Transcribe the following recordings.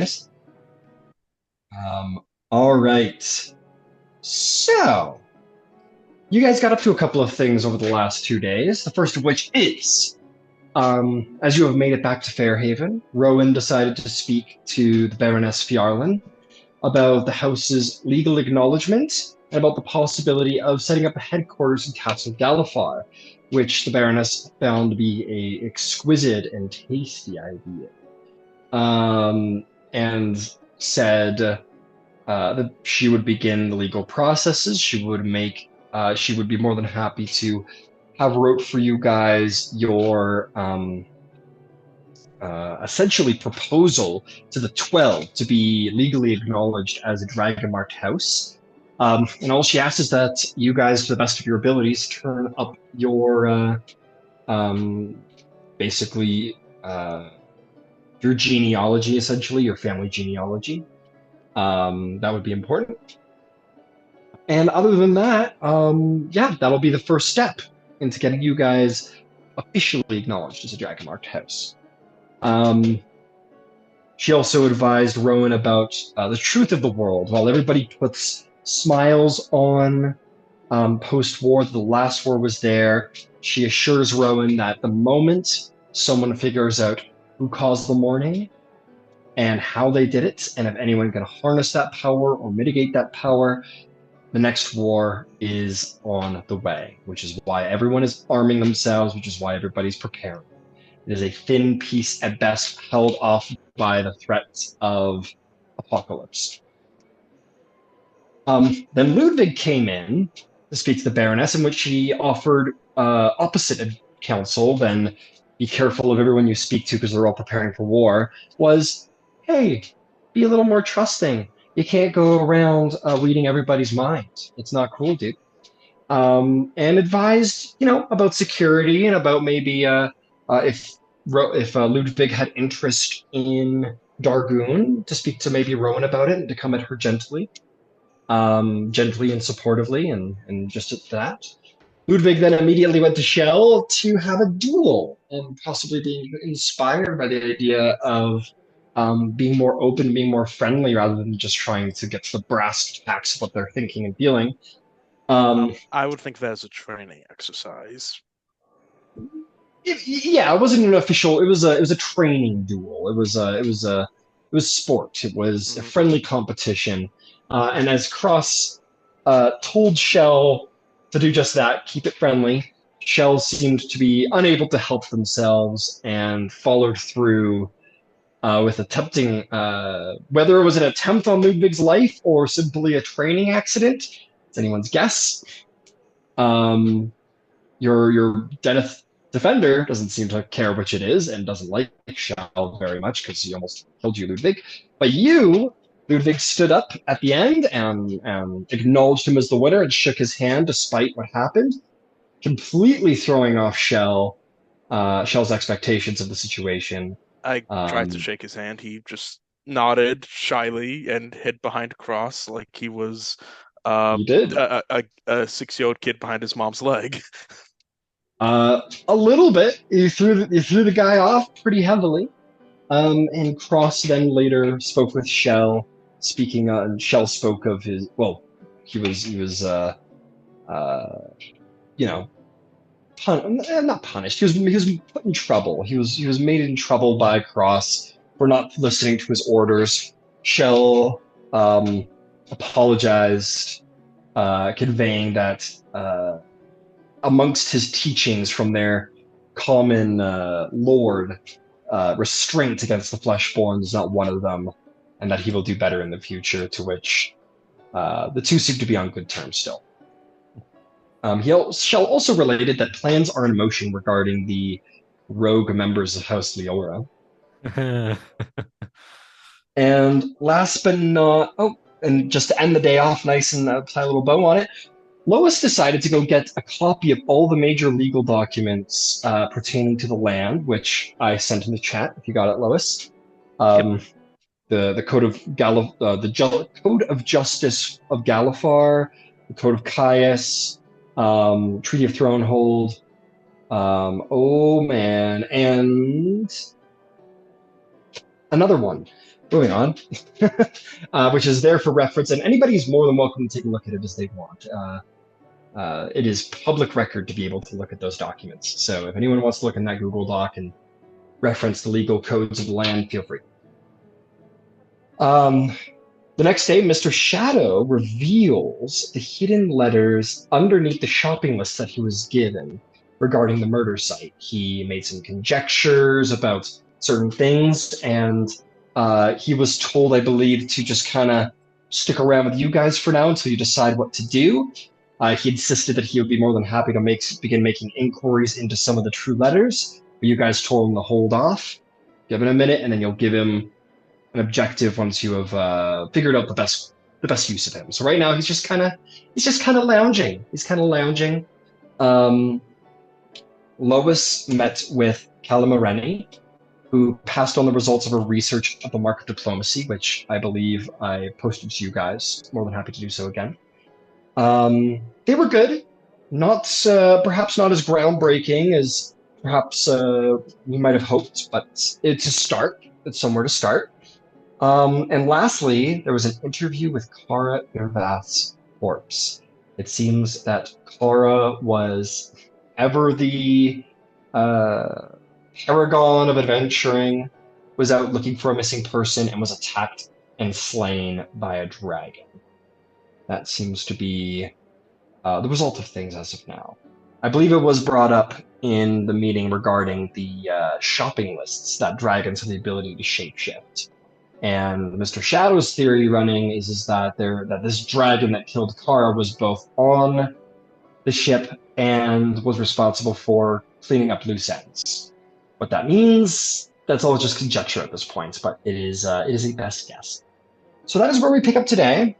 happiness. All right. So, you guys got up to a couple of things over the last 2 days. The first of which is, as you have made it back to Fairhaven, Rowan decided to speak to the Baroness Fjarlin about the house's legal acknowledgement and about the possibility of setting up a headquarters in Castle Galifar, which the Baroness found to be a exquisite and tasty idea. And said that she would begin the legal processes. She would be more than happy to have wrote for you guys your essentially proposal to the 12 to be legally acknowledged as a dragon-marked house. And all she asks is that you guys, to the best of your abilities, turn up your basically your genealogy, essentially your family genealogy. That would be important. And other than that, yeah, that'll be the first step into getting you guys officially acknowledged as a dragon-marked house. She also advised Rowan about the truth of the world. While everybody puts smiles on post-war, the last war was there, she assures Rowan that the moment someone figures out who caused the mourning and how they did it, and if anyone can harness that power or mitigate that power, the next war is on the way, which is why everyone is arming themselves, which is why everybody's preparing. It is a thin peace at best, held off by the threats of apocalypse. Then Ludwig came in to speak to the Baroness, in which he offered opposite counsel than be careful of everyone you speak to because they're all preparing for war, was, hey, be a little more trusting. You can't go around reading everybody's mind. It's not cool, dude. And advised, about security and about maybe if Ludwig had interest in Dargoon, to speak to maybe Rowan about it and to come at her gently and supportively, and just at that. Ludwig then immediately went to Shell to have a duel, and possibly being inspired by the idea of being more open, being more friendly, rather than just trying to get to the brass tacks of what they're thinking and feeling. I would think that's a training exercise. Yeah, it wasn't an official. It was a training duel. It was sport. It was a Mhm. friendly competition. And as Cross told Shell to do just that, keep it friendly, Shell seemed to be unable to help themselves and followed through with attempting, whether it was an attempt on Ludwig's life or simply a training accident. It's anyone's guess. Um, your Deneth defender doesn't seem to care which it is and doesn't like Shell very much because he almost killed you, Ludwig. But you, Ludwig, stood up at the end and acknowledged him as the winner and shook his hand despite what happened, completely throwing off Shell's expectations of the situation. I tried to Um, shake his hand. He just nodded shyly and hid behind Cross like he was uh, you did. a 6-year-old kid behind his mom's leg. A little bit. You threw the guy off pretty heavily. And Cross then later spoke with Shell, speaking on Shell spoke of his well, he was uh you know not punished. He was put in trouble. He was made in trouble by Cross for not listening to his orders. Shell apologized, conveying that amongst his teachings from their common lord, restraint against the fleshborn is not one of them, and that he will do better in the future, to which the two seem to be on good terms still. Shell also related that plans are in motion regarding the rogue members of House Leora. And last but not, and just to end the day off nice and tie a little bow on it, Lois decided to go get a copy of all the major legal documents pertaining to the land, which I sent in the chat. If you got it, Lois, Yep. um, the Code of Code of Justice of Galifar, the Code of Caius, Treaty of Thronehold. Oh man, and another one. moving on, which is there for reference, and anybody's more than welcome to take a look at it as they want. It is public record to be able to look at those documents. So if anyone wants to look in that Google Doc and reference the legal codes of the land, feel free. The next day, Mr. Shadow reveals the hidden letters underneath the shopping list that he was given regarding the murder site. He made some conjectures about certain things, and he was told, I believe, to just kind of stick around with you guys for now until you decide what to do. He insisted that he would be more than happy to begin making inquiries into some of the true letters, but you guys told him to hold off. Give him a minute, and then you'll give him an objective once you have figured out the best use of him. So right now he's just kind of lounging. He's kind of lounging. Lois met with Calamoreni, who passed on the results of her research of the mark of diplomacy, which I believe I posted to you guys. More than happy to do so again. They were good, not perhaps not as groundbreaking as perhaps you might have hoped, but it's a start. It's somewhere to start. And lastly, there was an interview with Clara Irvath's corpse. It seems that Clara was ever the paragon of adventuring, was out looking for a missing person, and was attacked and slain by a dragon. That seems to be the result of things as of now. I believe it was brought up in the meeting regarding the shopping lists that dragons have the ability to shapeshift. And Mr. Shadow's theory running is that this dragon that killed Kara was both on the ship and was responsible for cleaning up loose ends. What that means, that's all just conjecture at this point, but it is a best guess. So that is where we pick up today.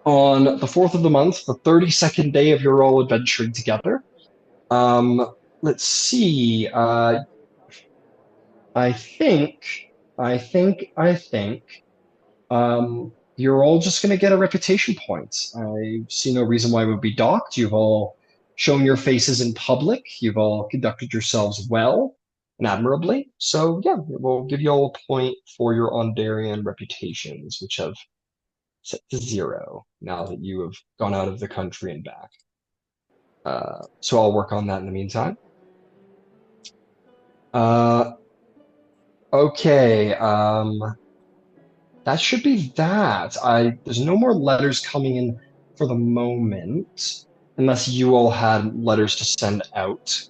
On the 4th of the month, the 32nd day of your all adventuring together. Let's see. I think you're all just going to get a reputation point. I see no reason why it would be docked. You've all shown your faces in public. You've all conducted yourselves well and admirably. So yeah, we'll give you all a point for your Ondarian reputations, which have set to 0 now that you have gone out of the country and back. So I'll work on that in the meantime. Okay. That should be that. There's no more letters coming in for the moment, unless you all had letters to send out.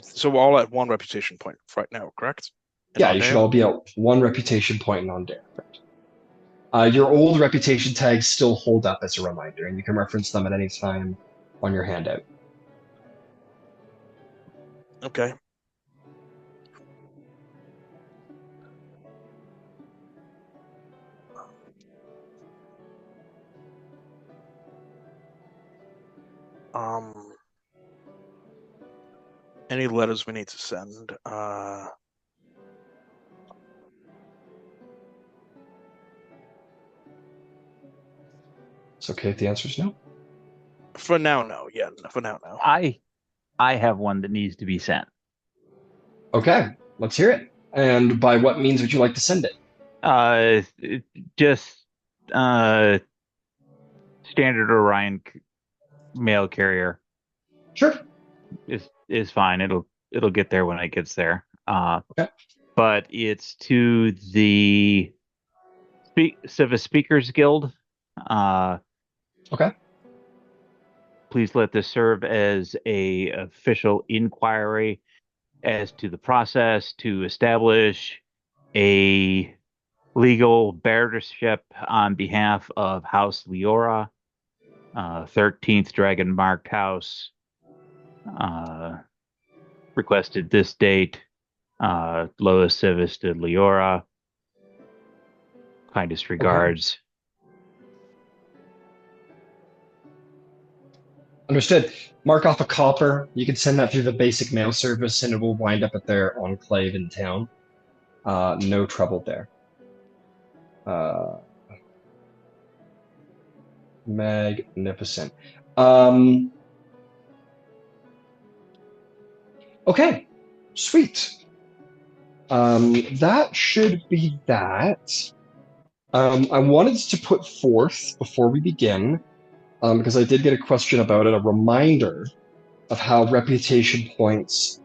So we're all at 1 reputation point right now, correct? Yeah, you should all be at 1 reputation point in Ondare. Your old reputation tags still hold up as a reminder, and you can reference them at any time on your handout. Okay. Any letters we need to send? It's okay if the answer is no. For now, no. Yeah, for now, no. I have one that needs to be sent. Okay, let's hear it. And by what means would you like to send it? Just standard Orion mail carrier. Sure. Is fine. It'll get there when it gets there. Okay. But it's to the Civic Speakers Guild. Okay. Please let this serve as a official inquiry as to the process to establish a legal bearership on behalf of House Leora, 13th Dragon Marked House. Requested this date. Lois Civis de Leora. Kindest regards. Okay. Understood. Mark off a copper. You can send that through the basic mail service, and it will wind up at their enclave in town. No trouble there. Magnificent. Okay, sweet. That should be that. I wanted to put forth before we begin, because I did get a question about it, a reminder of how reputation points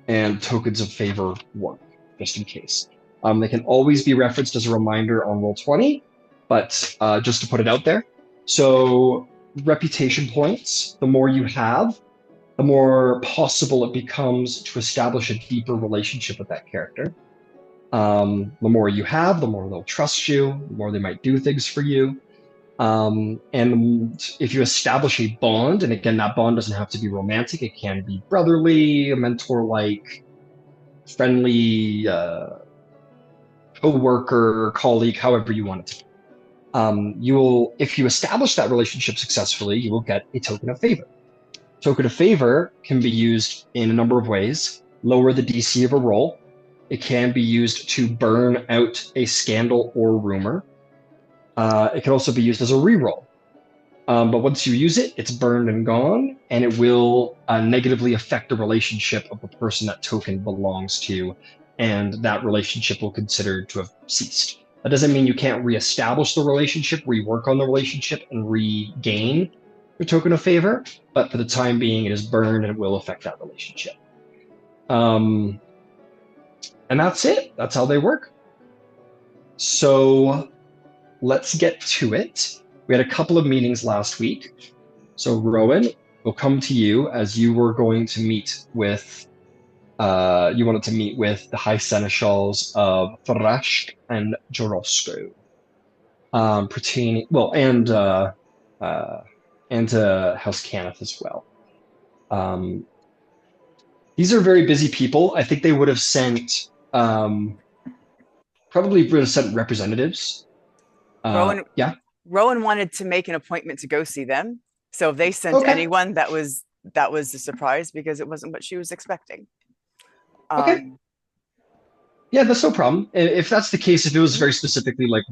and tokens of favor work, just in case. They can always be referenced as a reminder on Roll20, but just to put it out there. So reputation points, the more you have, the more possible it becomes to establish a deeper relationship with that character. The more you have, the more they'll trust you, the more they might do things for you. And if you establish a bond, and again, that bond doesn't have to be romantic, it can be brotherly, mentor-like, friendly, co-worker, colleague, however you want it to be. If you establish that relationship successfully, you will get a token of favor. Token of favor can be used in a number of ways. Lower the DC of a roll. It can be used to burn out a scandal or rumor. It can also be used as a reroll. But once you use it, it's burned and gone, and it will negatively affect the relationship of the person that token belongs to, and that relationship will consider to have ceased. That doesn't mean you can't reestablish the relationship, rework on the relationship, and regain your token of favor, but for the time being, it is burned and it will affect that relationship. And that's it. That's how they work. So let's get to it. We had a couple of meetings last week. So Rowan, we'll come to you as you were going to meet with, you wanted to meet with the High Seneschals of Thrashk and Jorosko. Pertaining, well, and House Cannith as well. These are very busy people. I think they would have sent, probably would have sent representatives. Rowan wanted to make an appointment to go see them. So if they sent anyone, that was a surprise because it wasn't what she was expecting. Okay. Yeah, that's no problem. If that's the case, if it was very specifically like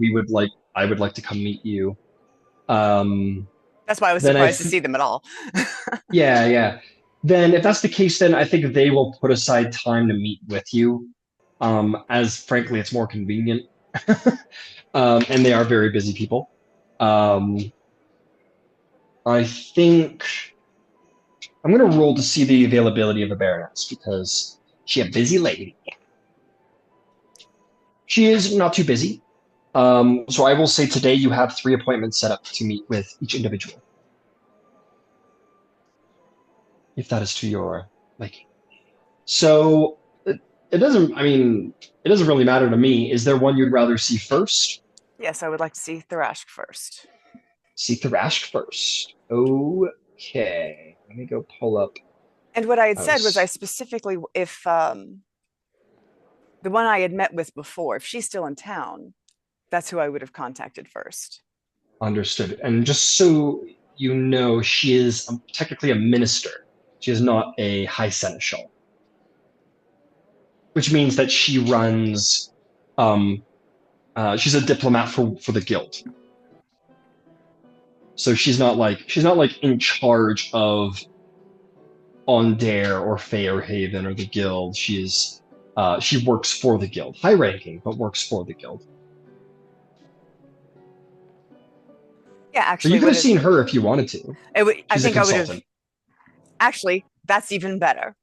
I would like to come meet you. That's why I was surprised to see them at all. Yeah. Then if that's the case, then I think they will put aside time to meet with you. As frankly, it's more convenient. And they are very busy people. I think I'm going to roll to see the availability of the Baroness because she's a busy lady. She is not too busy. So I will say today you have 3 appointments set up to meet with each individual. If that is to your liking. So it doesn't really matter to me. Is there one you'd rather see first? Yes, I would like to see Thrashk first. See Thrashk first. Okay. Let me go pull up. And what I had said was I specifically, if the one I had met with before, if she's still in town, that's who I would have contacted first. Understood. And just so you know, she is technically a minister. She is not a high seneschal. Which means that she runs, she's a diplomat for the guild. So she's not like in charge of Ondare or Fairhaven or the guild. She works for the guild. High ranking, but works for the guild. Yeah, actually. So you could have seen her if you wanted to. I think I would have. Actually, that's even better.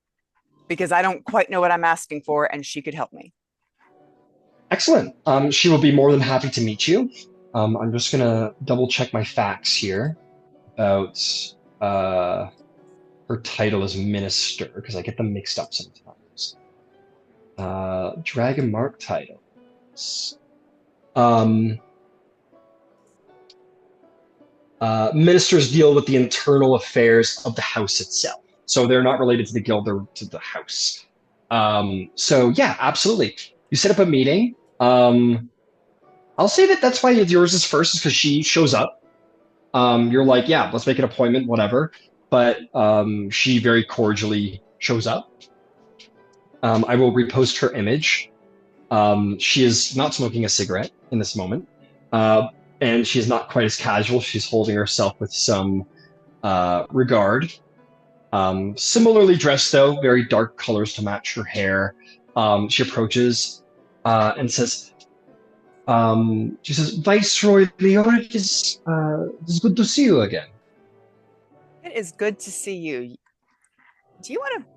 Because I don't quite know what I'm asking for, and she could help me. Excellent. She will be more than happy to meet you. I'm just going to double check my facts here about her title as minister, because I get them mixed up sometimes. Dragon Mark titles. Ministers deal with the internal affairs of the house itself. So they're not related to the guild, they're to the house. So yeah, absolutely. You set up a meeting. I'll say that's why yours is first, is because she shows up. You're like, yeah, let's make an appointment, whatever. But she very cordially shows up. I will repost her image. She is not smoking a cigarette in this moment. And she is not quite as casual. She's holding herself with some regard. Similarly dressed, though, very dark colors to match her hair. She approaches. and says, she says, Viceroy Leora, it's good to see you again. It is good to see you. Do you want to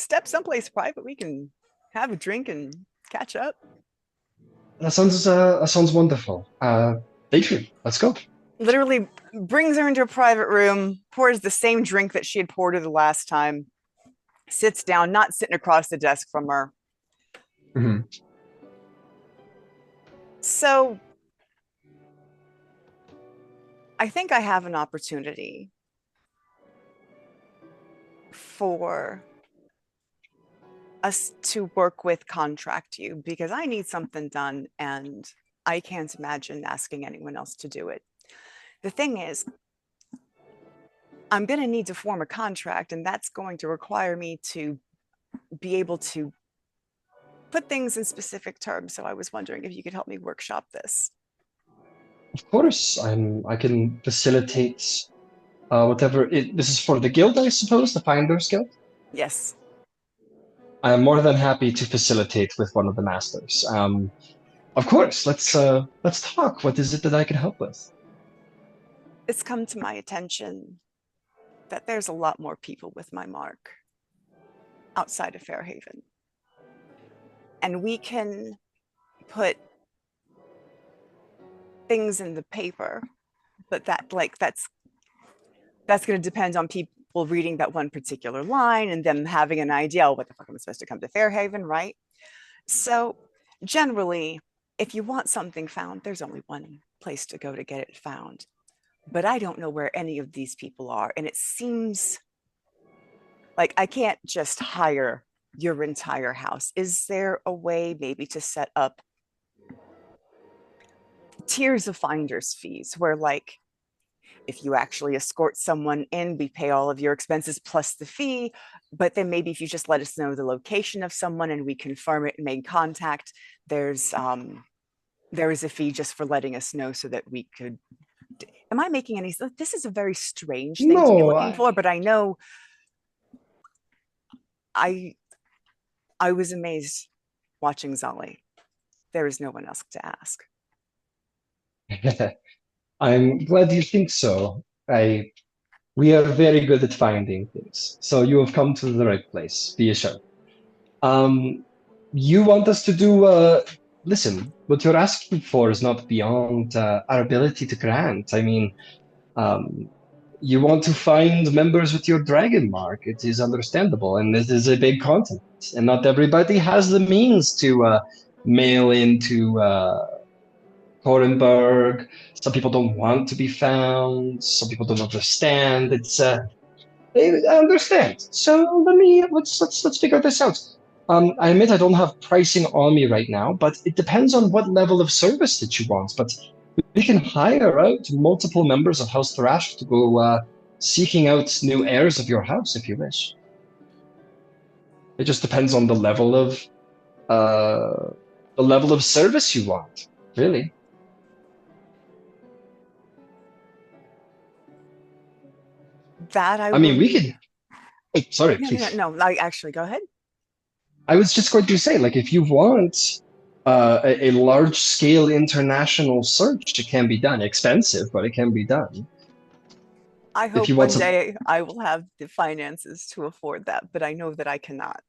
step someplace private? We can have a drink and catch up. That sounds wonderful. Adrian, let's go. Literally brings her into a private room, pours the same drink that she had poured her the last time, sits down, not sitting across the desk from her. Hmm. So I think I have an opportunity for us to work with contract you, because I need something done and I can't imagine asking anyone else to do it. The thing is, I'm going to need to form a contract, and that's going to require me to be able to put things in specific terms. So I was wondering if you could help me workshop this. Of course, I can facilitate whatever. This is for the guild, I suppose, the Finders Guild. Yes. I am more than happy to facilitate with one of the masters. Of course, let's talk. What is it that I can help with? It's come to my attention that there's a lot more people with my mark outside of Fairhaven. And we can put things in the paper, but that's going to depend on people reading that one particular line and them having an idea, oh, what the fuck am I supposed to come to Fairhaven, right? So generally, if you want something found, there's only one place to go to get it found. But I don't know where any of these people are. And it seems like I can't just hire your entire house. Is there a way maybe to set up tiers of finder's fees where, like, if you actually escort someone in, we pay all of your expenses plus the fee, but then maybe if you just let us know the location of someone and we confirm it and make contact, there is a fee just for letting us know so that we could. Am I making any? This is a very strange thing to be looking for, but I know I was amazed watching Zali. There is no one else to ask. I'm glad you think so. We are very good at finding things, so you have come to the right place. Be assured. You want us to do? Listen, what you're asking for is not beyond our ability to grant. I mean, you want to find members with your dragon mark. It is understandable, and this is a big continent, and not everybody has the means to mail into Thornburg. Some people don't want to be found. Some people don't understand. I understand. So let's figure this out. I admit I don't have pricing on me right now, but it depends on what level of service that you want. But we can hire out multiple members of House Thrash to go seeking out new heirs of your house if you wish. It just depends on the level of service you want, really. That I mean, we could. Oh, sorry, No, please. no, actually, go ahead. I was just going to say, like, if you want a large-scale international search, it can be done. Expensive, but it can be done. I hope one day I will have the finances to afford that, but I know that I cannot.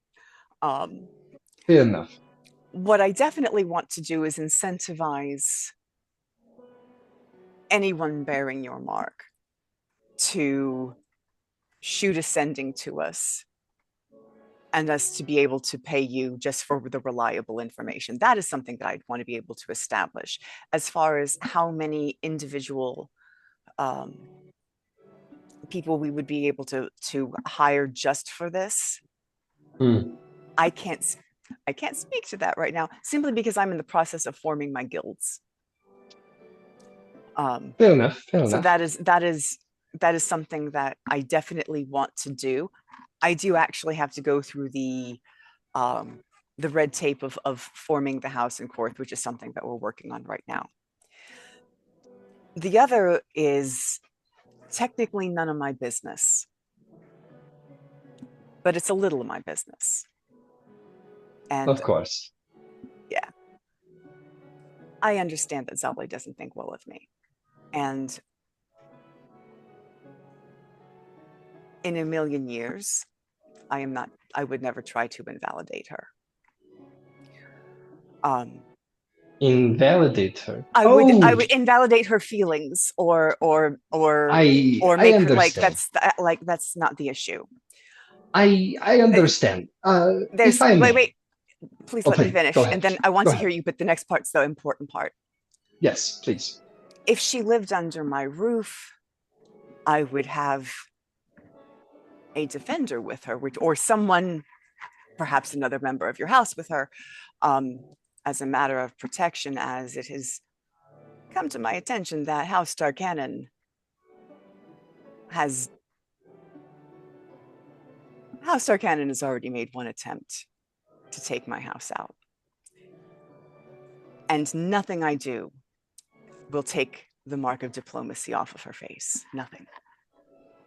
Fair enough. What I definitely want to do is incentivize anyone bearing your mark to shoot ascending to us and us to be able to pay you just for the reliable information. That is something that I'd want to be able to establish. As far as how many individual people we would be able to hire just for this, I can't speak to that right now, simply because I'm in the process of forming my guilds. Fair enough. So that is something that I definitely want to do. I do actually have to go through the red tape of forming the house in Korth, which is something that we're working on right now. The other is technically none of my business, but it's a little of my business. And of course. Yeah. I understand that Zali doesn't think well of me. And in a million years, I would never try to invalidate her. Invalidate her. I would invalidate her feelings or I make her understand. that's not the issue. I understand. There's If I may. wait, please let me finish. Go ahead. And then I want Go to ahead. hear you, but the next part's the important part. Yes, please. If she lived under my roof, I would have a defender with her, or someone, perhaps another member of your house with her, as a matter of protection, as it has come to my attention that House Tarkanan has already made one attempt to take my house out. And nothing I do will take the mark of diplomacy off of her face. Nothing.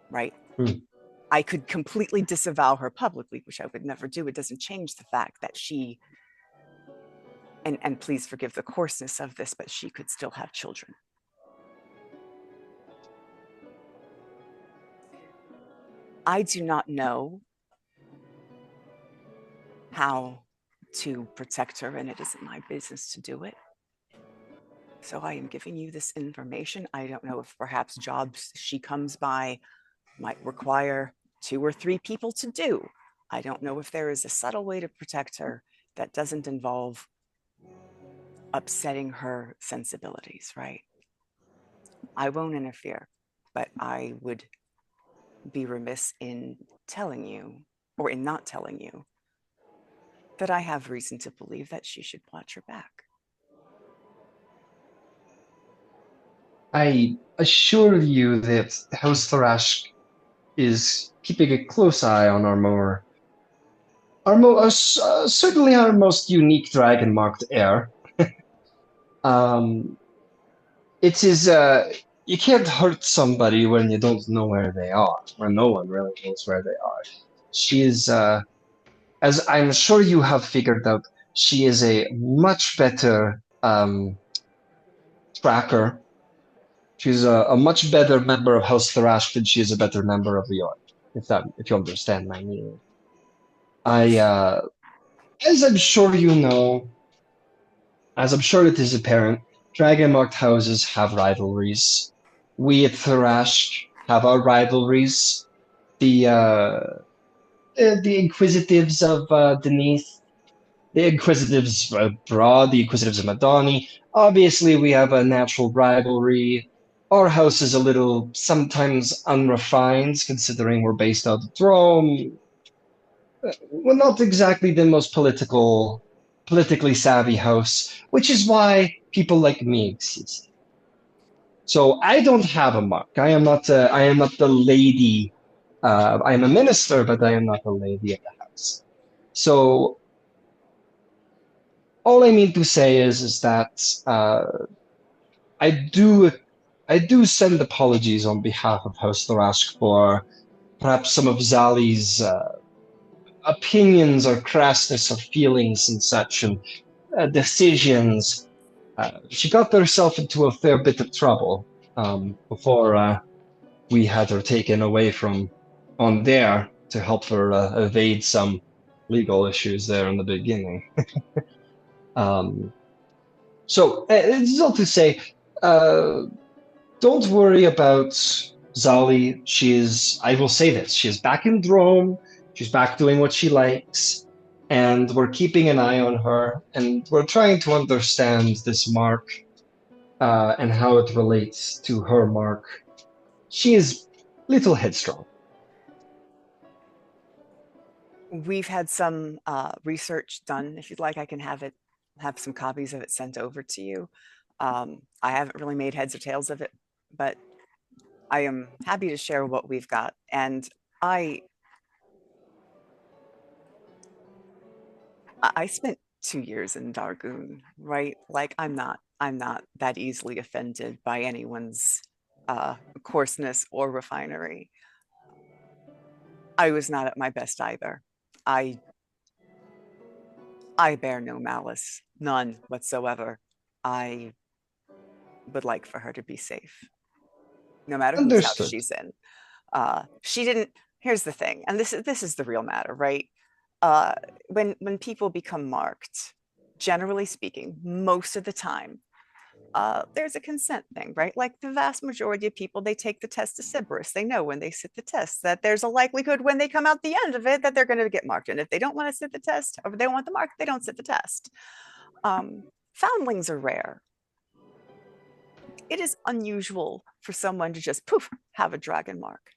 Right? I could completely disavow her publicly, which I would never do. It doesn't change the fact that she, and please forgive the coarseness of this, but she could still have children. I do not know how to protect her, and it isn't my business to do it. So I am giving you this information. I don't know if perhaps jobs she comes by might require 2 or 3 people to do. I don't know if there is a subtle way to protect her that doesn't involve upsetting her sensibilities, right? I won't interfere, but I would be remiss in telling you, or in not telling you, that I have reason to believe that she should watch her back. I assure you that House Thrash is keeping a close eye on certainly our most unique dragon marked heir. It is you can't hurt somebody when you don't know where they are, when no one really knows where they are. She is as I'm sure you have figured out, she is a much better tracker. She's a much better member of House Thrash than she is a better member of the York, if you understand my meaning. As I'm sure you know, as I'm sure it is apparent, dragon-marked houses have rivalries. We at Thrash have our rivalries. The Inquisitives of Denise, the Inquisitives of Broad, the Inquisitives of Madani. Obviously, we have a natural rivalry. Our house is a little sometimes unrefined, considering we're based out of Rome. We're not exactly the most politically savvy house, which is why people like me exist. So I don't have a mark. I am not the lady. I am a minister, but I am not the lady of the house. So all I mean to say is that I do send apologies on behalf of House Thrask for perhaps some of Zali's opinions or crassness of feelings and such, and decisions. She got herself into a fair bit of trouble before we had her taken away from on there to help her evade some legal issues there in the beginning. So it's all to say, don't worry about Zali. I will say this, she is back in Drome. She's back doing what she likes. And we're keeping an eye on her. And we're trying to understand this mark and how it relates to her mark. She is little headstrong. We've had some research done. If you'd like, I can have some copies of it sent over to you. I haven't really made heads or tails of it, but I am happy to share what we've got. And I spent 2 years in Dargoon, right? Like I'm not that easily offended by anyone's coarseness or refinery. I was not at my best either. I bear no malice, none whatsoever. I would like for her to be safe, no matter whose house Understood. she's in. She didn't. Here's the thing, and this is the real matter, right? When people become marked, generally speaking, most of the time, there's a consent thing, right? Like the vast majority of people, they take the test to Sybaris. They know when they sit the test that there's a likelihood when they come out the end of it that they're going to get marked. And if they don't want to sit the test, or they want the mark, they don't sit the test. Foundlings are rare. It is unusual for someone to just poof, have a dragon mark.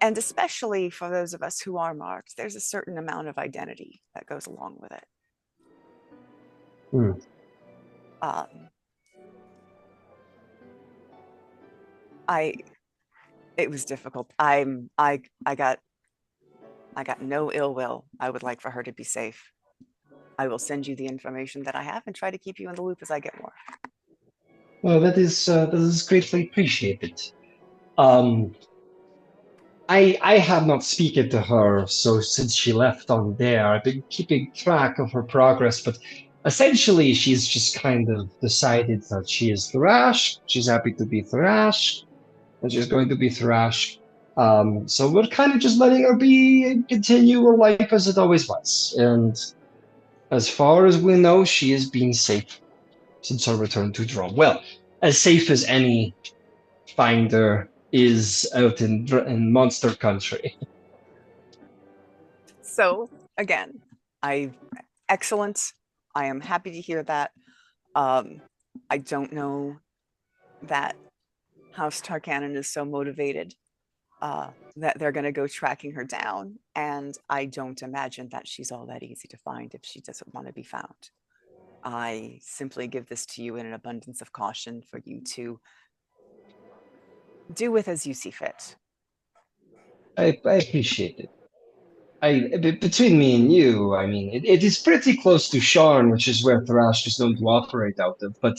And especially for those of us who are marked, there's a certain amount of identity that goes along with it. It was difficult. I got no ill will. I would like for her to be safe. I will send you the information that I have and try to keep you in the loop as I get more. Well, that is greatly appreciated. I have not spoken to her, so since she left on there, I've been keeping track of her progress, but essentially she's just kind of decided that she is Thrash, she's happy to be Thrash, and she's going to be Thrash. So we're kind of just letting her be and continue her life as it always was. And as far as we know, she has been safe since her return to Drum. Well, as safe as any finder is out in Monster Country. So again, excellent. I am happy to hear that. I don't know that House Tarkanan is so motivated that they're going to go tracking her down, and I don't imagine that she's all that easy to find if she doesn't want to be found. I simply give this to you in an abundance of caution for you to do with as you see fit. I appreciate it. Between me and you, I mean, it is pretty close to Sharn, which is where Thrash is known to operate out of, but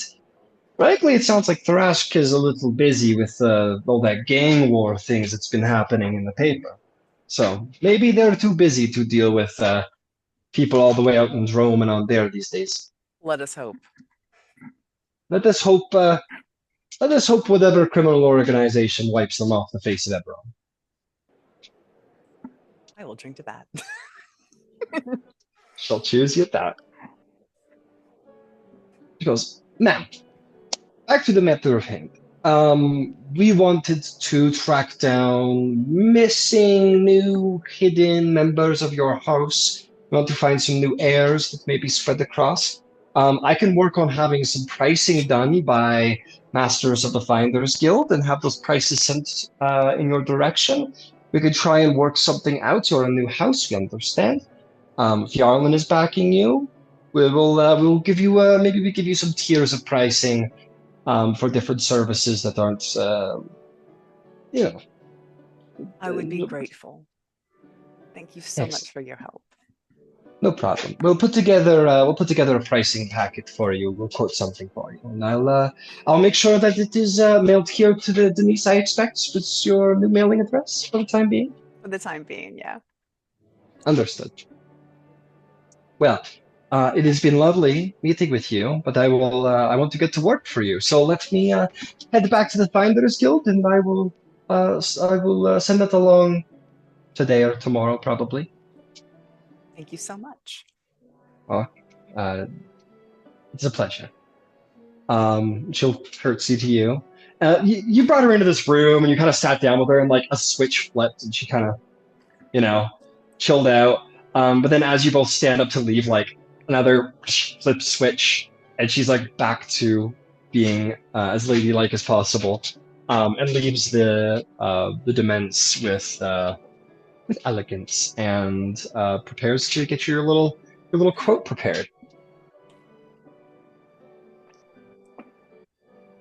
frankly, it sounds like Thrash is a little busy with all that gang war things that's been happening in the paper. So maybe they're too busy to deal with people all the way out in Rome and on there these days. Let us hope. Let us hope. Let us hope whatever criminal organization wipes them off the face of Eberron. I will drink to that. Shall choose you at that. She goes, now, back to the matter of hand. We wanted to track down missing, new, hidden members of your house. We want to find some new heirs that may be spread across. I can work on having some pricing done by Masters of the Finders Guild and have those prices sent in your direction. We could try and work something out. You're a new house, we understand. If Yarlin is backing you, we'll give you maybe we give you some tiers of pricing for different services that aren't I would be grateful. Thank you so much for your help. No problem. We'll put together a pricing packet for you. We'll quote something for you, and I'll make sure that it is mailed here to the Denise I expect. What's your new mailing address for the time being? For the time being, yeah. Understood. Well, it has been lovely meeting with you, but I want to get to work for you. So let me head back to the Finders Guild, and I will send it along today or tomorrow, probably. Thank you so much. Well, it's a pleasure. She'll curtsy to you. You brought her into this room, and you kind of sat down with her, and like a switch flipped, and she kind of, chilled out. But then as you both stand up to leave, like another flip switch, and she's like back to being as ladylike as possible, and leaves the demesne with elegance and prepares to get your little quote prepared.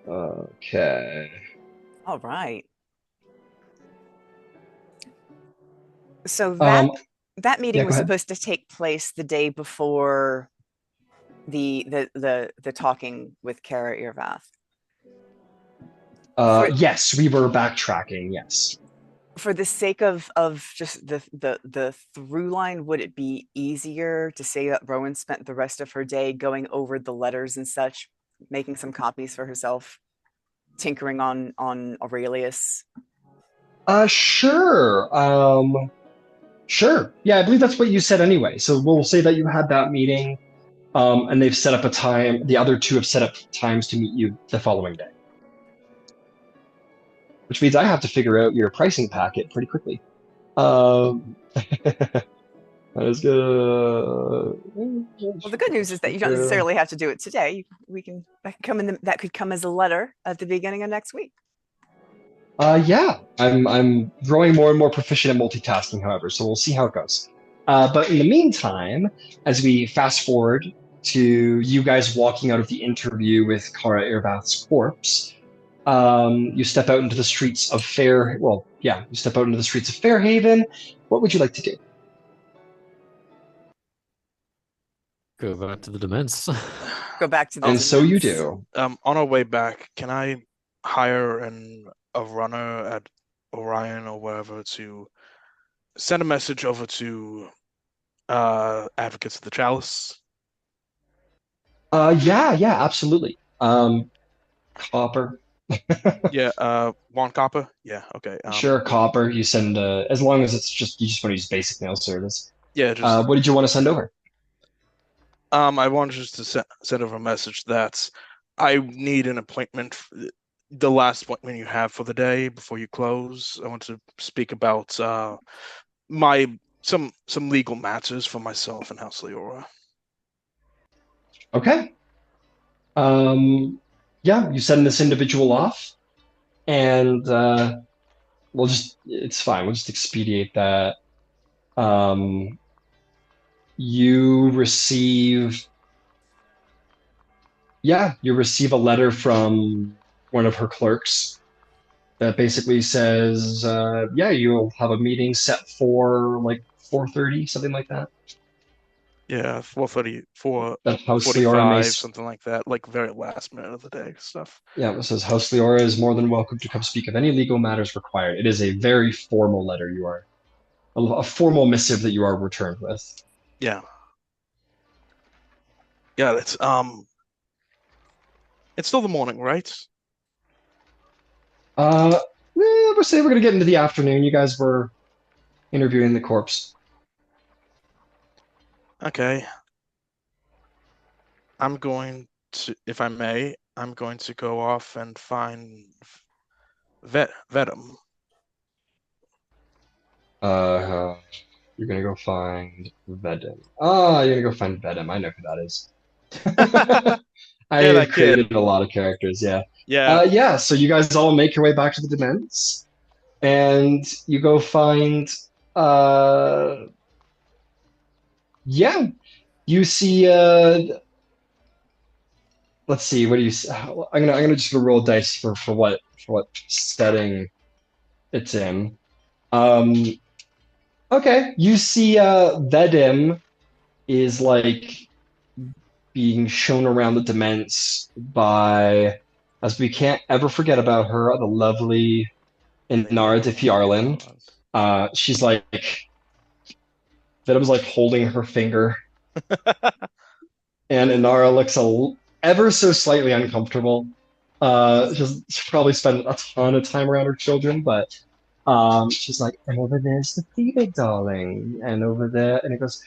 Okay. All right. So that meeting was supposed to take place the day before the talking with Kara Irvath. Yes, we were backtracking. Yes. For the sake of just the through line, would it be easier to say that Rowan spent the rest of her day going over the letters and such, making some copies for herself, tinkering on Aurelius? Sure. Sure. Yeah, I believe that's what you said anyway. So we'll say that you had that meeting, and they've set up a time. The other two have set up times to meet you the following day. Which means I have to figure out your pricing packet pretty quickly. That is good. Well, the good news is that you don't necessarily have to do it today. That could come as a letter at the beginning of next week. Yeah, I'm growing more and more proficient at multitasking, however, so we'll see how it goes. But in the meantime, as we fast forward to you guys walking out of the interview with Kara Irvath's corpse, you step out into the streets of you step out into the streets of Fairhaven. What would you like to do? Go back to the dements. Go back to the And so you dements. do. On our way back, can I hire a runner at Orion or wherever to send a message over to Advocates of the Chalice? Yeah, absolutely. Copper. Yeah, one copper? Yeah, okay. Sure, copper. You send as long as it's just you just want to use basic mail service. Yeah, just What did you want to send over? I wanted just to send over a message that I need an appointment, the last appointment you have for the day before you close. I want to speak about some legal matters for myself and House Leora. Okay. Yeah, you send this individual off, and it's fine. We'll just expedite that. You receive a letter from one of her clerks that basically says, you'll have a meeting set for like 4:30, something like that. Yeah, 4:30, That House Leora 4:45, something like that, like very last minute of the day stuff. Yeah, it says House Leora is more than welcome to come speak of any legal matters required. It is a very formal letter you are, a formal missive that you are returned with. Yeah. Yeah, it's still the morning, right? We'll say we're gonna get into the afternoon. You guys were interviewing the corpse. Okay. I'm going to, if I may, I'm going to go off and find Vedum. You're gonna go find Vedum. You're gonna go find Vedum. I know who that is. I created a lot of characters, yeah. Yeah. So you guys all make your way back to the Dements, and you go find you see let's see, what do you see? I'm gonna just roll dice for what setting it's in. Okay, you see Vedim is like being shown around the Dements by, as we can't ever forget about her, the lovely Inara de Fjarlin. She's like, Vedim's like holding her finger, and Inara looks ever so slightly uncomfortable. She's probably spent a ton of time around her children, but she's like, and over there's the Thebe, darling, and over there, and it goes,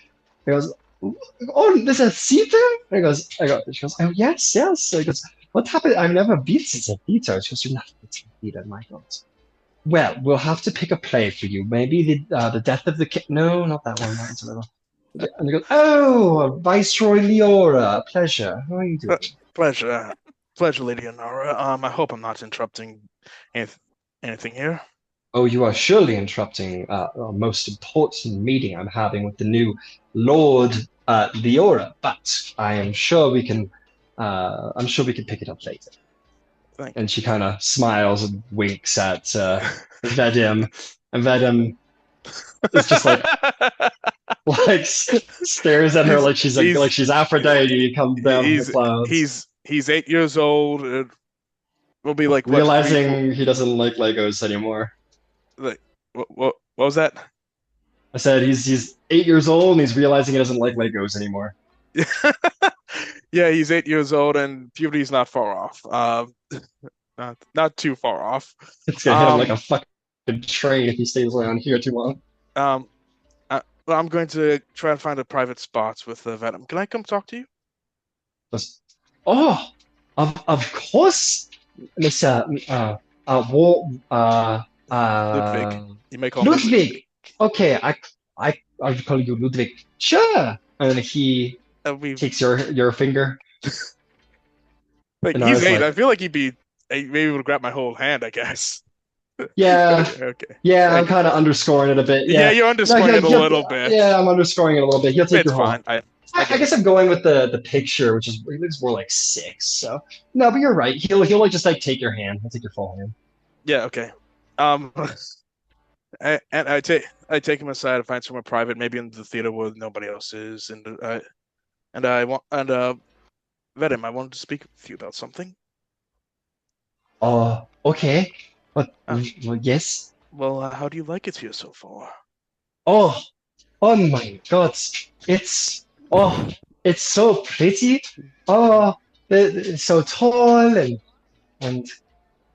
oh, there's a Sita? And she goes, oh, yes. So he goes, what happened? I've never beaten a Theta. She goes, you're not beating Theta, my God. Well, we'll have to pick a play for you. Maybe the death of the king. No, not that one. That's a little. And he goes, oh, Viceroy Leora, pleasure. How are you doing? Pleasure, Lady Inara. I hope I'm not interrupting anything here. Oh, you are surely interrupting a most important meeting I'm having with the new Lord Leora, but I am sure we can. I'm sure we can pick it up later. Thanks. And she kind of smiles and winks at Vedim, and Vedim is just like stares at her like she's Aphrodite comes down from the clouds. He's 8 years old. It will be like realizing he doesn't like Legos anymore. Like What was that? I said he's 8 years old and he's realizing he doesn't like Legos anymore. Yeah, he's 8 years old and puberty's not far off. Not too far off. It's gonna hit him like a fucking train if he stays around here too long. Um, well, I'm going to try and find a private spot with Venom. Can I come talk to you? Just, oh, of course, Mr. War, Ludwig. You may call me Ludwig. Okay, I'll call you Ludwig. Sure. And he We takes your finger. like And I he's was 8. like, I feel like he'd be maybe able to grab my whole hand, I guess. yeah, Okay. yeah. I'm Like, kind of underscoring it a bit. yeah, Yeah, you're underscoring it a little bit. Yeah, I'm underscoring it a little bit. He'll take It's your whole. fine. I guess I'm going with the picture, which is it looks more like 6. So no, but you're right. He'll like just like take your hand. He'll take your full hand. Yeah, okay. Um, I take him aside and find somewhere private, maybe in the theater where nobody else is, Venom, I wanted to speak with you about something. Oh, okay. But Uh, well, yes. Well, how do you like it here so far? Oh, oh my God. It's oh, it's so pretty. Oh, it's so tall and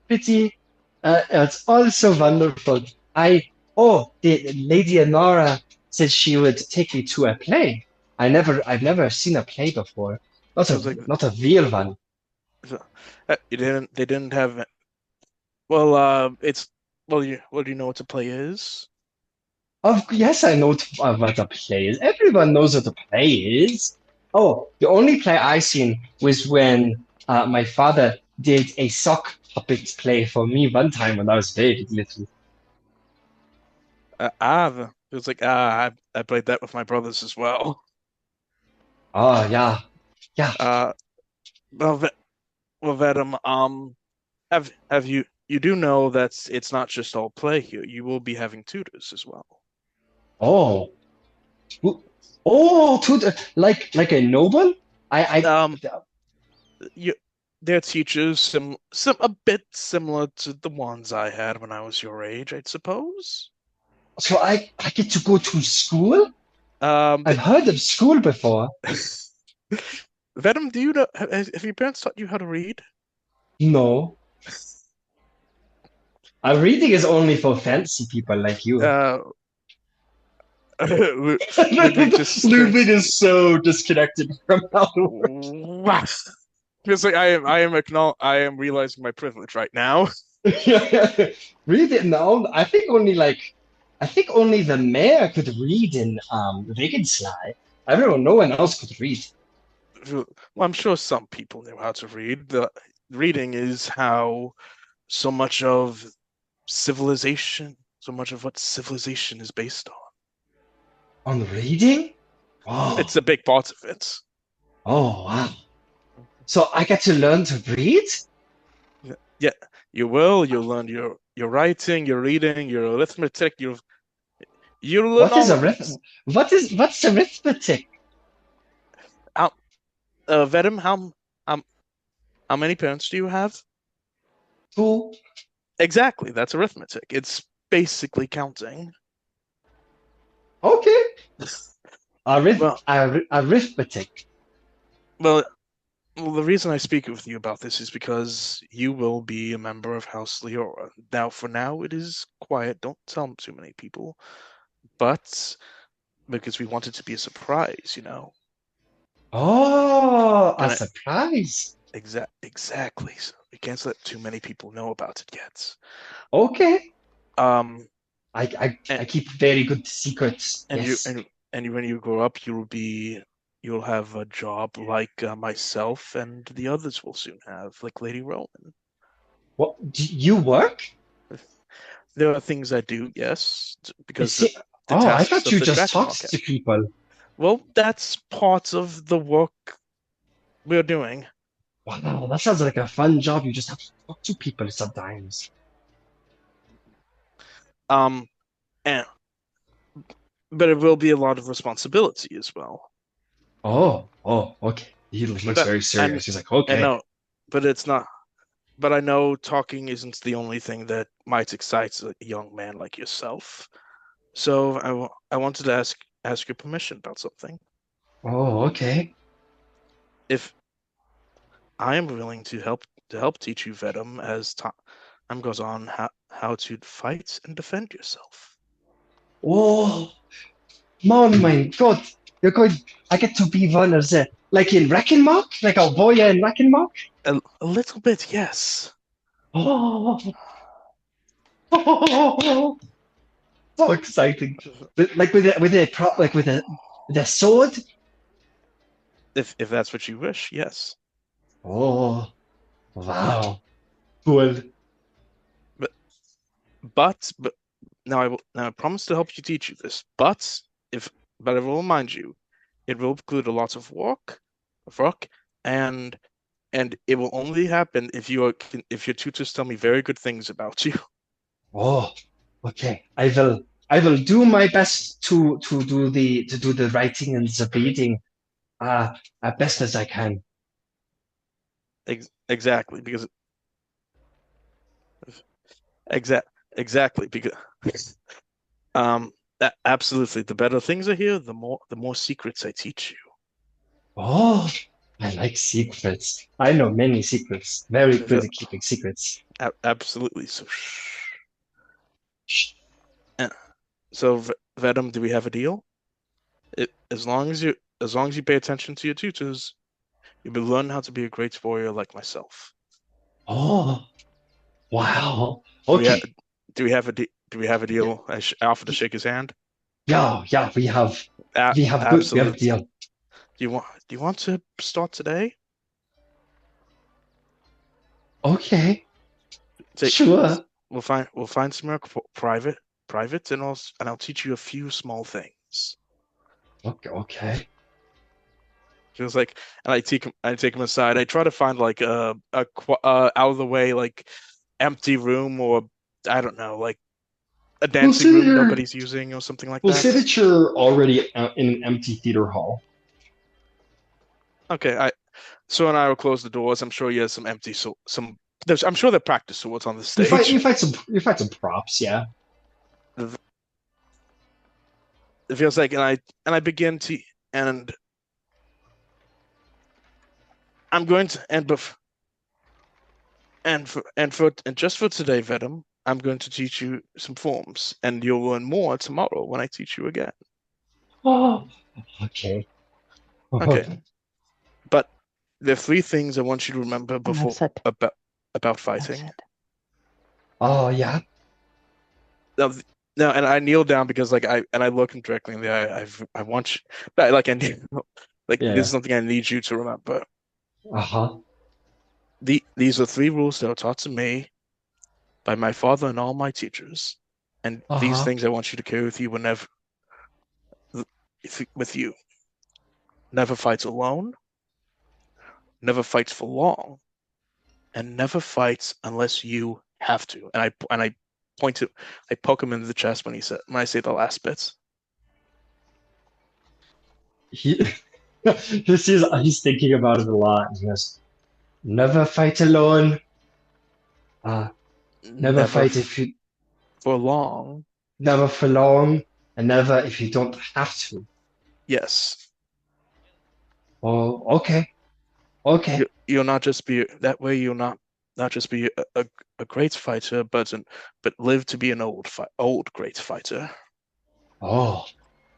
pretty. It's all so wonderful. The Lady Honora said she would take me to a play. I've never seen a play before. Not Sounds like not a real one. they didn't have. Well, it's well, do you know what a play is? Yes, I know what a play is. Everyone knows what a play is. Oh, the only play I seen was when my father did a sock puppet play for me one time when I was very little. It's like I played that with my brothers as well. Oh, yeah. Yeah. Well, Venom, have you do know that it's not just all play here. You will be having tutors as well. Oh. Oh, like a noble? I Um, you They're teachers some a bit similar to the ones I had when I was your age, I suppose. so I get to go to school? Um, I've heard of school before. Venom, do you know have your parents taught you how to read? No. Reading is only for fancy people like you. Ludwig just Ludwig is so disconnected from how the world. wow. Feels like I am realizing my privilege right now. Read it now. I think only the mayor could read in Regensly. No one else could read. Well, I'm sure some people know how to read. The reading is how so much of so much of what civilization is based on. On reading? Oh, It's a big part of it. oh wow. So I get to learn to read? Yeah, you will. You'll learn your writing, your reading, your arithmetic. You'll learn What is all of it. what's arithmetic? Venom, how many parents do you have? 2. Exactly, that's arithmetic. It's basically counting. Okay. Well, Arithmetic. well, the reason I speak with you about this is because you will be a member of House Leora. Now, for now, it is quiet. Don't tell too many people. But because we want it to be a surprise, you know. Oh, a And surprise. exactly. So we can't let too many people know about it yet. Okay. Um, I keep very good secrets. and Yes. and when you grow up, you'll have a job like myself and the others will soon have, like Lady Rowan. What do you work? There are things I do, yes, because See, the I tasks thought of you the just track talked market. to people. Well, that's part of the work we're doing. Wow, that sounds like a fun job. You just have to talk to people sometimes. Um, and but it will be a lot of responsibility as well. Oh, okay. He looks But very serious. He's like, okay. and no, but it's not. but I know talking isn't the only thing that might excite a young man like yourself. So I wanted to ask your permission about something. Oh, okay. If I am willing to help teach you Vedum as time goes on how to fight and defend yourself. Oh, mein Gott. You're going. I get to be one of the, like in Reckenmark, like a boy in Reckenmark. A little bit, yes. Oh, oh, so exciting! Like with a sword. If that's what you wish, yes. Oh, wow, cool. But now I promise to help you teach you this. But I will remind you, it will include a lot of work, and it will only happen if your tutors tell me very good things about you. Oh, okay. I will do my best to do the writing and the reading, as best as I can. Exactly, because exactly because absolutely, the better things are here, the more secrets I teach you. Oh, I like secrets. I know many secrets. Very good at keeping secrets. Absolutely. So, Shh. so Vedum, do we have a deal? As long as you pay attention to your tutors, you'll be learning how to be a great warrior like myself. Oh, wow. Okay. Do we have a deal? I offer to shake his hand. Yeah, we have Absolutely. a deal. Do you want to start today? Okay. Sure. We'll find somewhere private, and I'll teach you a few small things. Okay. Feels like, and I take him aside. I try to find like a out of the way, like empty room, or I don't know, like a dancing room nobody's using or something like We'll that. say that you're already in an empty theater hall. Okay, so and I will close the doors. I'm sure he has some empty I'm sure they're practice swords on the stage. You find some props, yeah. It feels like, and I begin to, and I'm going to and just for today, Vedum, I'm going to teach you some forms, and you'll learn more tomorrow when I teach you again. Oh, okay. Okay. But there are three things I want you to remember before about fighting. Oh, yeah. Now, and I kneel down because I look him directly in the eye. I want you, this is something I need you to remember. Uh-huh. These are three rules that were taught to me by my father and all my teachers, and these things I want you to carry with you whenever with you. Never fight alone. Never fight for long, and never fight unless you have to. And I poke him in the chest when I say the last bits. He's thinking about it a lot. He goes, never fight alone. Never fight for long. Never for long, and never if you don't have to. Yes. Oh, okay. Okay. You'll not just be that way. You'll not just be a great fighter, but live to be an old great fighter. Oh,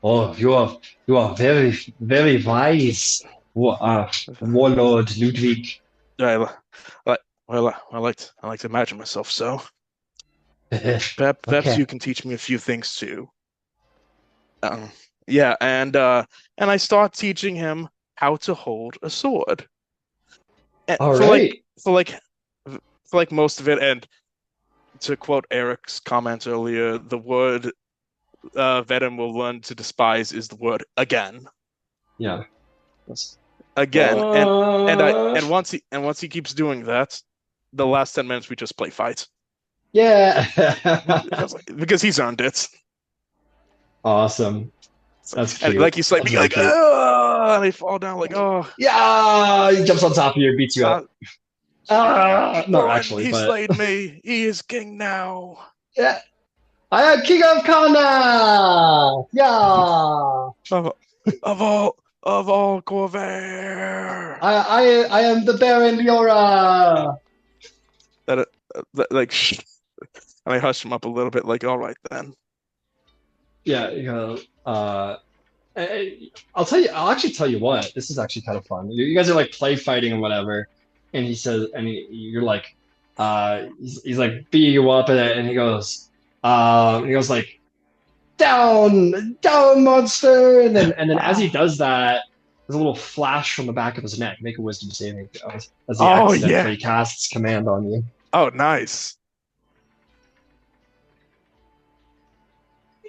you are very, very wise, warlord Ludwig. Well, I like to imagine myself so. Perhaps you can teach me a few things too. Yeah, and I start teaching him how to hold a sword. All right. For like most of it, and to quote Eric's comment earlier, the word Vedum will learn to despise is the word again. Yeah. Again, and once he keeps doing that, the last 10 minutes we just play fight. Yeah. Because he's earned it. Awesome. That's cute. And like he's like, oh, and they fall down like, oh. Yeah, he jumps on top of you and beats you up. Not Thorin, actually, he but slayed me. He is king now. yeah, I am King of Kana. Yeah, Of, of all Corvair. I am the Baron Leora. That, like, and I hushed him up a little bit, like, all right then. Yeah, you know, I'll tell you. I'll actually tell you what. This is actually kind of fun. You guys are like play fighting or whatever, and he says, and you're like, he's like beating you up, and he goes like, down, down, monster, and then as he does that, there's a little flash from the back of his neck. Make a wisdom saving throw as he Oh, accidentally yeah. casts command on you. Oh, nice.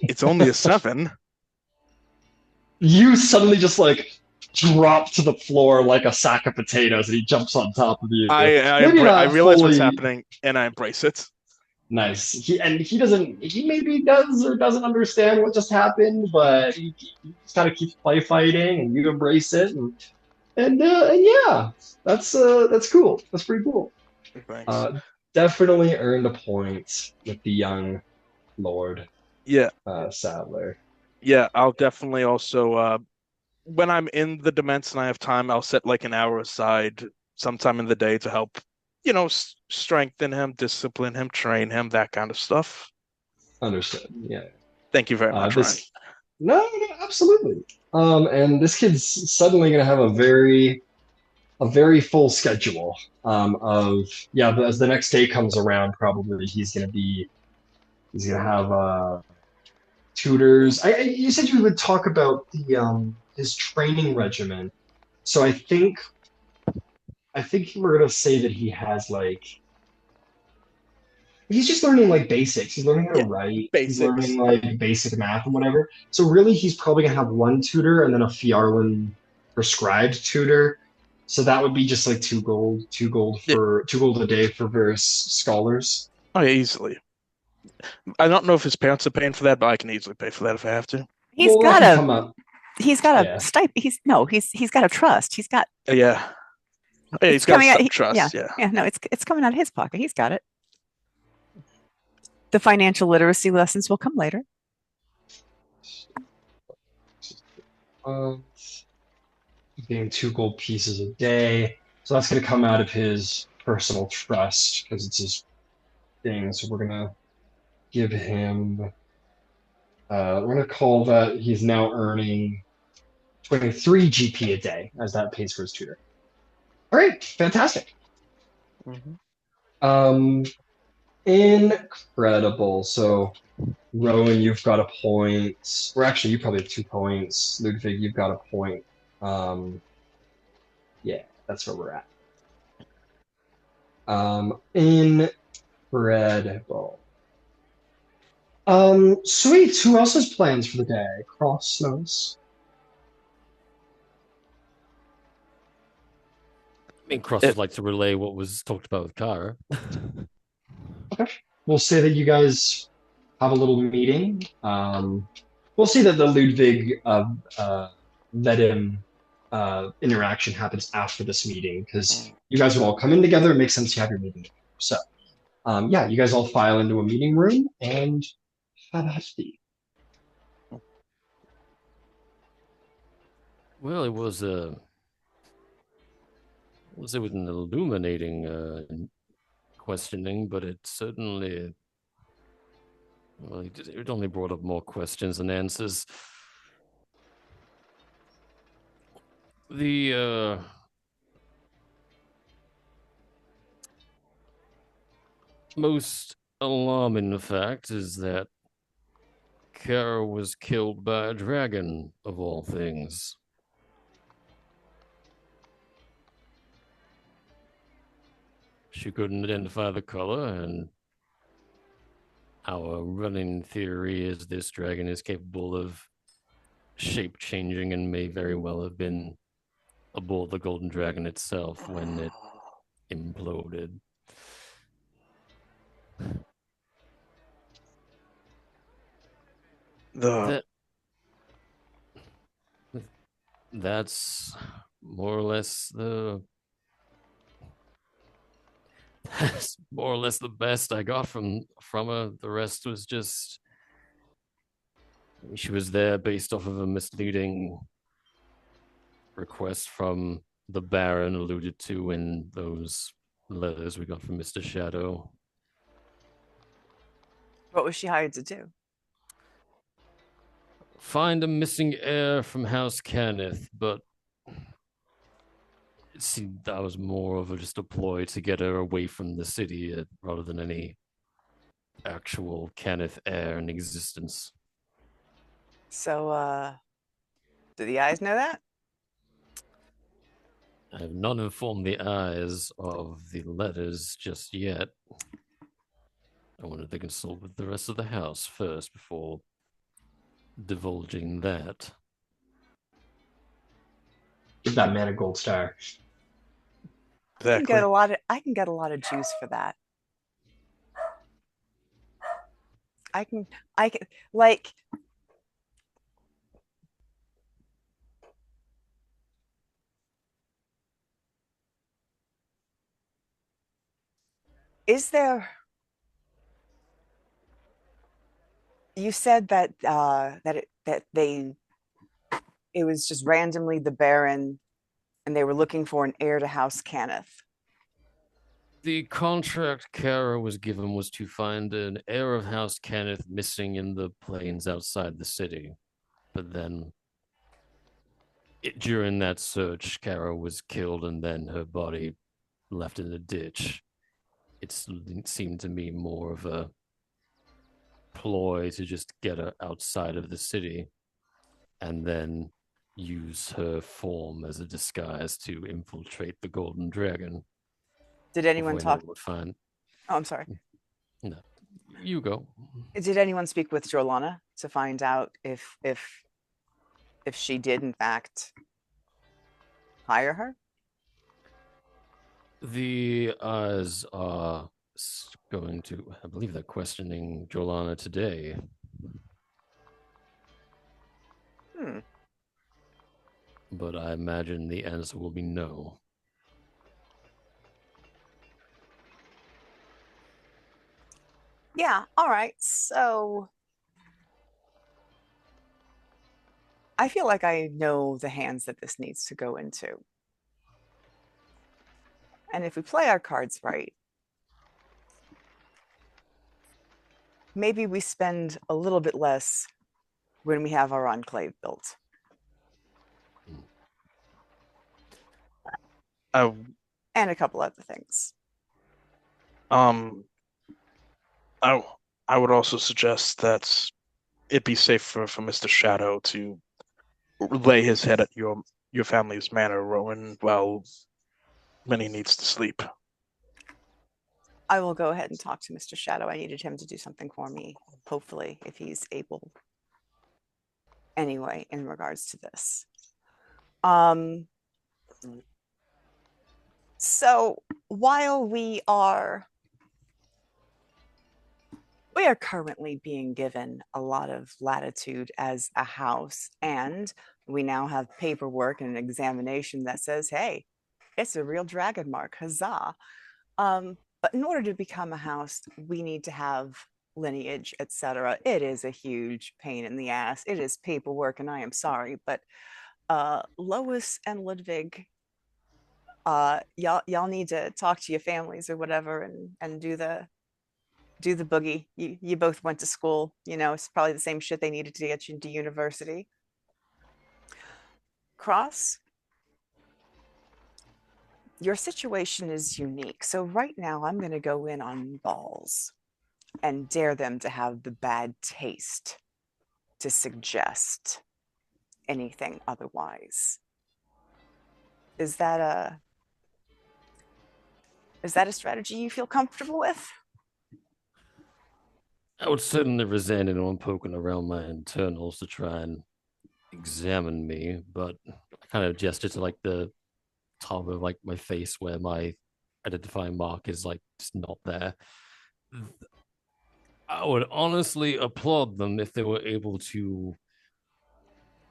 It's only a 7. You suddenly just like drop to the floor like a sack of potatoes, and he jumps on top of you. I Maybe not realize what's fully happening, and I embrace it. nice. He maybe does or doesn't understand what just happened, but he just kind of keeps play fighting, and you embrace it, and yeah, that's cool. That's pretty cool. Thanks. Definitely earned a point with the young Lord Yeah, Sadler. yeah. I'll definitely also, when I'm in the Dements and I have time, I'll set like an hour aside sometime in the day to help, strengthen him, discipline him, train him, that kind of stuff. Understood. Yeah. Thank you very much, Ryan. No, absolutely. And this kid's suddenly gonna have a very full schedule. As the next day comes around, probably he's gonna have tutors. You said you would talk about the his training regimen. So I think we're gonna say that he has like he's just learning like basics. He's learning how to write. He's Basics. learning like basic math and whatever. So really, he's probably gonna have one tutor and then a Fjarlin prescribed tutor. So that would be just like 2 gold, 2 gold a day for various scholars. Oh, yeah, easily. I don't know if his parents are paying for that, but I can easily pay for that if I have to. He's Well, that got can a come up. he's got a Yeah. stipend. He's got a trust. He's got Yeah. Oh, yeah, it's he's got coming out. some trust. Yeah. Yeah, no, it's coming out of his pocket. He's got it. The financial literacy lessons will come later. Getting 2 gold pieces a day. So that's going to come out of his personal trust because it's his thing. So we're going to give him, we're going to call that he's now earning 23 GP a day as that pays for his tutor. All right, fantastic. Incredible. So, Rowan, you've got a point. Or actually, you probably have 2 points. Ludwig, you've got a point. Yeah, that's where we're at. Incredible. Sweet. Who else has plans for the day? Cross notes. I mean, Cross would like to relay what was talked about with Kara. Okay. We'll say that you guys have a little meeting. We'll see that the Ludwig Vedim interaction happens after this meeting because you guys will all come in together. It makes sense to have your meeting. So, yeah, you guys all file into a meeting room and have a hefty. Well, it was an illuminating questioning, but it certainly, well, it only brought up more questions than answers. The most alarming fact is that Kara was killed by a dragon, of all things. She couldn't identify the color, and our running theory is this dragon is capable of shape changing and may very well have been aboard the Golden Dragon itself when it imploded. That's more or less the That's more or less the best I got from her. The rest was just she was there based off of a misleading request from the Baron alluded to in those letters we got from Mr. Shadow. What was she hired to do? Find a missing heir from House Kenneth, but it seemed that was more of just a ploy to get her away from the city rather than any actual Kenneth heir in existence. So, do the eyes know that? I have not informed the eyes of the letters just yet. I wanted to consult with the rest of the house first before divulging that. Give that man a gold star. I can Exactly. get a lot of juice for that. I can like is there you said that it was just randomly the Baron and they were looking for an heir to House Cannith. The contract Kara was given was to find an heir of House Kenneth missing in the plains outside the city. But then, during that search, Kara was killed and then her body left in a ditch. It seemed to me more of a ploy to just get her outside of the city and then use her form as a disguise to infiltrate the Golden Dragon. Did anyone talk? Find... Oh, I'm sorry. No, you go. Did anyone speak with Jolana to find out if she did in fact hire her? The eyes are going to, I believe they're questioning Jolana today. But I imagine the answer will be no. Yeah, all right. So I feel like I know the hands that this needs to go into. And if we play our cards right, maybe we spend a little bit less when we have our enclave built. And a couple other things. I would also suggest that it be safer for Mr. Shadow to lay his head at your family's manor, Rowan, while Minnie needs to sleep. I will go ahead and talk to Mr. Shadow. I needed him to do something for me, hopefully, if he's able. Anyway, in regards to this. So while we are currently being given a lot of latitude as a house, and we now have paperwork and an examination that says, hey, it's a real dragon mark, huzzah. But in order to become a house, we need to have lineage, etc. It is a huge pain in the ass. It is paperwork, and I am sorry, but Lois and Ludwig, y'all need to talk to your families or whatever and do the boogie. You both went to school, you know, it's probably the same shit they needed to get you into university. Cross, your situation is unique. So right now I'm going to go in on balls and dare them to have the bad taste to suggest anything otherwise. Is that a strategy you feel comfortable with? I would certainly resent anyone poking around my internals to try and examine me, but I kind of gesture to like the top of like my face where my identifying mark is like just not there. I would honestly applaud them if they were able to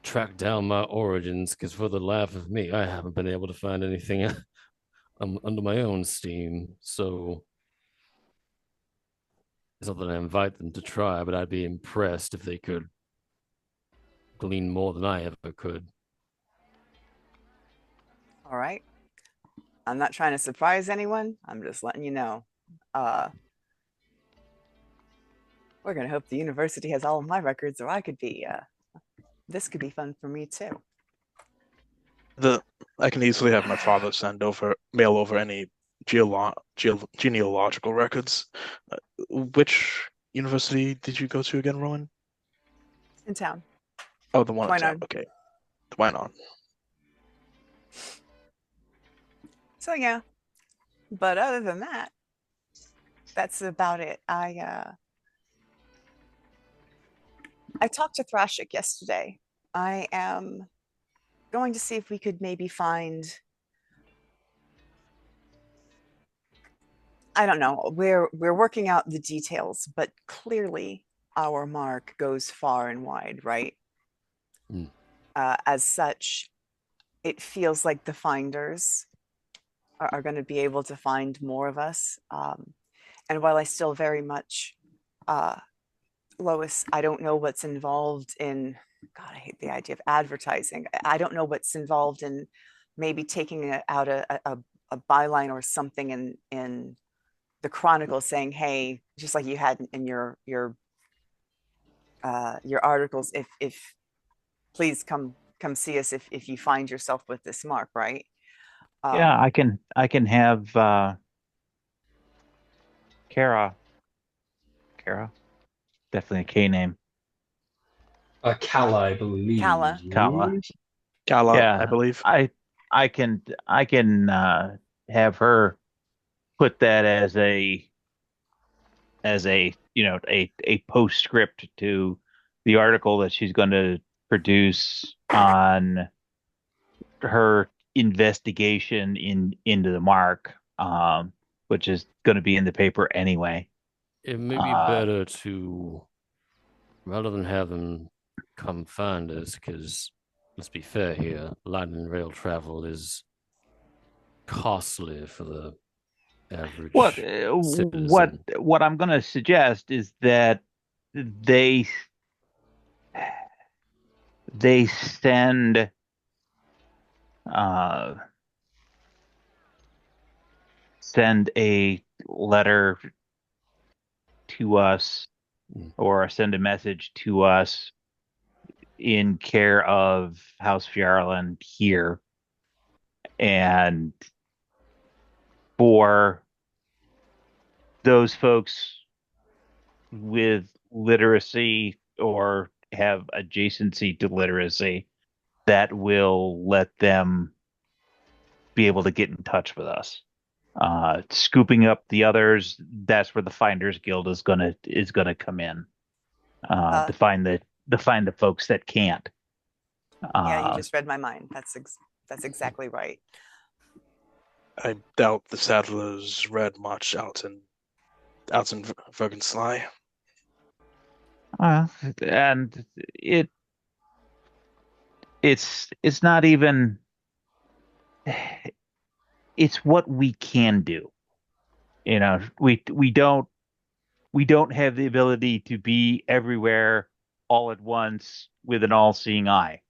track down my origins, because for the life of me, I haven't been able to find anything under my own steam. So It's not that I invite them to try, but I'd be impressed if they could glean more than I ever could. All right. I'm not trying to surprise anyone. I'm just letting you know. We're going to hope the university has all of my records, or I could be, this could be fun for me too. I can easily have my father mail over any genealogical records. Which university did you go to again, Rowan? In town. Oh, the one in Why town. not? Okay. Why not? So yeah. But other than that, that's about it. I talked to Thrashik yesterday. I am going to see if we could maybe find, I don't know, we're working out the details, but clearly our mark goes far and wide, right? Mm. As such, it feels like the finders are going to be able to find more of us. And while I still very much, Lois, I don't know what's involved in, God, I hate the idea of advertising. I don't know what's involved in maybe taking out a byline or something in the Chronicle saying, hey, just like you had in your articles, if please come see us if you find yourself with this mark, right? Yeah, I can have Kara. Kara? Definitely a K name. Kala, I believe. Kala. Kala. Gala, I Yeah, believe. I can have her put that as a a postscript to the article that she's going to produce on her investigation into the mark, which is going to be in the paper anyway. It may be better to, rather than have them come find us, because let's be fair here, light and rail travel is costly for the average citizen. What I'm going to suggest is that they they send uh, send a letter to us or send a message to us in care of House Fjarland here, and for those folks with literacy or have adjacency to literacy, that will let them be able to get in touch with us. Scooping up the others, that's where the Finders Guild is gonna come in to find the folks that can't. Yeah, you just read my mind. That's exactly right. I doubt the settlers read much out in Vergensly. And it's not even, it's what we can do. We don't have the ability to be everywhere all at once with an all-seeing eye.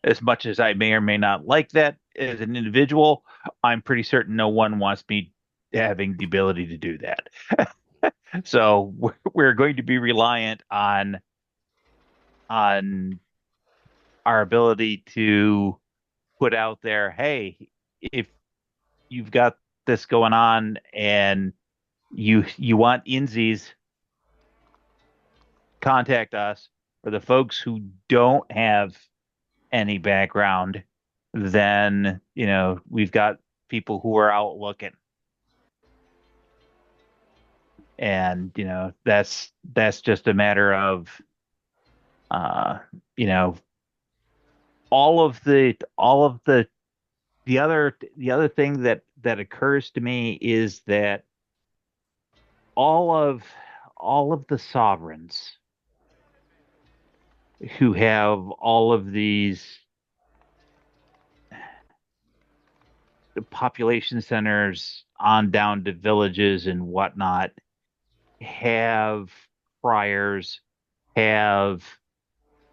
As much as I may or may not like that as an individual, I'm pretty certain no one wants me having the ability to do that. So we're going to be reliant on our ability to put out there, hey, if you've got this going on and you want insies, contact us. For the folks who don't have any background, then we've got people who are out looking, and that's just a matter of you know all of the other thing that occurs to me is that all of the sovereigns who have all of these population centers on down to villages and whatnot, have friars, have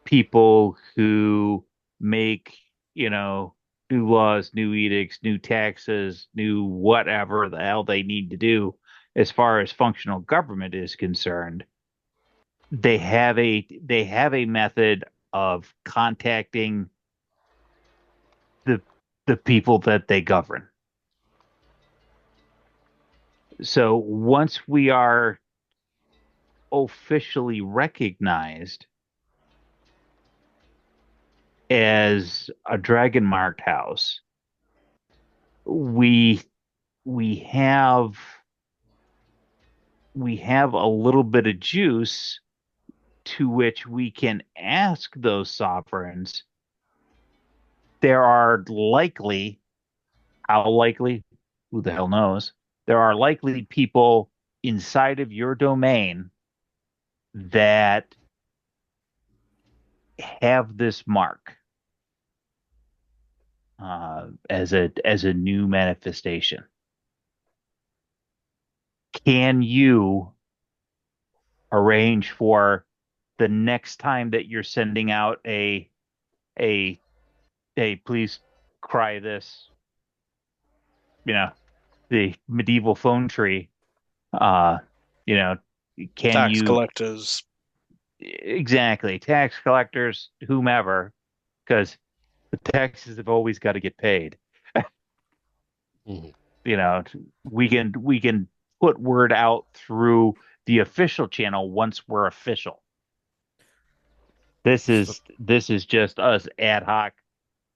people who make, new laws, new edicts, new taxes, new whatever the hell they need to do as far as functional government is concerned. They have a method of contacting the the people that they govern. So once we are officially recognized as a dragon marked house, we we have we have a little bit of juice to which we can ask those sovereigns. There are likely, how likely, who the hell knows? There are likely people inside of your domain that have this mark as a new manifestation. Can you arrange for the next time that you're sending out a please cry this, the medieval phone tree, uh, you know, can Tax you collectors. exactly tax collectors, whomever, because the taxes have always got to get paid. Mhm. We can put word out through the official channel once we're official. This So, is this is just us ad hoc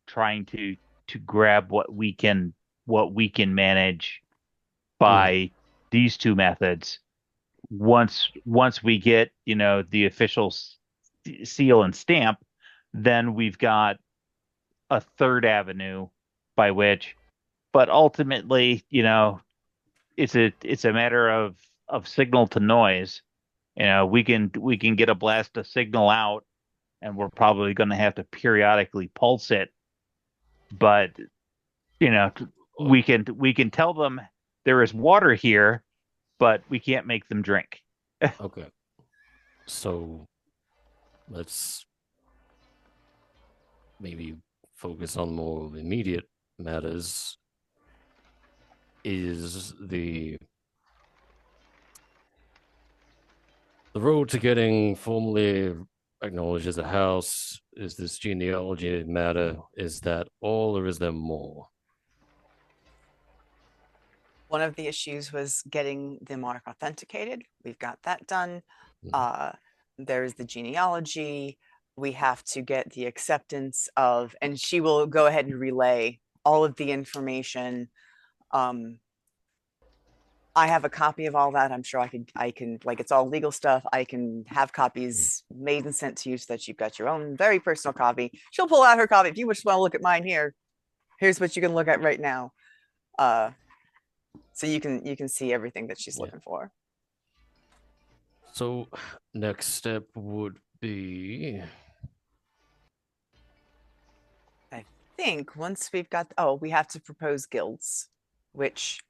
trying to grab what we can manage mhm. by these two methods. Once we get, the official seal and stamp, then we've got a third avenue by which, but ultimately, it's a matter of signal to noise. We can get a blast of signal out, and we're probably going to have to periodically pulse it. But you know, we can tell them there is water here, but we can't make them drink. Okay. So let's maybe focus on more immediate matters. Is the road to getting formally acknowledged as a house, is this genealogy matter? Is that all, or is there more? One of the issues was getting the mark authenticated. We've got that done. Mhm. There's the genealogy. We have to get the acceptance of, and she will go ahead and relay all of the information. I have a copy of all that. I'm sure I can, like, it's all legal stuff. I can have copies made and sent to you so that you've got your own very personal copy. She'll pull out her copy. If you just want to look at mine here, here's what you can look at right now. So you can see everything that she's Yeah. looking for. So, next step would be I think once we've got, we have to propose guilds, which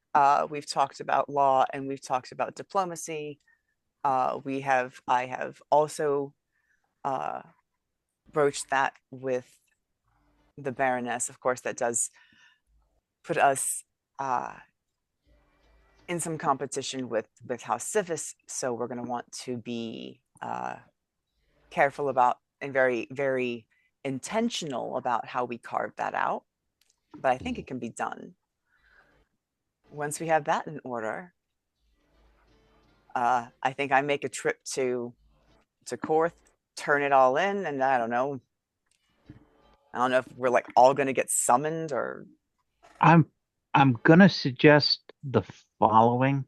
we've talked about law and we've talked about diplomacy. I have also broached that with the Baroness. Of course, that does put us in some competition with House Civis, so we're going to want to be careful about and very, very intentional about how we carve that out. But I think it can be done. Once we have that in order, I think I make a trip to Korth, turn it all in, and I don't know if we're like all going to get summoned or. I'm gonna suggest the following,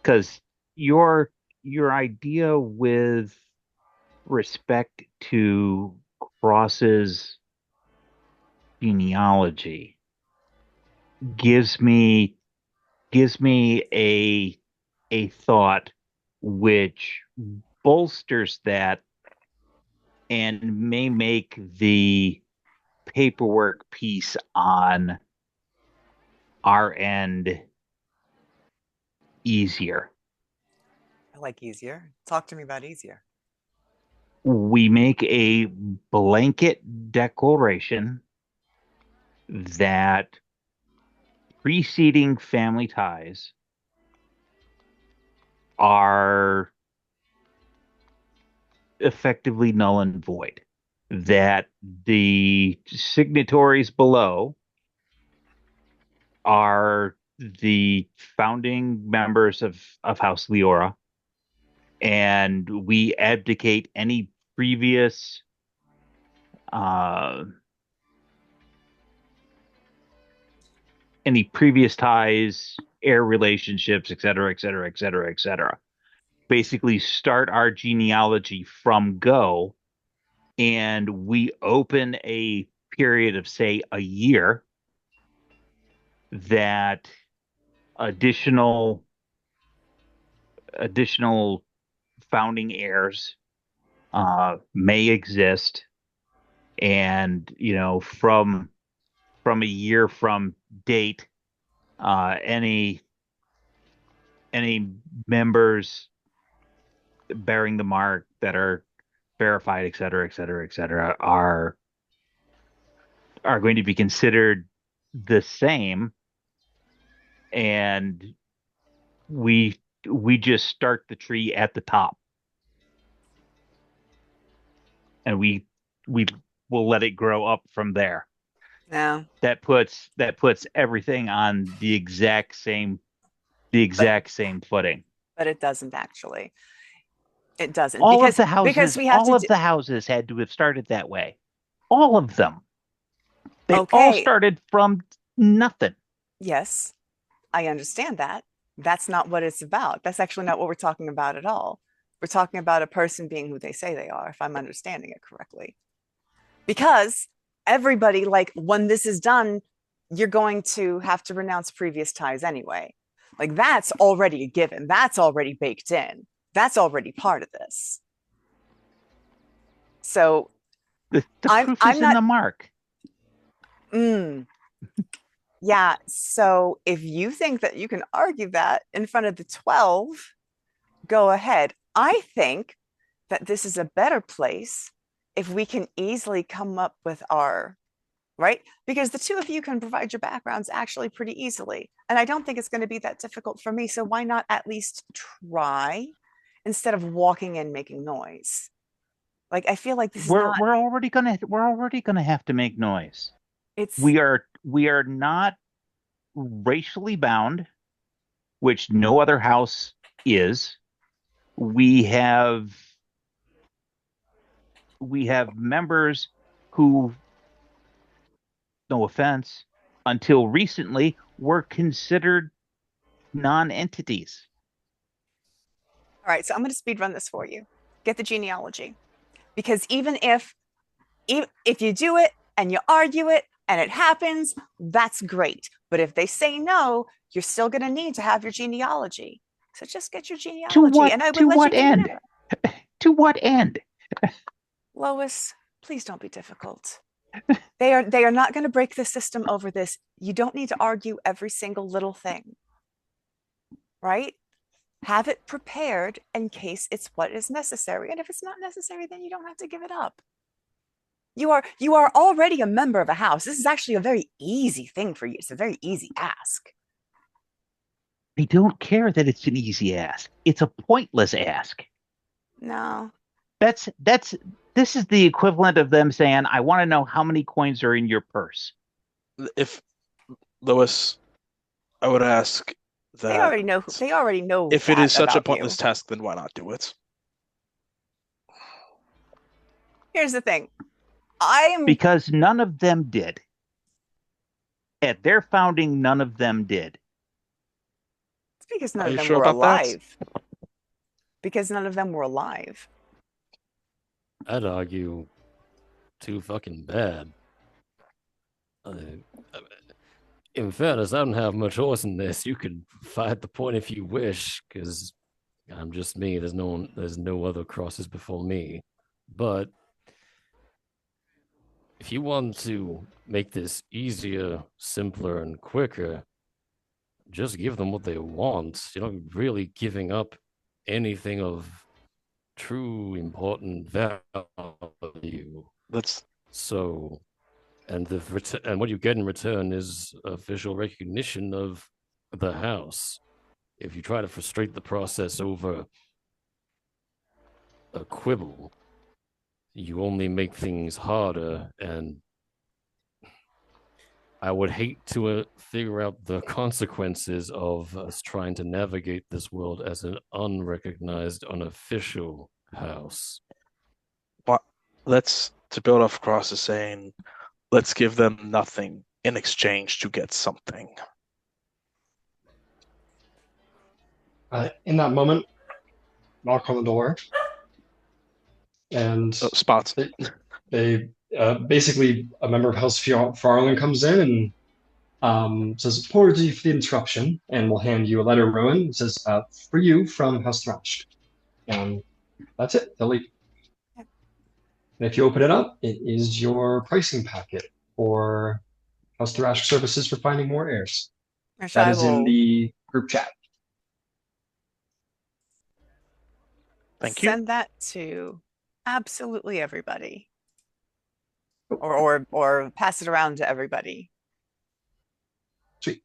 because your idea with respect to Cross's genealogy gives me a thought which bolsters that and may make the paperwork piece on our end easier. I like easier. Talk to me about easier. We make a blanket declaration that preceding family ties are effectively null and void. That the signatories below are the founding members of House Leora, and we abdicate uh, any previous ties, heir relationships, et cetera, et cetera, et cetera, et cetera. Basically, start our genealogy from go, and we open a period of, say, a year that additional founding heirs may exist, and from a year from date, any members bearing the mark that are verified, et cetera, et cetera, et cetera, are going to be considered the same, and we just start the tree at the top, and we will let it grow up from there. No. That puts everything on the exact same footing. But it doesn't actually. It doesn't. All of the houses had to have started that way. All of them. They all started from nothing. Yes, I understand that. That's not what it's about. That's actually not what we're talking about at all. We're talking about a person being who they say they are, if I'm understanding it correctly. Because everybody, like, when this is done, you're going to have to renounce previous ties anyway. Like, that's already a given. That's already baked in. That's already part of this. So the proof is in the mark. Yeah. So if you think that you can argue that in front of the 12, go ahead. I think that this is a better place if we can easily come up with our, right? Because the two of you can provide your backgrounds actually pretty easily. And I don't think it's going to be that difficult for me. So why not at least try instead of walking in making noise? Like, I feel like this is not... We're already gonna have to make noise. We are not racially bound, which no other house is. We have members who, no offense, until recently were considered non-entities. All right, so I'm going to speed run this for you. Get the genealogy. Because even if you do it and you argue it and it happens, that's great. But if they say no, you're still going to need to have your genealogy. So just get your genealogy. To what end? To what end? Lois, please don't be difficult. They are not going to break the system over this. You don't need to argue every single little thing. Right? Have it prepared in case it's what is necessary. And if it's not necessary, then you don't have to give it up. You are already a member of a house. This is actually a very easy thing for you. It's a very easy ask. I don't care that it's an easy ask. It's a pointless ask. No. This is the equivalent of them saying, I want to know how many coins are in your purse. If Lois, I would ask that they already know if it is such a pointless task, then why not do it? Here's the thing. Because none of them did. At their founding, none of them did. It's because none of them were alive. Because none of them were alive. I'd argue too fucking bad. In fairness, I don't have much horse in this. You could fight the point if you wish, because I'm just me. There's no other crosses before me. But if you want to make this easier, simpler, and quicker, just give them what they want. You're not really giving up anything of true important value. That's So, and and what you get in return is official recognition of the house. If you try to frustrate the process over a quibble, you only make things harder, and I would hate to figure out the consequences of us trying to navigate this world as an unrecognized, unofficial house. but to build off Cross is saying, let's give them nothing in exchange to get something. In that moment, knock on the door, and Spots. they basically a member of House Farland comes in and says, "Apology for the interruption," and we'll hand you a letter, Rowan. It says, "For you from House Thrash," and that's it. They'll leave. Yep. And if you open it up, it is your pricing packet for House Thrash services for finding more heirs. Which That I is in will the group chat. Thank you. send that to absolutely everybody. Or pass it around to everybody. Sweet.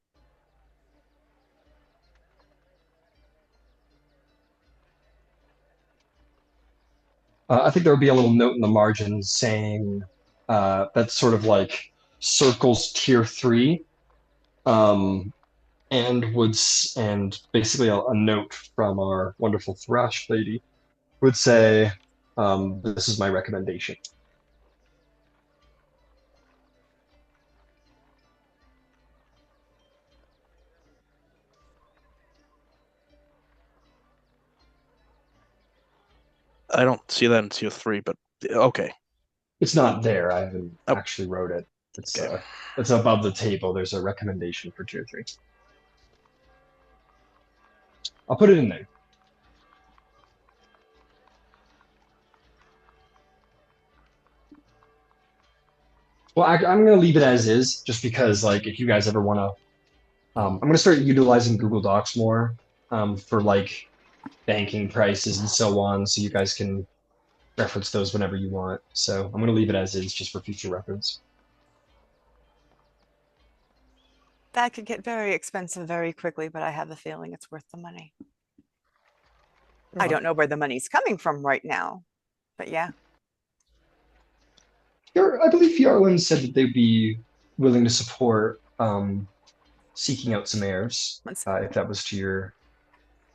I think there would be a little note in the margin saying that's sort of like circles tier 3, and and basically a note from our wonderful Thrash lady would say, "This is my recommendation." I don't see that in tier 3, but okay. It's not there. I haven't Oh. actually wrote it. It's Okay. it's above the table. There's a recommendation for tier 3. I'll put it in there. Well, I'm going to leave it as is, just because, like, if you guys ever want to, I'm going to start utilizing Google Docs more for like banking prices and so on, so you guys can reference those whenever you want. So I'm going to leave it as is, just for future reference. That could get very expensive very quickly, but I have a feeling it's worth the money. I don't know where the money's coming from right now, but yeah. I believe Yarlin said that they'd be willing to support seeking out some heirs, if that was to your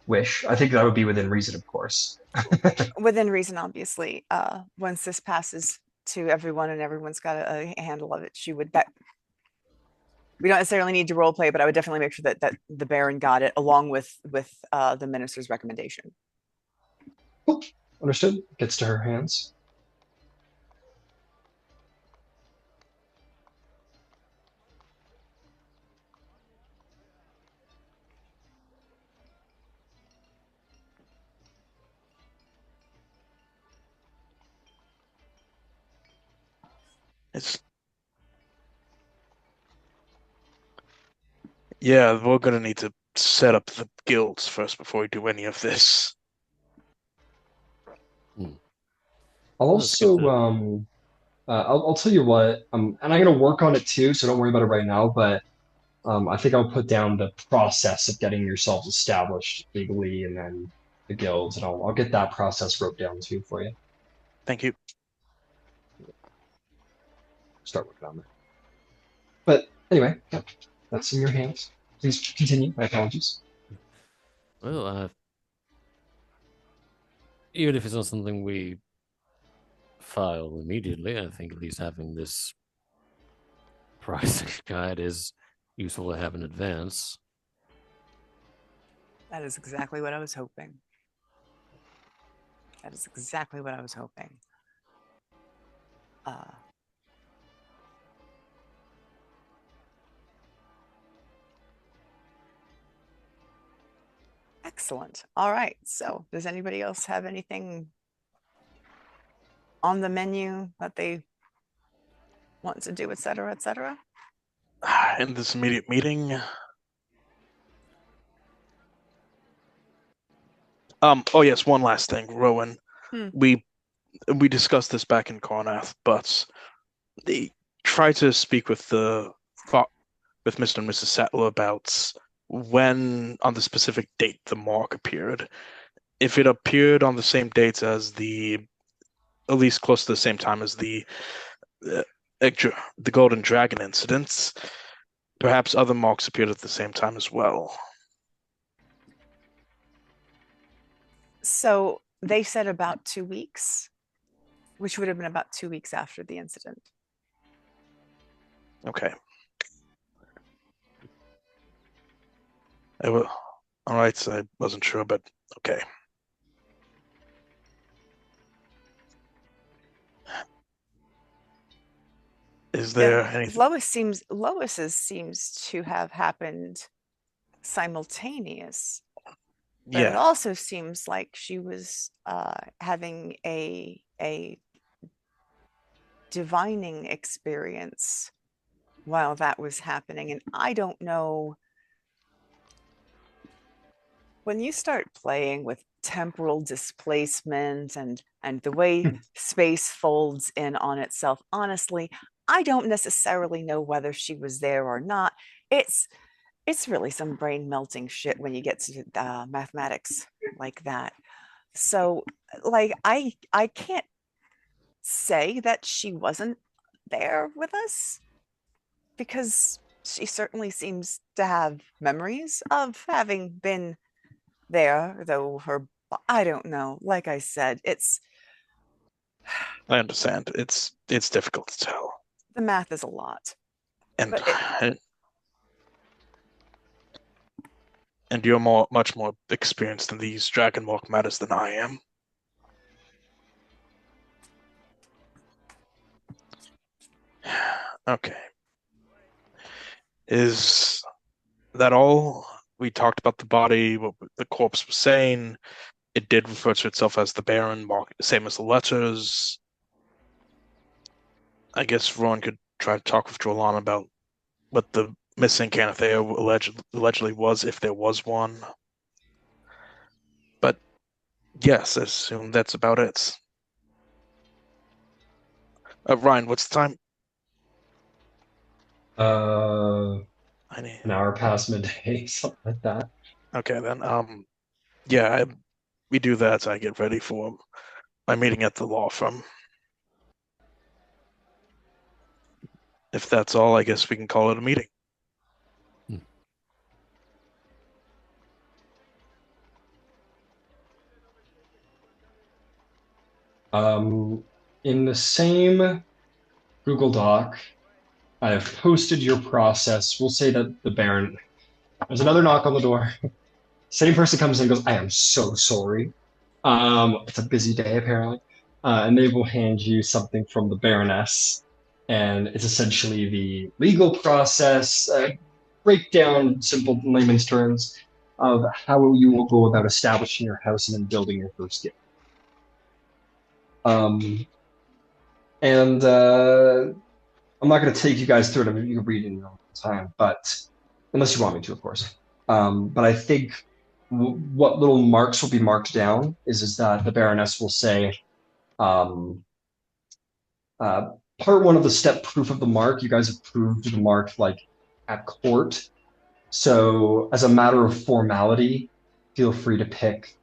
wish. I think that would be within reason, of course. Within reason, obviously. Once this passes to everyone and everyone's got a handle of it, she would bet. We don't necessarily need to role play, but I would definitely make sure that the Baron got it along with the minister's recommendation. Cool. Understood. Gets to her hands. Yeah, we're gonna need to set up the guilds first before we do any of this. I'll also I'll tell you what, and I'm gonna work on it too, so don't worry about it right now. But I think I'll put down the process of getting yourselves established legally, and then the guilds, and I'll get that process wrote down too for you. Thank you. Start working on that. But anyway, yeah, that's in your hands. Please continue. My apologies. Well, even if it's not something we file immediately, I think at least having this pricing guide is useful to have in advance. That is exactly what I was hoping. That is exactly what I was hoping. Excellent. All right. So does anybody else have anything on the menu that they want to do, et cetera, et cetera? In this immediate meeting, Oh yes, one last thing, Rowan. Hmm. We discussed this back in Carnath, but they tried to speak with with Mr. and Mrs. Sattler about when on the specific date the mark appeared. If it appeared on the same dates as at least close to the same time as uh, the Golden Dragon incidents, perhaps other marks appeared at the same time as well. So they said about 2 weeks, which would have been about 2 weeks after the incident. Okay. All right, I wasn't sure, but okay. Is there anything? Lois's seems to have happened simultaneous, but it Yeah, also seems like she was having a divining experience while that was happening. And I don't know, when you start playing with temporal displacement and the way space folds in on itself, honestly, I don't necessarily know whether she was there or not. It's really some brain melting shit when you get to mathematics like that. So, like, I can't say that she wasn't there with us, because she certainly seems to have memories of having been there, though I don't know. Like I said, I understand. It's difficult to tell, the math is a lot. and But and you're much more experienced in these dragon walk matters than I am. Okay. Is that all? We talked about the body, what the corpse was saying. It did refer to itself as the Baron, same as the letters. I guess Ron could try to talk with Drolan about what the missing Canathea allegedly was, if there was one. But yes, I assume that's about it. Ryan, what's the time? An hour past midday, something like that. Okay, then. Yeah, we do that. I get ready for my meeting at the law firm. If that's all, I guess we can call it a meeting. In the same Google Doc, I have posted your process. We'll say that the Baron. There's another knock on the door. Same person comes in and goes, "I am so sorry. It's a busy day apparently," and they will hand you something from the Baroness, and it's essentially the legal process, break down simple layman's terms of how you will go about establishing your house and then building your first gift. And I'm not going to take you guys through it. I mean, you can read it in your own time, but unless you want me to, of course. But I think what little marks will be marked down is that the Baroness will say, part one of the step proof of the mark, you guys have proved the mark like at court. So as a matter of formality, feel free to pick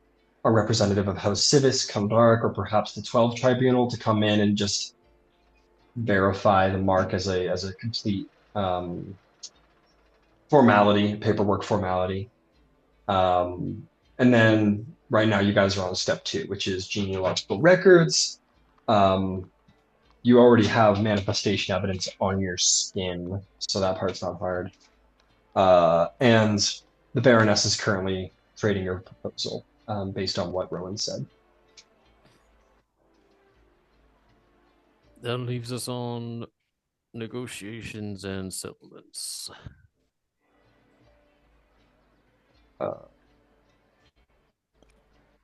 a representative of House Civis, Cumdark, or perhaps the 12 Tribunal to come in and just verify the mark as a complete formality, paperwork formality. And then right now you guys are on step 2, which is genealogical records. You already have manifestation evidence on your skin, so that part's not hard. And the Baroness is currently trading your proposal based on what Rowan said. That leaves us on negotiations and settlements.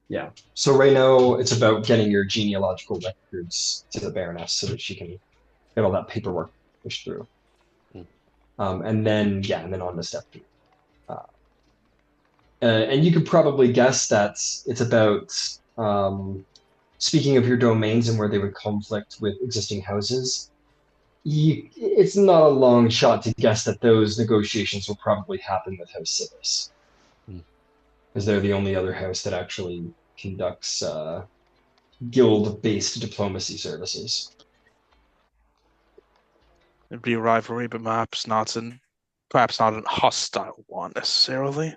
Yeah. So right now it's about getting your genealogical records to the Baroness so that she can get all that paperwork pushed through. And then on to step 3. And you could probably guess that it's about speaking of your domains and where they would conflict with existing houses. It's not a long shot to guess that those negotiations will probably happen with House Civis, Hmm. because they're the only other house that actually conducts guild-based diplomacy services. It'd be a rivalry, but perhaps not a hostile one necessarily.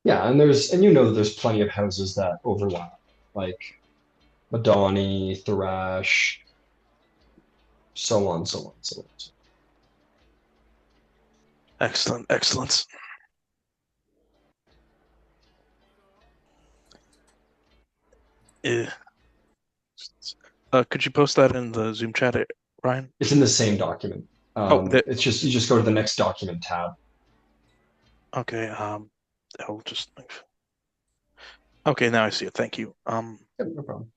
Yeah, and you know that there's plenty of houses that overlap, like Madani, Thrash, so on, so on, so on. Excellent, excellent. Yeah. Could you post that in the Zoom chat, Ryan? It's in the same document. It's just you just go to the next document tab. Okay. I'll just. Okay, now I see it. Thank you. Yep, no problem.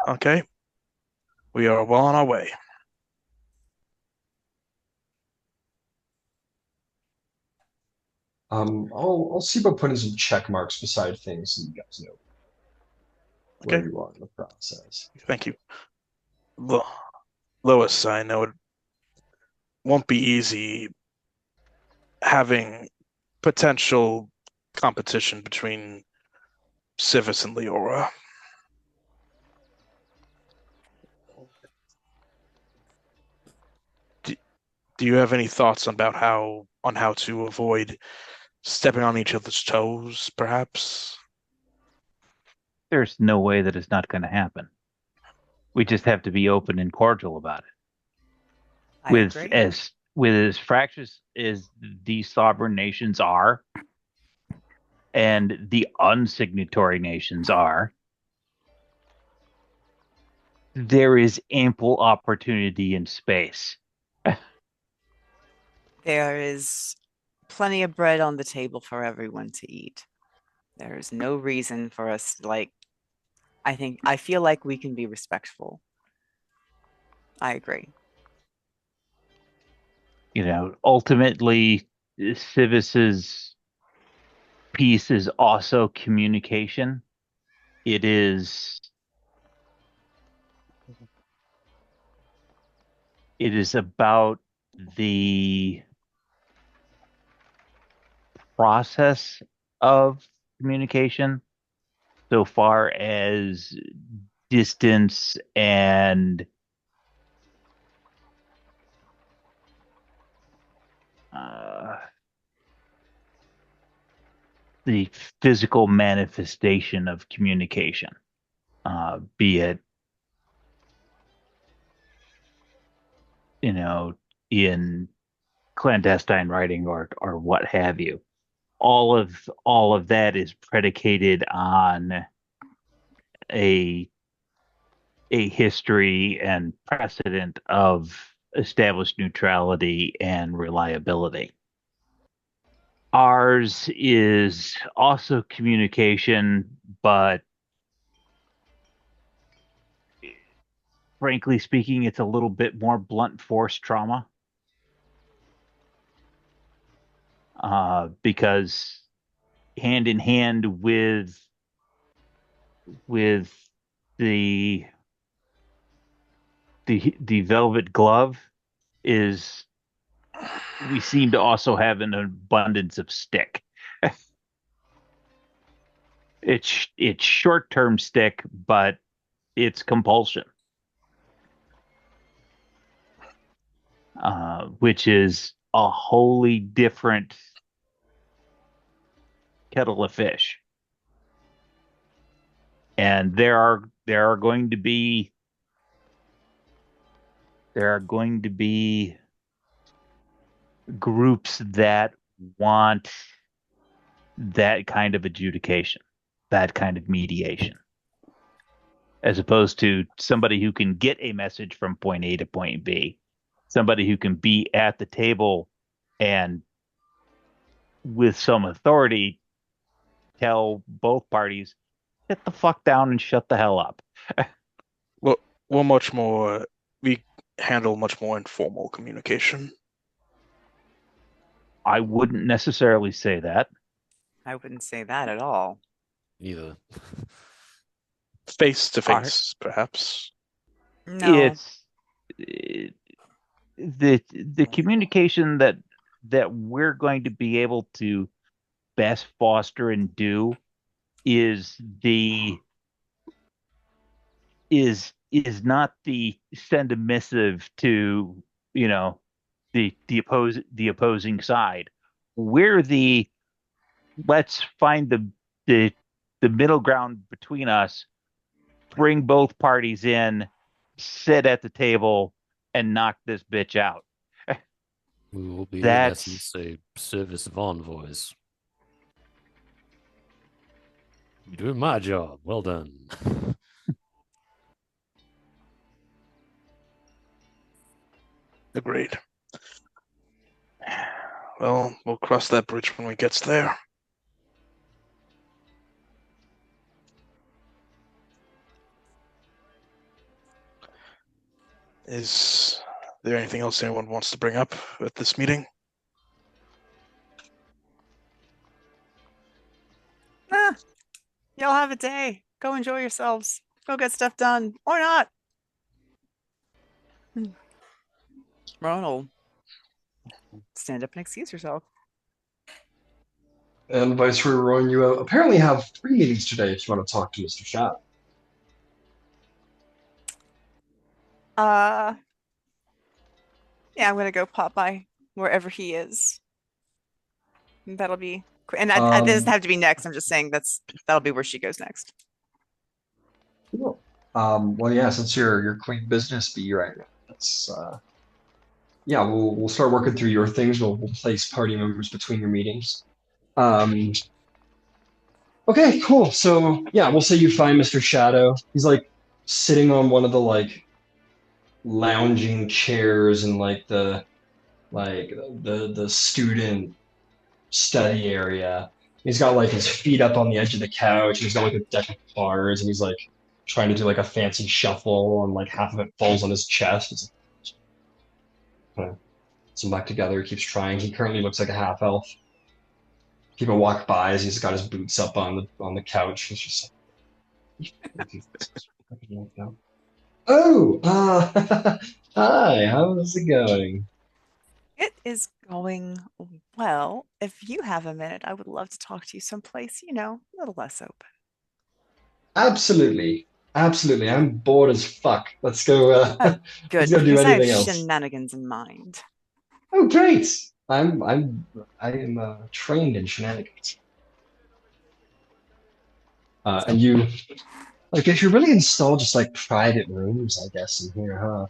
Okay. We are well on our way. I'll see about putting some check marks beside things so you guys know where Okay. you are in the process. Thank you. Lois, I know it won't be easy having potential competition between Civis and Leora. Do you have any thoughts about how to avoid stepping on each other's toes, perhaps? There's no way that it's not going to happen. We just have to be open and cordial about it. I agree. With as fractious as these sovereign nations are, and the unsignatory nations are, there is ample opportunity in space. There is plenty of bread on the table for everyone to eat. There is no reason for us, I feel like we can be respectful. I agree. Ultimately, Civis's piece is also communication. It is about the process of communication, so far as distance and the physical manifestation of communication, be it in clandestine writing or what have you. All of that is predicated on a history and precedent of established neutrality and reliability. Ours is also communication, but frankly speaking, it's a little bit more blunt force trauma. Because hand in hand with the velvet glove is we seem to also have an abundance of stick. It's short-term stick, but it's compulsion, which is a wholly different kettle of fish. And there are going to be groups that want that kind of adjudication, that kind of mediation, as opposed to somebody who can get a message from point A to point B, somebody who can be at the table and with some authority tell both parties, get the fuck down and shut the hell up. Well, we handle much more informal communication. I wouldn't necessarily say that. I wouldn't say that at all. Either. Face to face, perhaps. No. It's the communication that we're going to be able to best foster and do is not the send a missive to, the opposing side. We're the let's find the middle ground between us, bring both parties in, sit at the table, and knock this bitch out. We will be, in That's essence, a service of envoys. You're doing my job. Well done. Agreed. Well, we'll cross that bridge when we get there. Is there anything else anyone wants to bring up at this meeting? Y'all have a day. Go enjoy yourselves. Go get stuff done. Or not. Ronald, stand up and excuse yourself. And Viceroy Rowan, you apparently have 3 meetings today if you want to talk to Mr. Shot. Yeah, I'm gonna go pop by wherever he is. That'll be, and it doesn't have to be next. I'm just saying that'll be where she goes next. Cool. Well, yeah, since you're queen business bee right now, that's yeah, we'll start working through your things. We'll place party members between your meetings. Okay, cool. So yeah, we'll say you find Mr. Shadow. He's like sitting on one of the like lounging chairs in like the student study area. He's got like his feet up on the edge of the couch. He's got like a deck of cards, and he's like trying to do like a fancy shuffle, and like half of it falls on his chest. It's kind of puts him back together. He keeps trying. He currently looks like a half elf. People walk by as he's got his boots up on the couch. He's just like, oh, hi. How's it going? It is going well. If you have a minute, I would love to talk to you someplace, a little less open. Absolutely. I'm bored as fuck. Let's go. Good, let's go do because I have anything else. shenanigans in mind. Oh, great! I am trained in shenanigans. And you, like, if you really install just like private rooms, I guess, in here,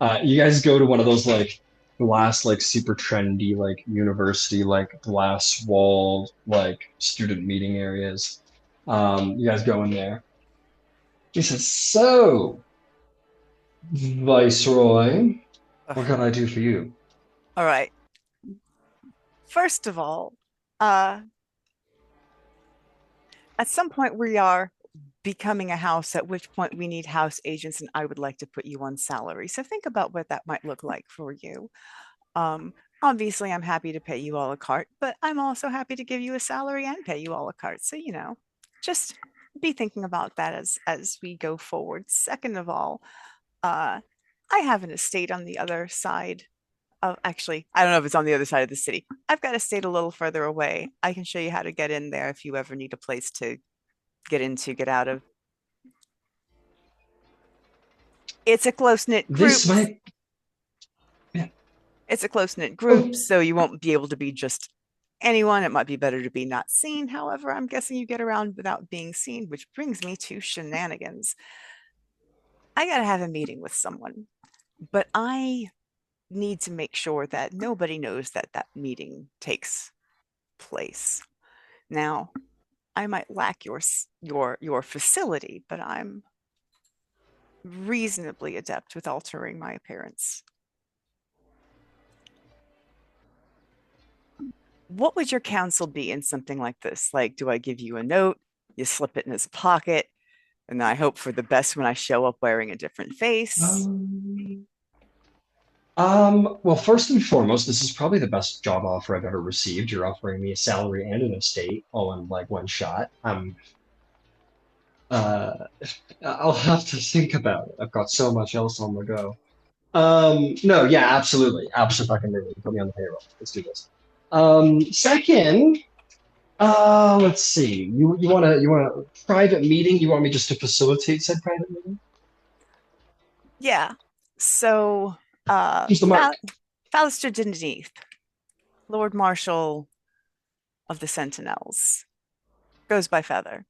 huh? You guys go to one of those like glass, like super trendy, like university, like glass wall, like student meeting areas. You guys go in there. He says, "So, Viceroy, what can I do for you?" All right. First of all, at some point we are becoming a house, at which point we need house agents, and I would like to put you on salary. So think about what that might look like for you. Obviously, I'm happy to pay you a la carte, but I'm also happy to give you a salary and pay you a la carte. So, just be thinking about that as we go forward. Second of all, I have an estate on the other side of, actually, I don't know if it's on the other side of the city. I've got a estate a little further away. I can show you how to get in there if you ever need a place to get into, get out of. It's a close-knit group. This might. It's a close-knit group, so you won't be able to be just anyone. It might be better to be not seen. However, I'm guessing you get around without being seen, which brings me to shenanigans. I got to have a meeting with someone, but I need to make sure that nobody knows that that meeting takes place. Now, I might lack your facility, but I'm reasonably adept with altering my appearance. What would your counsel be in something like this? Like, do I give you a note? You slip it in his pocket, and I hope for the best when I show up wearing a different face? Well, first and foremost, this is probably the best job offer I've ever received. You're offering me a salary and an estate all in like one shot. Uh, I'll have to think about it. I've got so much else on the go. No, yeah, absolutely. Absolutely. Put me on the payroll. Let's do this. Second, let's see. You want a private meeting? You want me just to facilitate said private meeting? Yeah. So, Who's the mark? Fallister Dendeeth, Lord Marshal of the Sentinels, goes by Feather.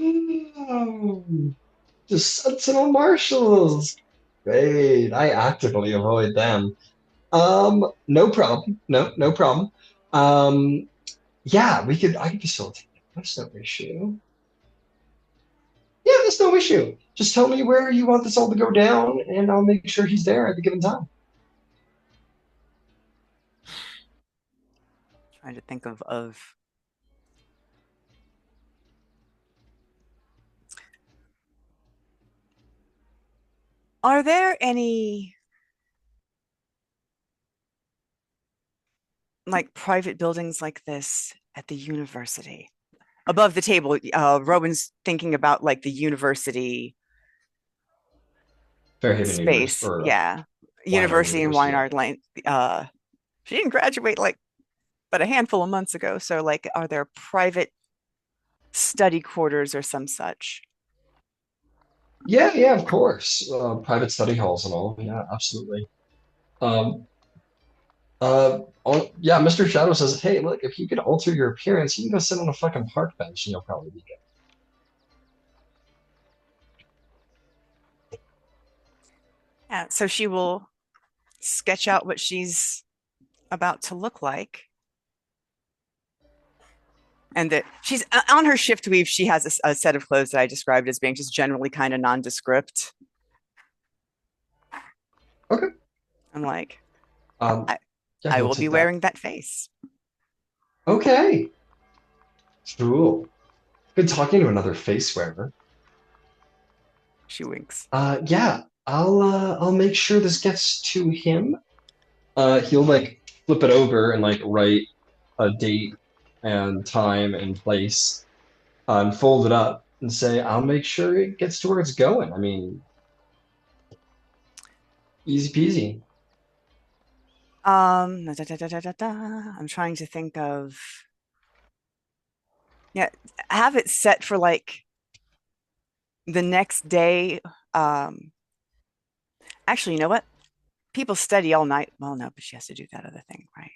Oh, the Sentinel Marshals. Great. I actively avoid them. No problem. No problem. Yeah, I could facilitate that. That's no issue. Yeah, that's no issue. Just tell me where you want this all to go down, and I'll make sure he's there at the given time. Trying to think of are there any like private buildings like this at the university? Above the table, Rowan's thinking about like the university Fairhaven University space. or Yeah. Weinard University in University. Weinard Lane. She didn't graduate like but a handful of months ago. So like are there private study quarters or some such? Yeah, of course. Private study halls and all. Yeah, absolutely. Um, yeah, Mr. Shadow says, hey, look, if you could alter your appearance, you can go sit on a fucking park bench and you'll probably be good. Yeah, so she will sketch out what she's about to look like. And that she's on her shift weave, she has a set of clothes that I described as being just generally kind of nondescript. Okay. I'm like, Yeah, I he'll will be take that. wearing that face. Okay. Cool. Good talking to another face wearer. She winks. Yeah, I'll make sure this gets to him. He'll like flip it over and like write a date and time and place, and fold it up and say, I'll make sure it gets to where it's going. I mean, easy peasy. I'm trying to think of have it set for like the next day. Actually, you know what? People study all night. Well, no, but she has to do that other thing, right?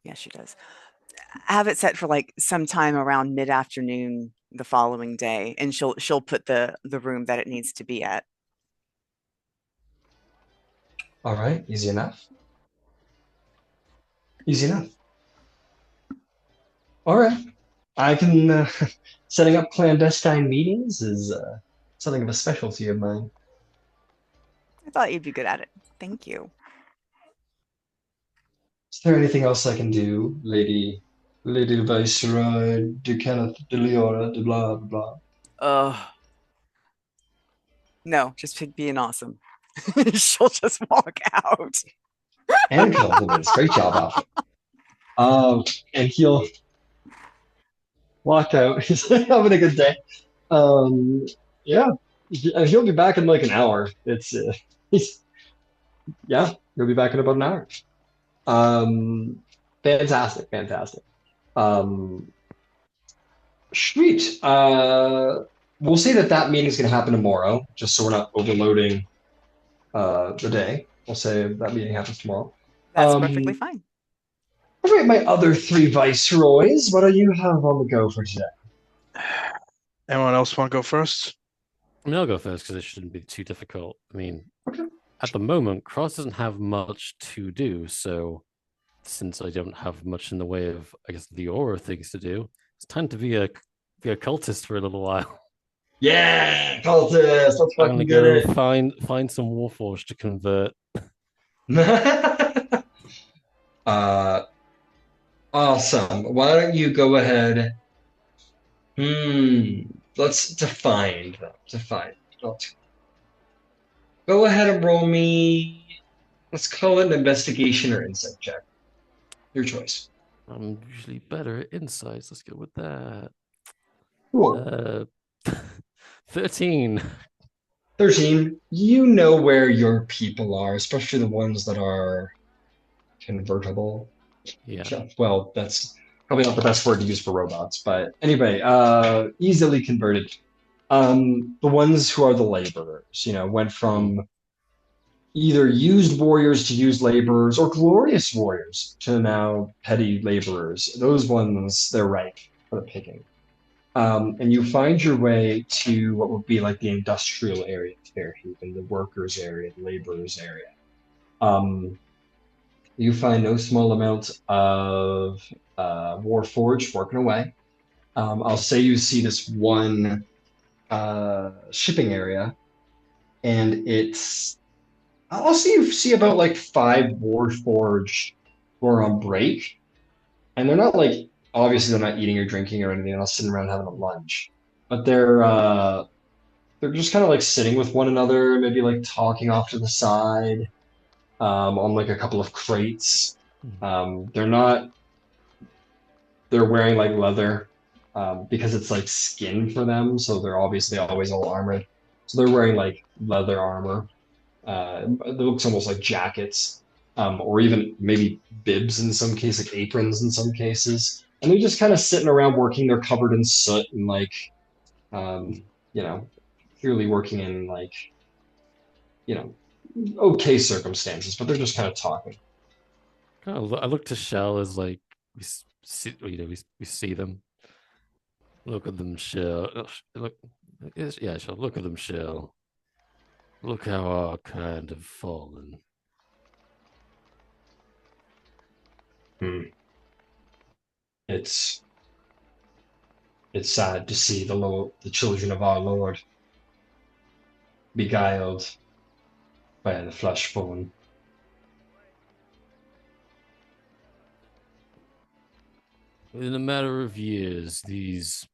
Yes, she does. Have it set for like sometime around mid-afternoon the following day, and she'll put the room that it needs to be at. All right, easy enough. Easy enough. All right, I can. Setting up clandestine meetings is something of a specialty of mine. I thought you'd be good at it. Thank you. Is there anything else I can do, Lady Viceroy de Kenneth de Leora de blah blah blah? No, just being awesome. She'll just walk out. And compliments. Great job, Alfred. And he'll walk out. He's having a good day. Yeah, he'll be back in like an hour. Yeah, he'll be back in about an hour. Fantastic. Sweet. We'll say that meeting is going to happen tomorrow, just so we're not overloading the day. We'll say that meeting happens tomorrow. That's perfectly fine. All right, my other three viceroys, what do you have on the go for today? Anyone else want to go first? I mean, I'll go first because it shouldn't be too difficult. I mean, Okay. At the moment, Cross doesn't have much to do, so since I don't have much in the way of, I guess, the aura things to do, it's time to be a cultist for a little while. Yeah, cultist. Let's I'm fucking gonna get go find some Warforged to convert. it. Awesome. Why don't you go ahead? Let's define them. Go ahead and roll me Let's call it an investigation or insight check. Your choice. I'm usually better at insights. Let's go with that. Cool. 13. 13. You know where your people are, especially the ones that are convertible. Yeah. Well, that's probably not the best word to use for robots, but anyway, easily converted. The ones who are the laborers, went from either used warriors to used laborers or glorious warriors to now petty laborers. Those ones, they're ripe for the picking. And you find your way to what would be like the industrial area of Fairhaven, the workers area, the laborers area. You find no small amount of Warforged working away. I'll say you see this one shipping area, and I'll see you see about like 5 Warforged who are on break, and they're not like, obviously they're not eating or drinking or anything, they're not sitting around having a lunch, but they're just kind of like sitting with one another, maybe like talking off to the side, on like a couple of crates. They're wearing like leather, because it's like skin for them, so they're obviously always all armored. So they're wearing like leather armor. It looks almost like jackets, or even maybe bibs in some cases, like aprons in some cases. And they're just kind of sitting around working. They're covered in soot and like, um, you know, clearly working in like, okay circumstances, but they're just kind of talking. I look to Shell as like we see, we see them. Look at them, Shell. Look, yeah, Shell. Look at them, Shell. Look how our kind have fallen. It's sad to see the children of our Lord beguiled by the flesh bone. In a matter of years, these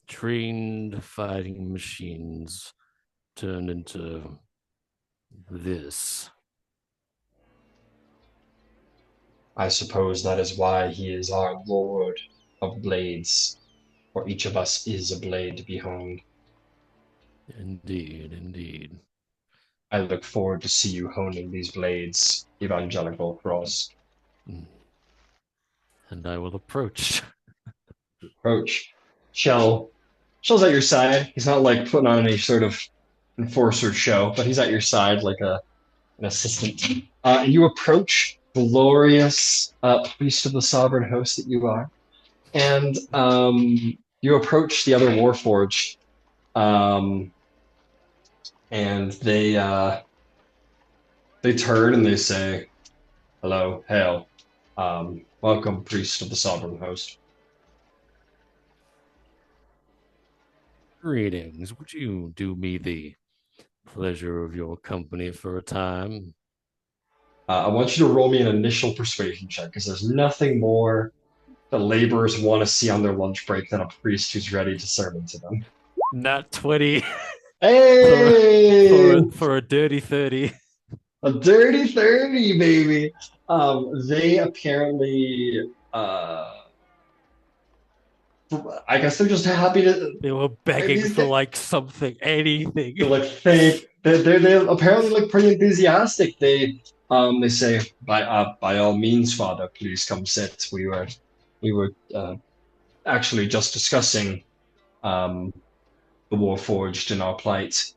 trained fighting machines turned into this. I suppose that is why he is our Lord of Blades, for each of us is a blade to be honed. Indeed, indeed. I look forward to see you honing these blades, Evangelical Cross. And I will approach. Approach. Shell's at your side. He's not like putting on any sort of enforcer show, but he's at your side like an assistant. And you approach, glorious priest of the sovereign host that you are, and you approach the other Warforged, and they turn and they say, "Hello, hail, welcome, priest of the sovereign host." Greetings. Would you do me the pleasure of your company for a time? I want you to roll me an initial persuasion check, because there's nothing more the laborers want to see on their lunch break than a priest who's ready to sermon to them. Not 20. Hey! for a dirty 30. A dirty 30, baby. They apparently, I guess they're just happy to. They were begging for like something, anything. They apparently look pretty enthusiastic. They say, by all means, Father, please come sit. We were actually just discussing the Warforged and our plight.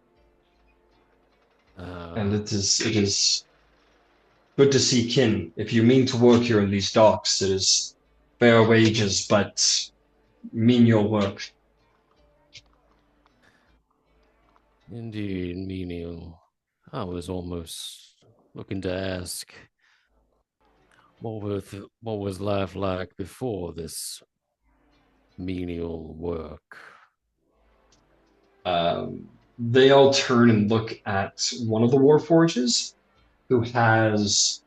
And it is good to see kin. If you mean to work here in these docks, it is fair wages, but menial work. Indeed, menial. I was almost looking to ask, what was life like before this menial work? They all turn and look at one of the Warforges, who has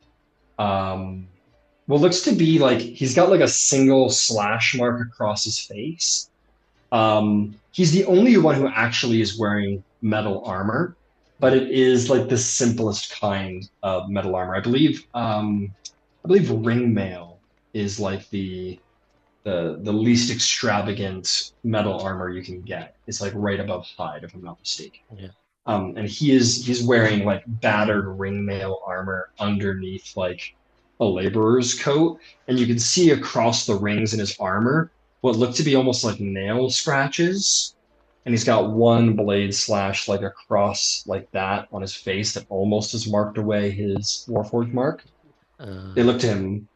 what looks to be like he's got like a single slash mark across his face. He's the only one who actually is wearing metal armor. but it is like the simplest kind of metal armor. I believe ring mail is like the least extravagant metal armor you can get. It's like right above hide, if I'm not mistaken. Yeah. And he's wearing like battered ringmail armor underneath like a laborer's coat, and you can see across the rings in his armor what look to be almost like nail scratches. And he's got one blade slash like across like that on his face that almost has marked away his Warforged mark. They look to him,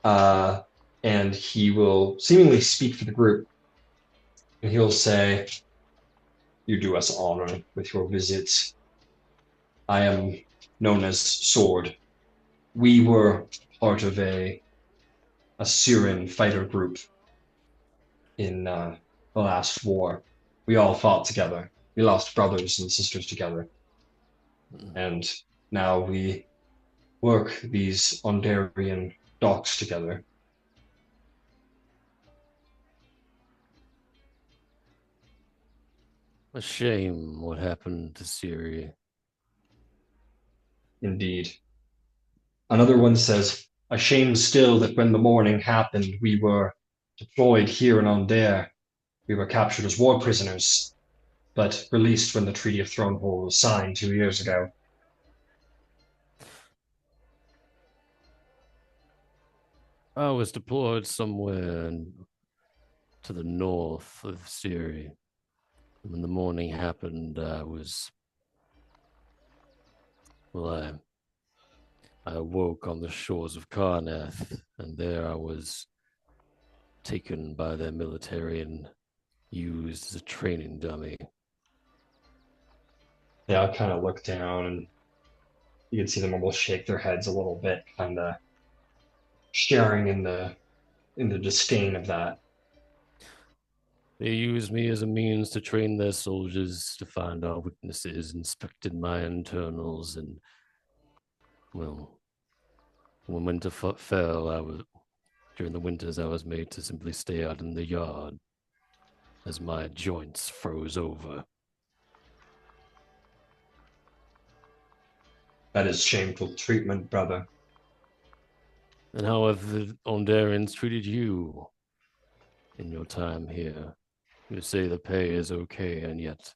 uh, and he will seemingly speak for the group, and he'll say, "You do us honor with your visit. I am known as Sword. We were part of a Syrian fighter group in the last war. We all fought together. We lost brothers and sisters together. And now we work these Ondarian docks together." A shame what happened to Siri. Indeed. Another one says, "A shame still that when the morning happened, we were deployed here in Ondare. We were captured as war prisoners, but released when the Treaty of Thronehold was signed 2 years ago." I was deployed somewhere to the north of Siri. When the morning happened, I awoke on the shores of Karnath, and there I was taken by their military and used as a training dummy. They all kind of look down, and you can see them almost shake their heads a little bit, kind of sharing in the disdain of that. They used me as a means to train their soldiers, to find our weaknesses, inspected my internals, and, well, when winter fell, during the winters, I was made to simply stay out in the yard as my joints froze over. That is shameful treatment, brother. And how have the Ondarians treated you in your time here? You say the pay is okay, and yet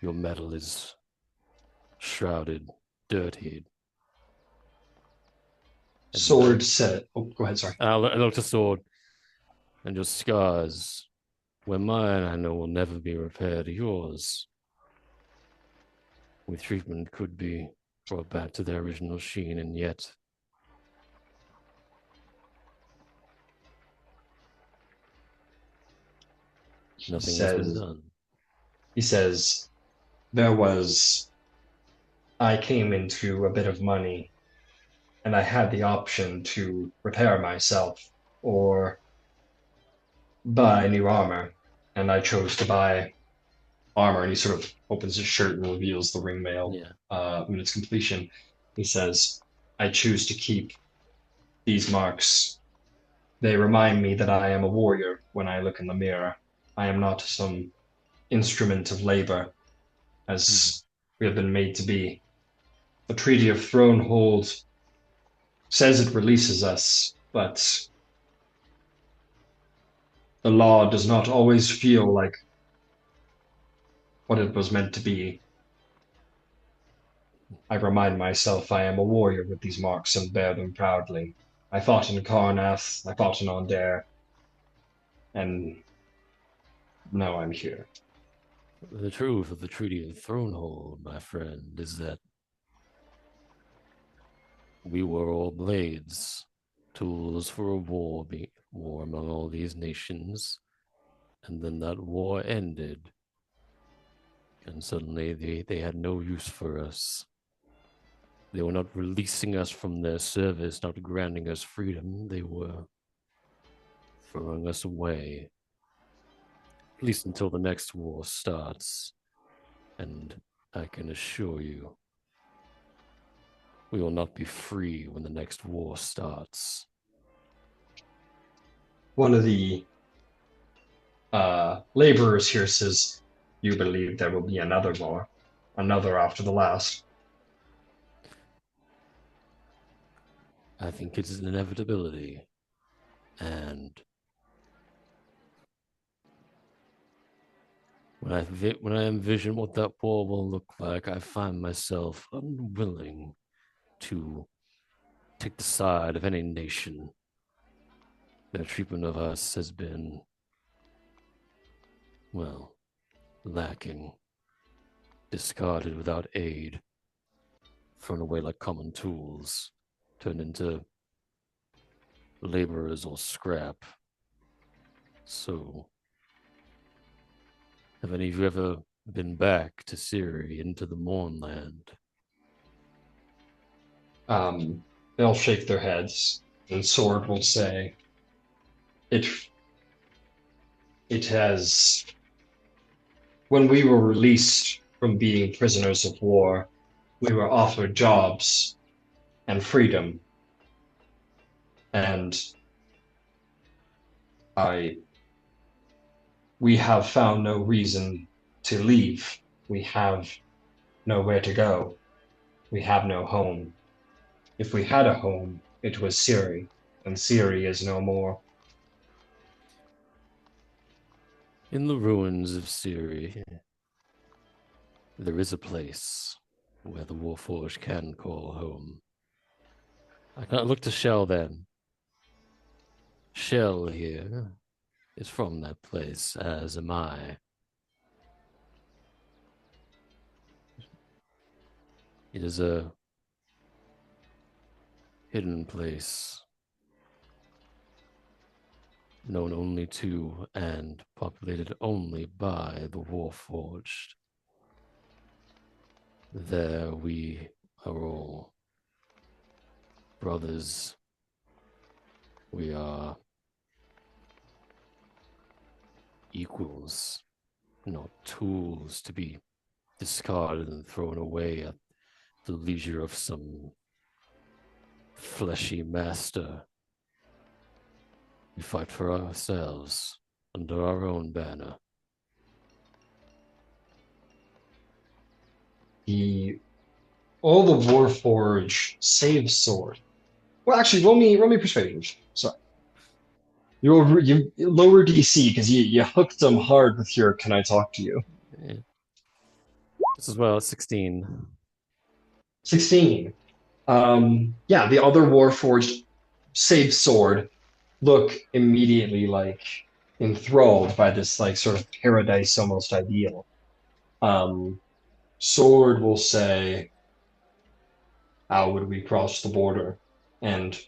your metal is shrouded, dirtied. Sword said, "Oh, go ahead, sorry." I looked at Sword, and your scars, where mine I know will never be repaired, yours, with treatment, could be brought back to their original sheen, and yet nothing has been done. He says, I came into a bit of money, and I had the option to repair myself or buy new armor, and I chose to buy armor." And he sort of opens his shirt and reveals the ring mail when its completion. He says, "I choose to keep these marks. They remind me that I am a warrior when I look in the mirror. I am not some instrument of labor, as we have been made to be. The Treaty of Thronehold says it releases us, but the law does not always feel like what it was meant to be. I remind myself I am a warrior with these marks and bear them proudly. I fought in Karnath, I fought in Ondare, and now I'm here." The truth of the Treaty of Thronehold, my friend, is that we were all blades, tools for a war among all these nations, and then that war ended, and suddenly they had no use for us. They were not releasing us from their service, not granting us freedom. They were throwing us away, at least until the next war starts. And I can assure you, we will not be free when the next war starts. One of the laborers here says, "You believe there will be another war?" another after the last. I think it's an inevitability. And when I envision what that war will look like, I find myself unwilling to take the side of any nation. Their treatment of us has been, well, lacking, discarded without aid, thrown away like common tools, turned into laborers or scrap. So, have any of you ever been back to Siri, into the Mournland? They'll shake their heads, and Sword will say, It has. When we were released from being prisoners of war, we were offered jobs and freedom, and we have found no reason to leave. We have nowhere to go. We have no home. If we had a home, it was Siri, and Siri is no more. In the ruins of Siri, there is a place where the Warforged can call home. I can't look to Shell then. Shell here is from that place, as am I. It is a hidden place, known only to and populated only by the Warforged. There we are all brothers. We are equals, not tools to be discarded and thrown away at the leisure of some fleshy master. We fight for ourselves under our own banner. All the Warforged save Sword. Well, actually, roll me persuasion. Sorry. You lower DC because you hooked them hard with your "Can I talk to you?" Yeah. This is well 16. 16. Yeah, the other Warforged save Sword look immediately like enthralled by this like sort of paradise almost ideal. Sword will say, "How would we cross the border?" And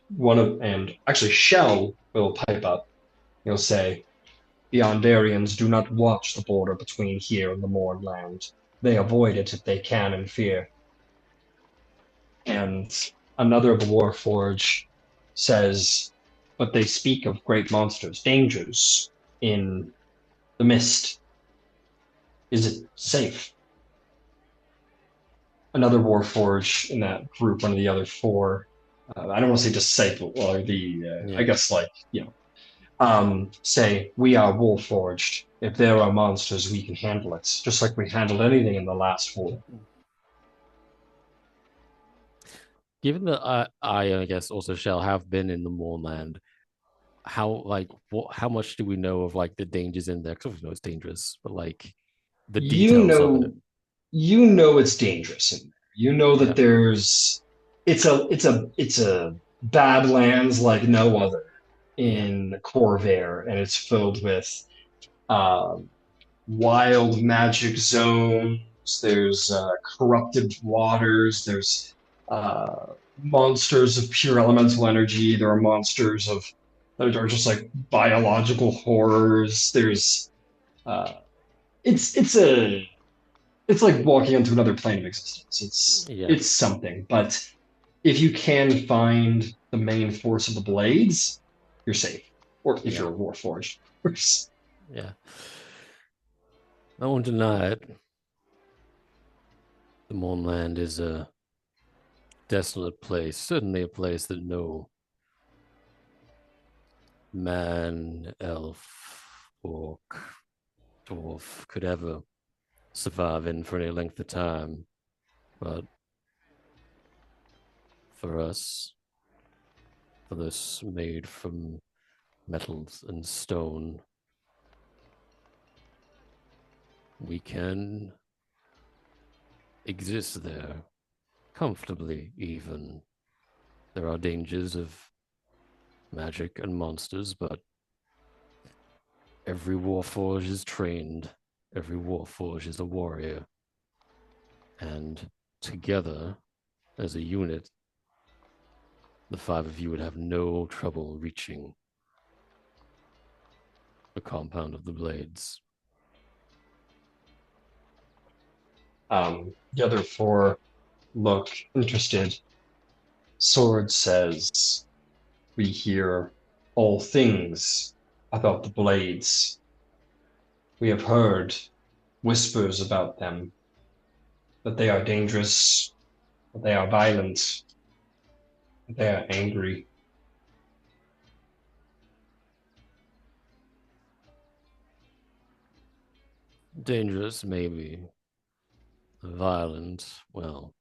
actually Shell will pipe up. He'll say, "The Ondarians do not watch the border between here and the Mournland. They avoid it if they can in fear." And another of the Warforged says, "But they speak of great monsters, dangers in the mist. Is it safe?" Another Warforged in that group, one of the other four, I don't want to say just safe, or I guess say, "We are Warforged. If there are monsters, we can handle it, just like we handled anything in the last war." Given that I guess also shall have been in the Mournland, how much do we know of like the dangers in there? Because we know it's dangerous, but like the details of it. You know it's dangerous in there. You know that Yeah. it's a badlands like no other in Corvair, and it's filled with wild magic zones. There's corrupted waters. There's monsters of pure elemental energy. There are monsters that are just like biological horrors. There's uh, it's like walking into another plane of existence. It's something. But if you can find the main force of the blades, you're safe. Or if you're a Warforged. Yeah. I won't deny it. The Mournland is a desolate place, certainly a place that no man, elf, orc, dwarf could ever surviving for any length of time. But for us, for this made from metals and stone, we can exist there comfortably, even. There are dangers of magic and monsters, but every warforge is trained. Every warforge is a warrior. And together, as a unit, the 5 of you would have no trouble reaching the compound of the blades. The other 4 look interested. Sword says, "We hear all things about the blades. We have heard whispers about them, that they are dangerous, that they are violent, that they are angry. Dangerous, maybe. Violent, well.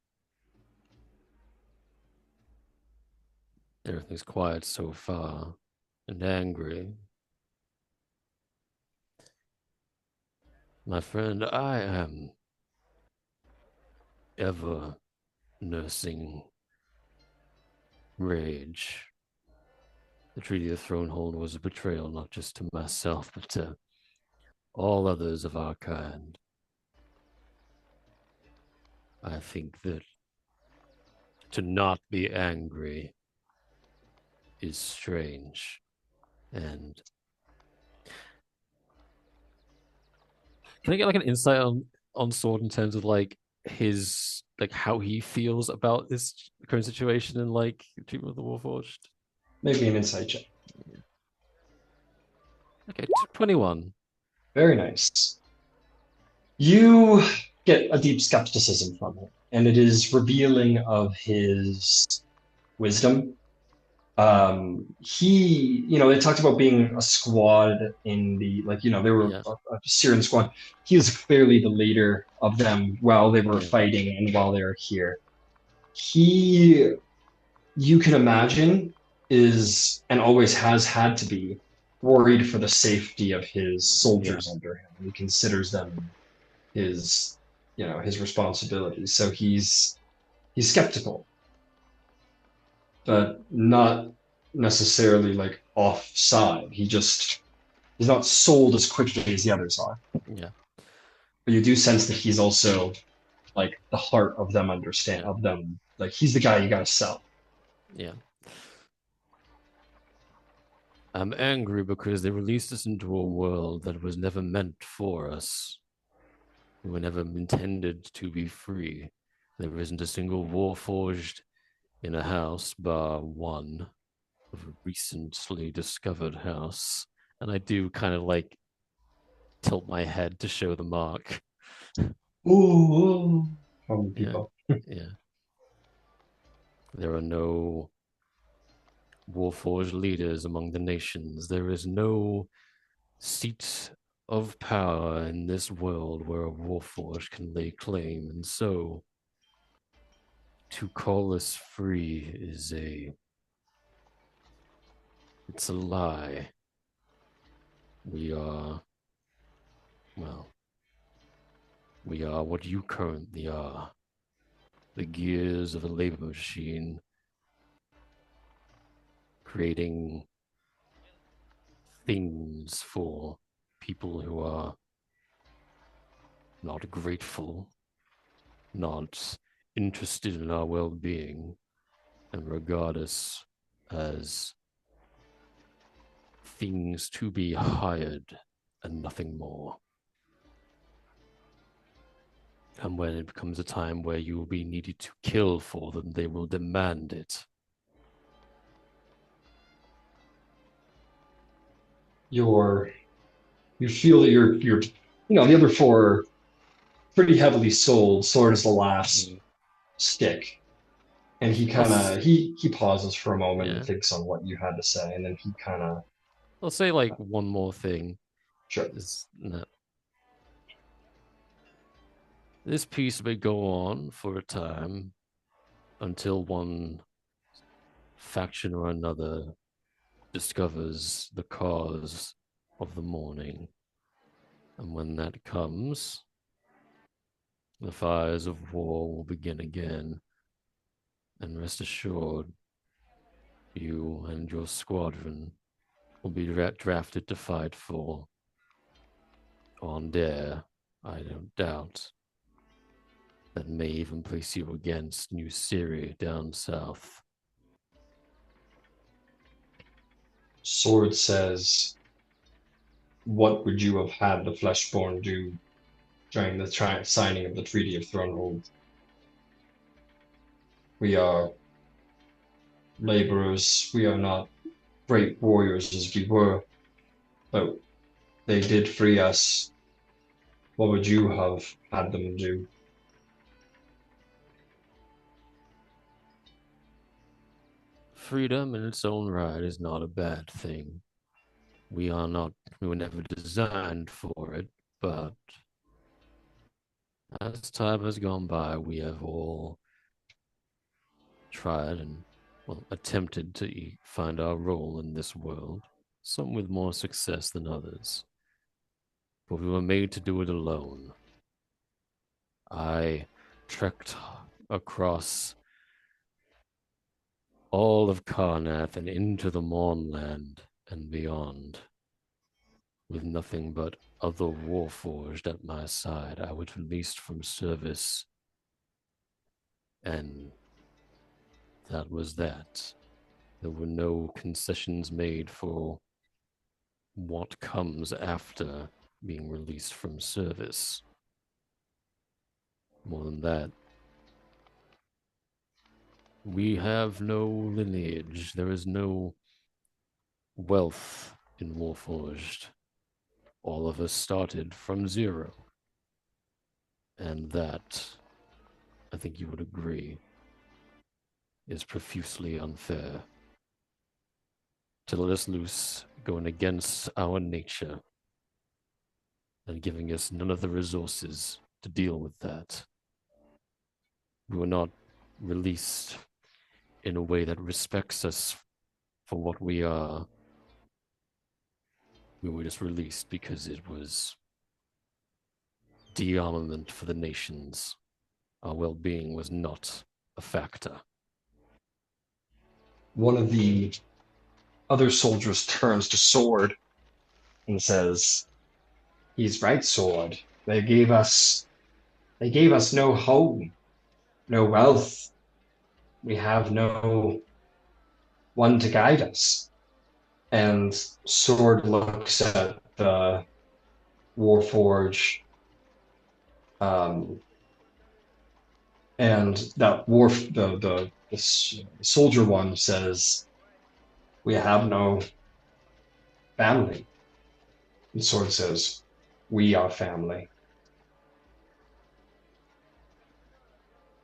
Everything's quiet so far. And angry. My friend, I am ever nursing rage. The Treaty of Thronehold was a betrayal not just to myself, but to all others of our kind. I think that to not be angry is strange. And can I get like an insight on Sword in terms of like his like how he feels about this current situation and like treatment of the Warforged? Maybe an insight check. Okay, 21. Very nice. You get a deep skepticism from him, and it is revealing of his wisdom. They talked about being a squad in the, they were Yeah. a Syrian squad. He was clearly the leader of them while they were fighting and while they were here. You can imagine, is and always has had to be worried for the safety of his soldiers under him. He considers them his responsibilities. So he's skeptical, but not necessarily like offside. He's not sold as quickly as the others are. Yeah. But you do sense that he's also like the heart of them like he's the guy you gotta sell. Yeah. I'm angry because they released us into a world that was never meant for us. We were never intended to be free. There isn't a single warforged in a house bar one of a recently discovered house. And I do kind of like tilt my head to show the mark. Ooh, from people. Yeah. There are no warforged leaders among the nations. There is no seat of power in this world where a warforged can lay claim. And so to call us free is it's a lie. We are what you currently are. The gears of a labor machine creating things for people who are not grateful, not interested in our well-being, and regard us as things to be hired and nothing more. And when it becomes a time where you will be needed to kill for them, they will demand it. You feel that you're the other 4 pretty heavily sold. Sword is the last stick. And he kind of he pauses for a moment and thinks on what you had to say, and then he kind of. I'll say like one more thing. Sure. This peace may go on for a time until one faction or another discovers the cause of the mourning. And when that comes, the fires of war will begin again. And rest assured, you and your squadron will be drafted to fight for Ondare, I don't doubt. That may even place you against New Syria down south. Sword says, what would you have had the Fleshborn do during the signing of the Treaty of Thronehold? We are laborers. We are not great warriors as we were, but they did free us. What would you have had them do? Freedom in its own right is not a bad thing. We were never designed for it, but as time has gone by, we have all tried and, attempted to find our role in this world, some with more success than others. But we were made to do it alone. I trekked across all of Karnath and into the Mournland and beyond. With nothing but other Warforged at my side, I was released from service, and that was that. There were no concessions made for what comes after being released from service. More than that, we have no lineage. There is no wealth in Warforged. All of us started from zero. And that, I think you would agree, is profusely unfair. To let us loose, going against our nature, and giving us none of the resources to deal with that. We were not released in a way that respects us for what we are. We were just released because it was de-armament for the nations. Our well-being was not a factor. One of the other soldiers turns to Sword and says, he's right, Sword. They gave us no home, no wealth. We have no one to guide us. And Sword looks at the Warforge, and that the soldier one says, we have no family. And Sword says, we are family.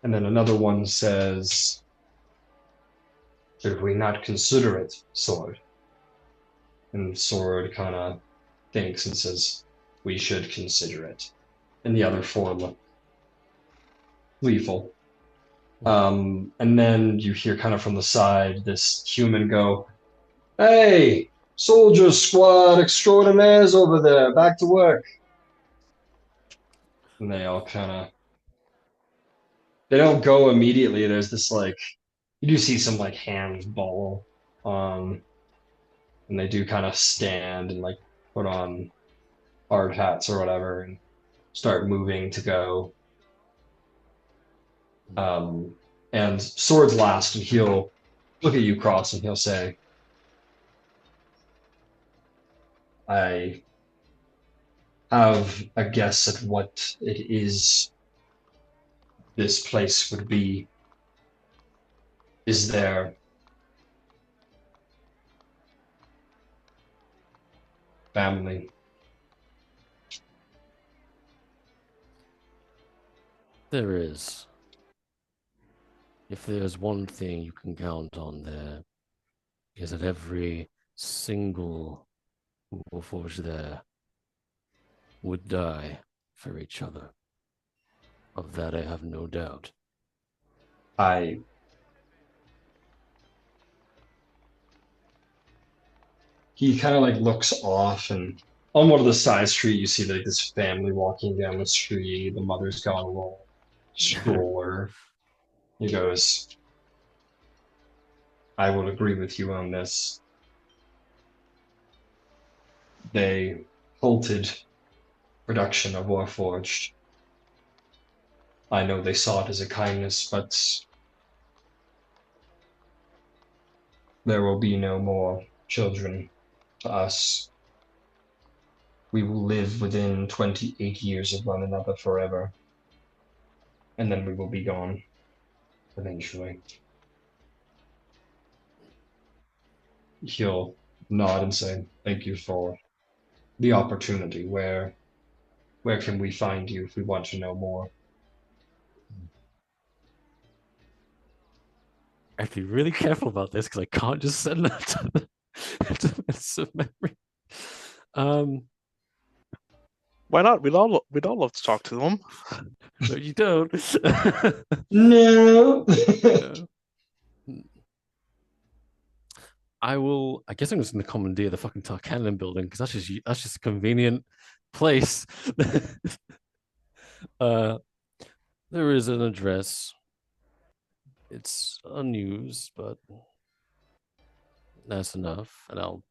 And then another one says, should we not consider it, Sword? And Sword kind of thinks and says, we should consider it. In the other form, gleeful. And then you hear kind of from the side this human go, hey, soldier squad extraordinaires over there, back to work. And they all kind of, they don't go immediately. There's this like, you do see some like handball, and they do kind of stand and like put on hard hats or whatever and start moving to go. And Sword's last, and he'll look at you, Cross, and he'll say, I have a guess at what it is this place would be. Is there family? There is. If there's one thing you can count on there, is that every single Warforged there would die for each other. Of that I have no doubt. He kind of like looks off, and on one of the side street you see like this family walking down the street. The mother's got a little stroller. He goes, I will agree with you on this. They halted production of Warforged. I know they saw it as a kindness, but there will be no more children to us. We will live within 28 years of one another forever. And then we will be gone, eventually. He'll nod and say, thank you for the opportunity. Where can we find you if we want to know more? I have to be really careful about this because I can't just send that to the memory. Why not? We'd all love to talk to them. No, you don't. No. I guess I'm just going to commandeer the fucking Tarkanan building because that's just a convenient place. There is an address. It's unused, but that's enough, and I'll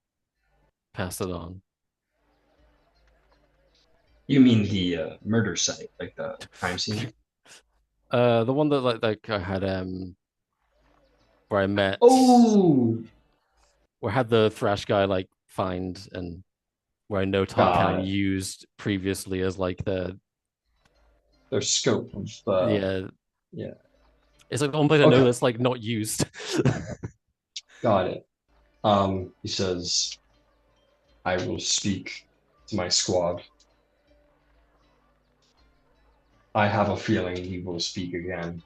pass it on. You mean the murder site, like the crime scene? The one that like I had where I met. Oh, where I had the thrash guy like find, and where I know Tarkan used previously as like their scope of yeah. It's like the one place I know that's like not used. Got it. He says, I will speak to my squad. I have a feeling he will speak again.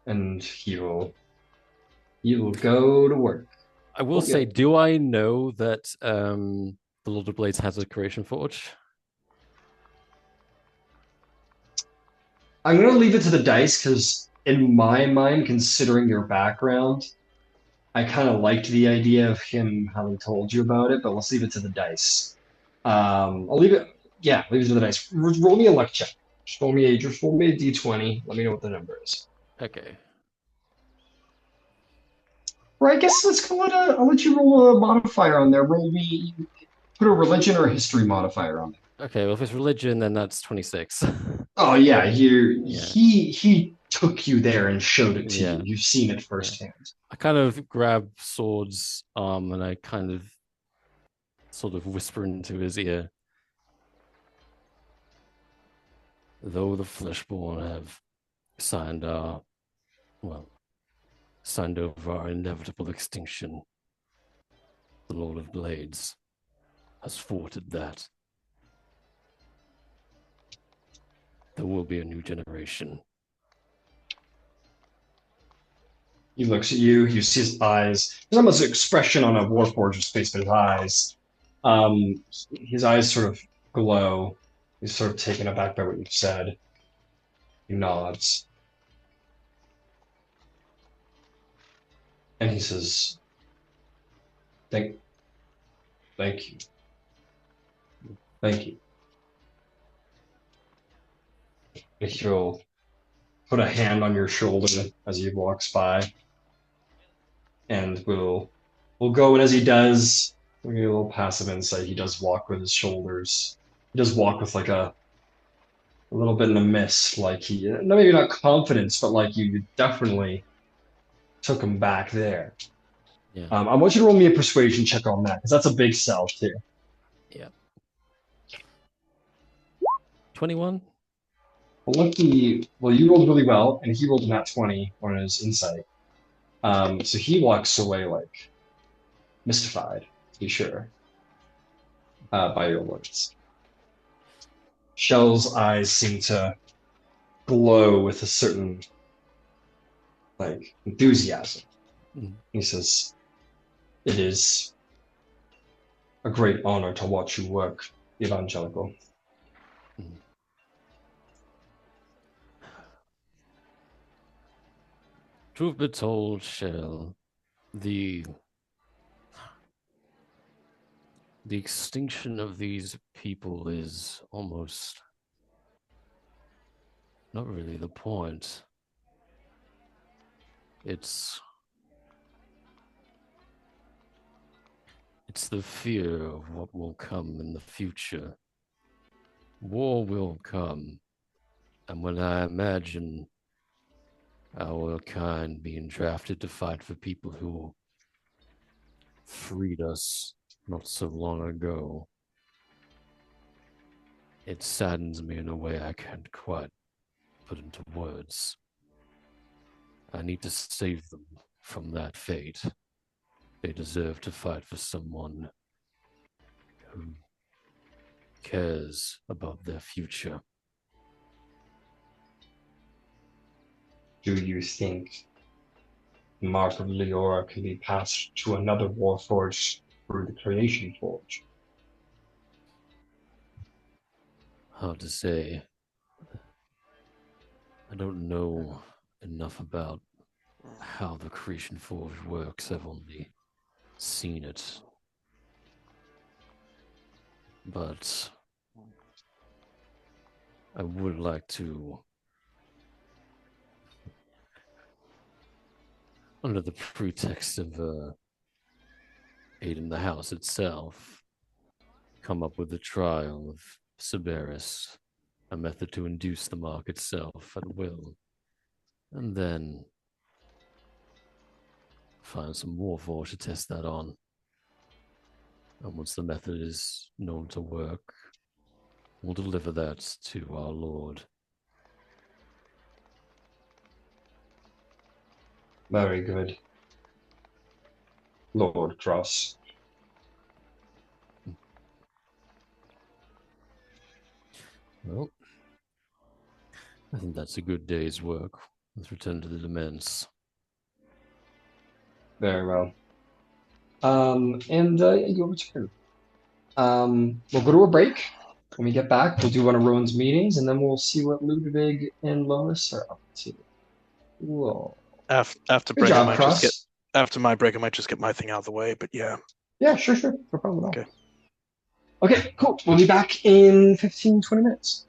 And he will go to work. I will say, do I know that the Lord of Blades has a creation forge? I'm going to leave it to the dice because, in my mind, considering your background, I kind of liked the idea of him having told you about it, but let's leave it to the dice. I'll leave it. Yeah, leave it to the dice. Roll me a luck check. Just roll me a d20. Let me know what the number is. Okay. Or I guess let's call it I'll let you roll a modifier on there. Put a religion or a history modifier on there. Okay, well, if it's religion, then that's 26. Oh yeah, he took you there and showed it to you. You've seen it firsthand. I kind of grab Sword's arm and I kind of sort of whisper into his ear. Though the fleshborn have signed over our inevitable extinction, the Lord of Blades has thwarted that. There will be a new generation. He looks at you. You see his eyes. There's almost an expression on a Warforger's face, but his eyes sort of glow. He's sort of taken aback by what you've said. He nods. And he says, Thank you. Thank you. He'll put a hand on your shoulder as he walks by. And we'll go, and as he does, we'll get a little passive insight. He does walk with his shoulders. He does walk with like a little bit in a mist, like maybe not confidence, but like you definitely took him back there. Yeah. I want you to roll me a persuasion check on that, because that's a big sell too. Yeah. 21? Well, you rolled really well, and he rolled a nat 20 on his insight. So he walks away like mystified, to be sure, by your words. Shell's eyes seem to glow with a certain like enthusiasm. He says, "It is a great honor to watch you work, Evangelical. Truth be told, Shell, the extinction of these people is almost not really the point. It's the fear of what will come in the future. War will come, and when I imagine our kind being drafted to fight for people who freed us not so long ago, it saddens me in a way I can't quite put into words. I need to save them from that fate. They deserve to fight for someone who cares about their future. Do you think the mark of Leora can be passed to another Warforged through the Creation Forge? Hard to say. I don't know enough about how the Creation Forge works. I've only seen it. But I would like to, under the pretext of aiding the house itself, come up with a trial of Cerberus, a method to induce the mark itself at will, and then find some warforge to test that on. And once the method is known to work, we'll deliver that to our Lord. Very good. Lord Cross. Well, I think that's a good day's work. Let's return to the demesnes. Very well. You'll return. We'll go to a break. When we get back, we'll do one of Rowan's meetings, and then we'll see what Ludwig and Lois are up to. Whoa. After Good break, job, Cross. after my break, I might just get my thing out of the way. But yeah. Yeah, sure. No problem at all. Okay. Okay, cool. We'll be back in 15, 20 minutes.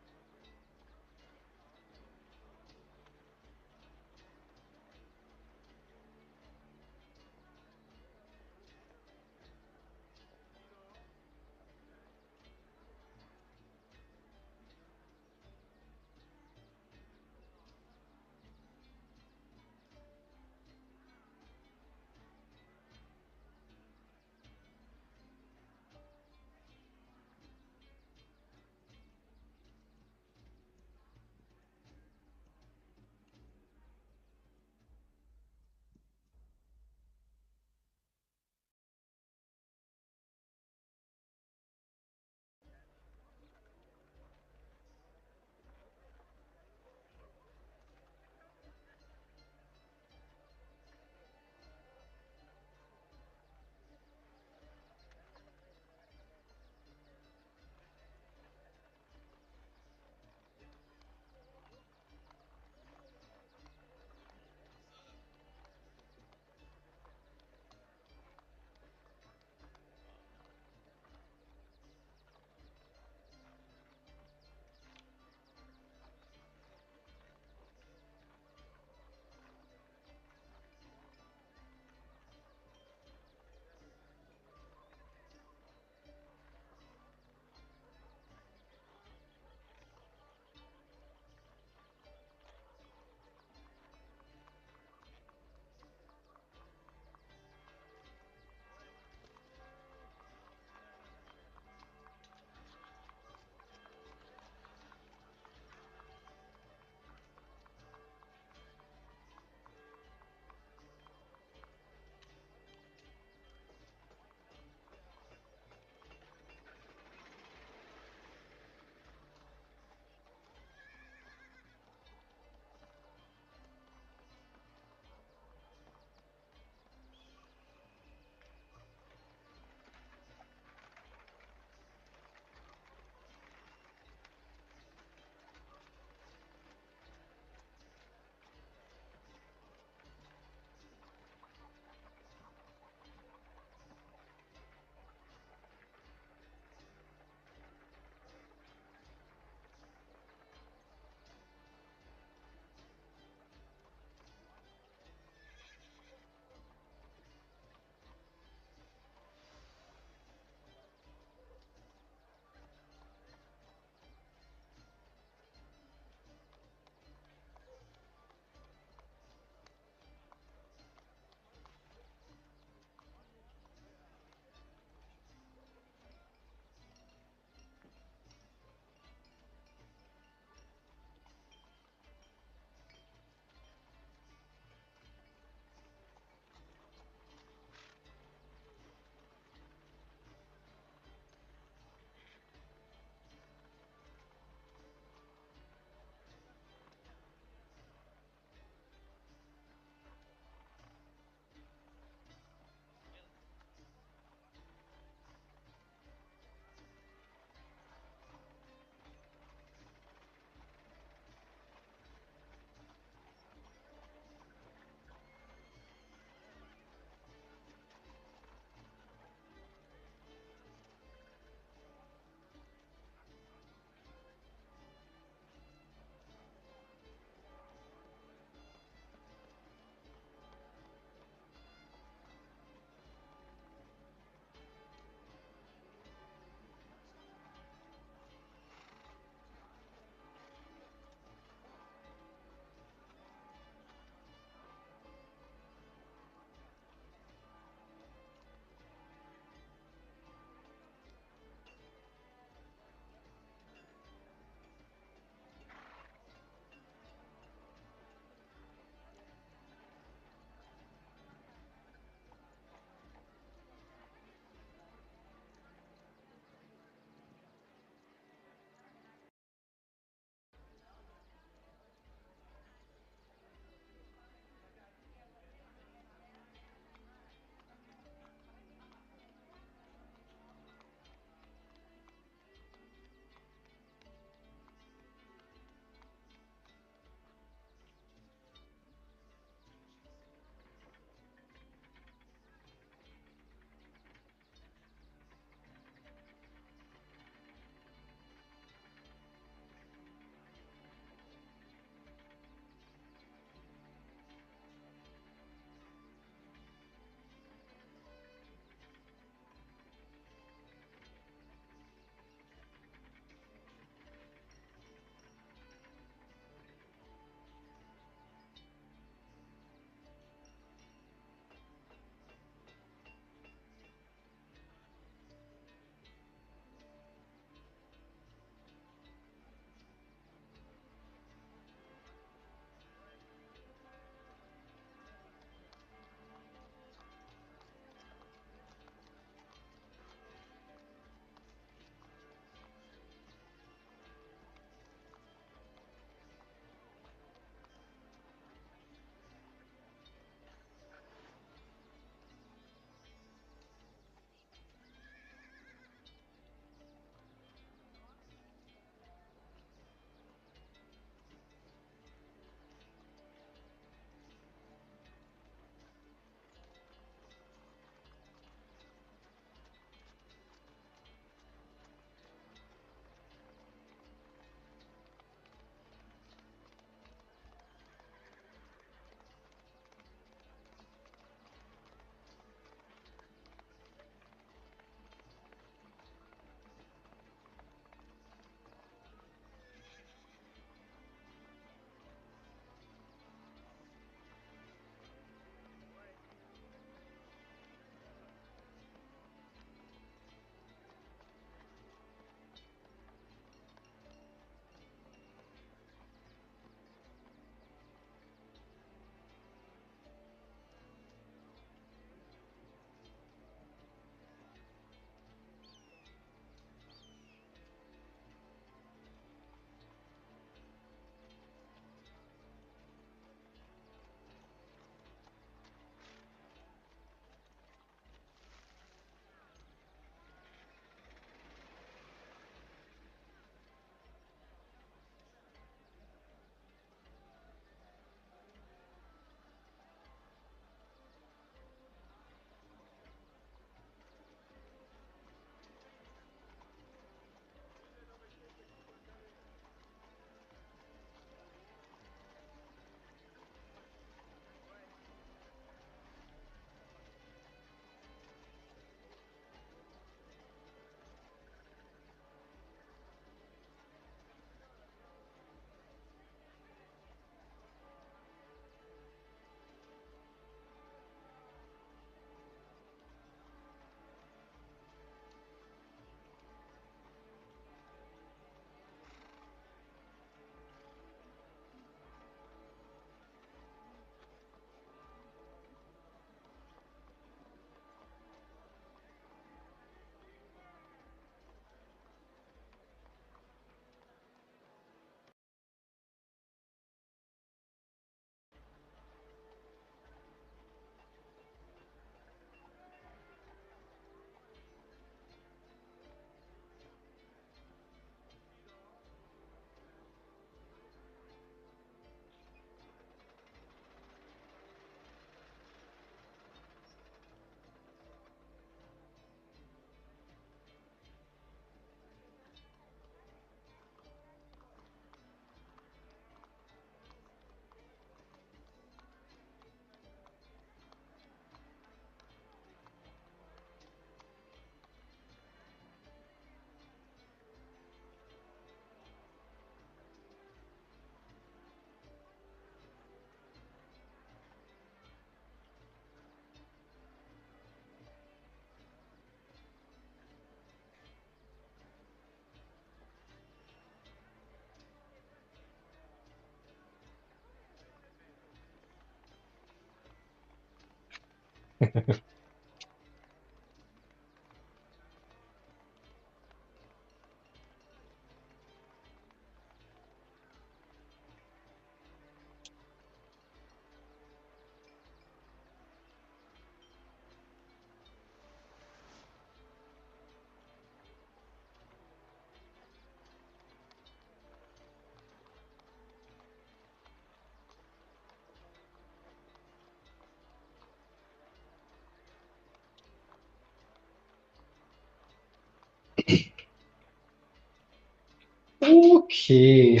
Okay.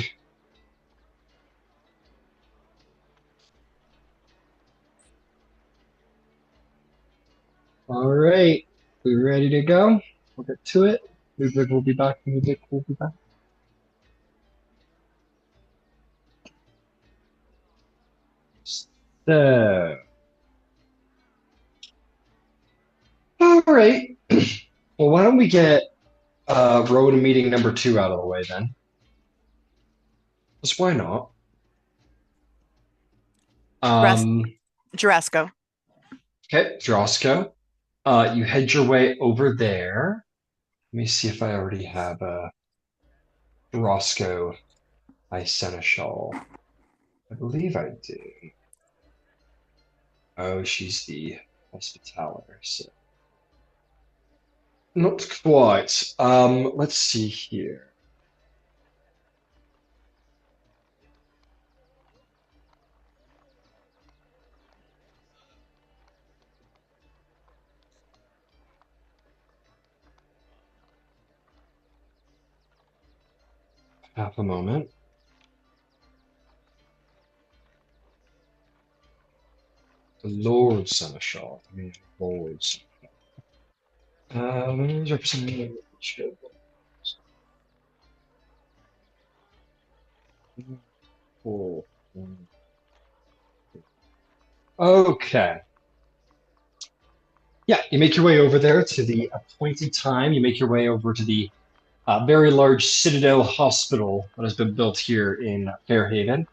All right. We ready to go? We'll get to it. Ludwig will be back. Ludwig will be back. So, all right. Well, why don't we get road meeting number 2 out of the way then? Just why not? Jurasco. Okay, Drosko. You head your way over there. Let me see if I already have a Roscoe by Seneschal. I believe I do. Oh, she's the Hospitaller, so not quite. Let's see here. Half a moment. The Lord Seneschal. I mean, Lord Seneschal. Representing. Okay. Yeah, you make your way over there to the appointed time. You make your way over to the very large Citadel Hospital that has been built here in Fairhaven.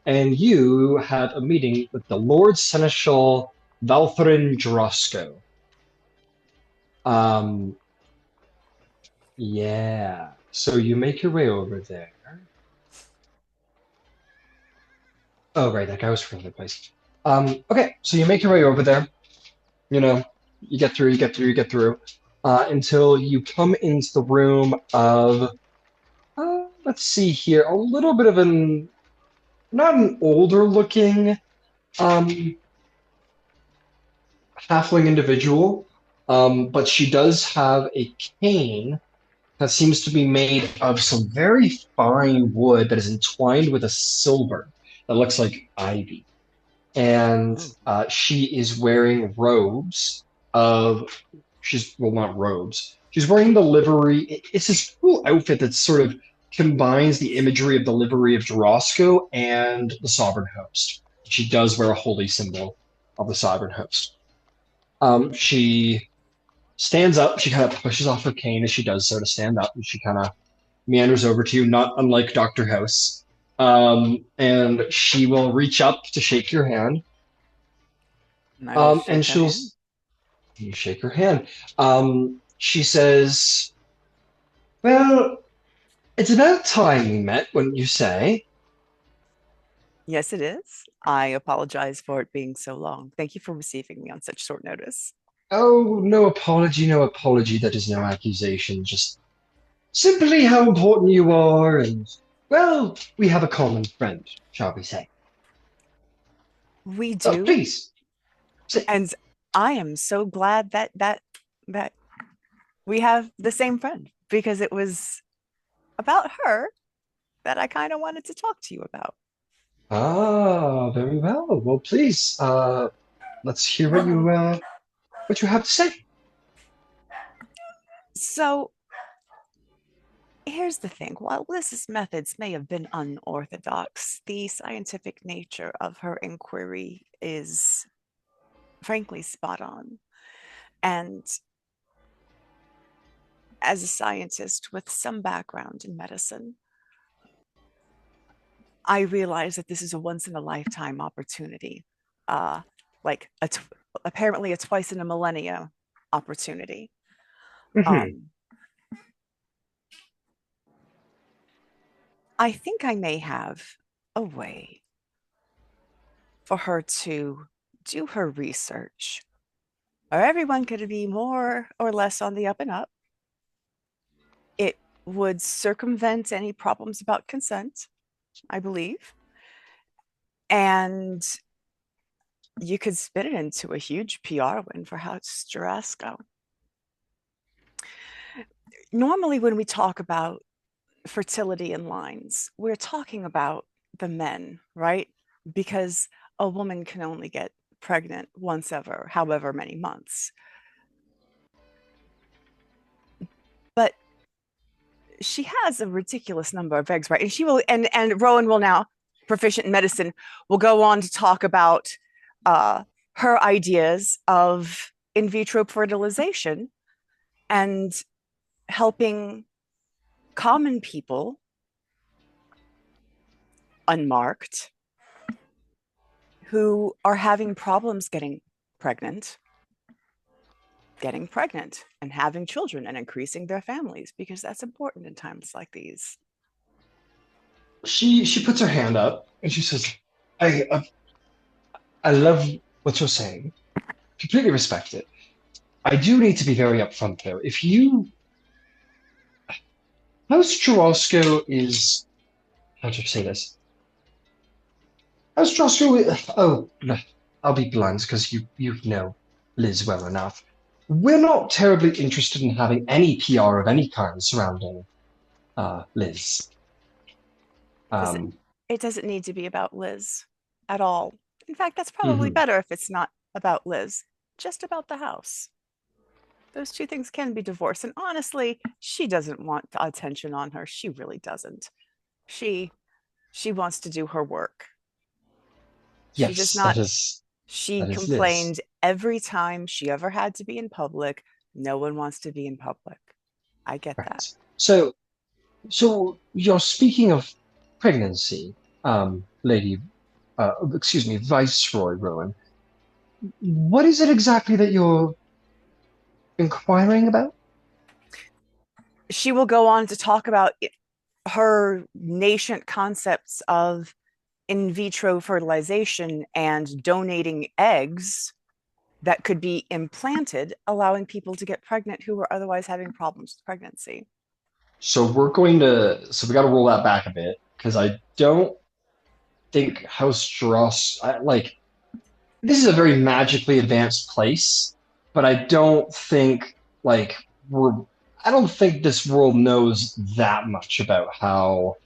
And you have a meeting with the Lord Seneschal Valtherin Drosko. Yeah. So you make your way over there. Oh, right, that guy was from the place. Okay, so you make your way over there. You know, you get through, until you come into the room of, let's see here, a little bit of not an older looking, halfling individual, but she does have a cane that seems to be made of some very fine wood that is entwined with a silver that looks like ivy. And she is wearing robes of, well, not robes. She's wearing the livery. It's this cool outfit that sort of combines the imagery of the livery of Jorosco and the Sovereign Host. She does wear a holy symbol of the Sovereign Host. She stands up. She kind of pushes off her cane as she does so to stand up, and she kind of meanders over to you, not unlike Dr. House. And she will reach up to shake your hand. And she'll you shake her hand. She says, "Well, it's about time we met, wouldn't you say?" Yes, it is. I apologize for it being so long. Thank you for receiving me on such short notice. Oh, no apology, no apology. That is no accusation. Just simply how important you are, and, well, we have a common friend, shall we say. We do. Please. Sit. And I am so glad that we have the same friend, because it was about her that I kind of wanted to talk to you about. Ah, very well. Well, please, let's hear what you have to say. So here's the thing. While Liz's methods may have been unorthodox, the scientific nature of her inquiry is frankly spot on. And as a scientist with some background in medicine, I realize that this is a once-in-a-lifetime opportunity, like apparently a twice in a millennia opportunity. Mhm. I think I may have a way for her to do her research, or everyone could be more or less on the up and up. It would circumvent any problems about consent, I believe. And you could spin it into a huge PR win for House Leora. Normally, when we talk about fertility in lines, we're talking about the men, right? Because a woman can only get pregnant once ever, however many months. But she has a ridiculous number of eggs, right? And she will, and Rowan will now, proficient in medicine, will go on to talk about her ideas of in vitro fertilization and helping common people, unmarked, who are having problems getting pregnant and having children and increasing their families, because that's important in times like these. She puts her hand up and she says, I love what you're saying. Completely respect it. I do need to be very upfront though. If you House Churrasco is how to say this? House Churrasco oh no, I'll be blunt because you know Liz well enough. We're not terribly interested in having any PR of any kind surrounding Liz. It doesn't need to be about Liz at all. In fact, that's probably better if it's not about Liz, just about the house. Those two things can be divorced. And honestly, she doesn't want attention on her. She really doesn't. She wants to do her work. Yes, she does not. that is. She that is complained Liz. every time she ever had to be in public. No one wants to be in public. I get Right. that. So you're speaking of pregnancy, Lady, excuse me, Viceroy Rowan. What is it exactly that you're inquiring about? She will go on to talk about her nascent concepts of in vitro fertilization and donating eggs that could be implanted, allowing people to get pregnant who were otherwise having problems with pregnancy. So we got to roll that back a bit because I don't think House Dross, this is a very magically advanced place, but I don't think I don't think this world knows that much about how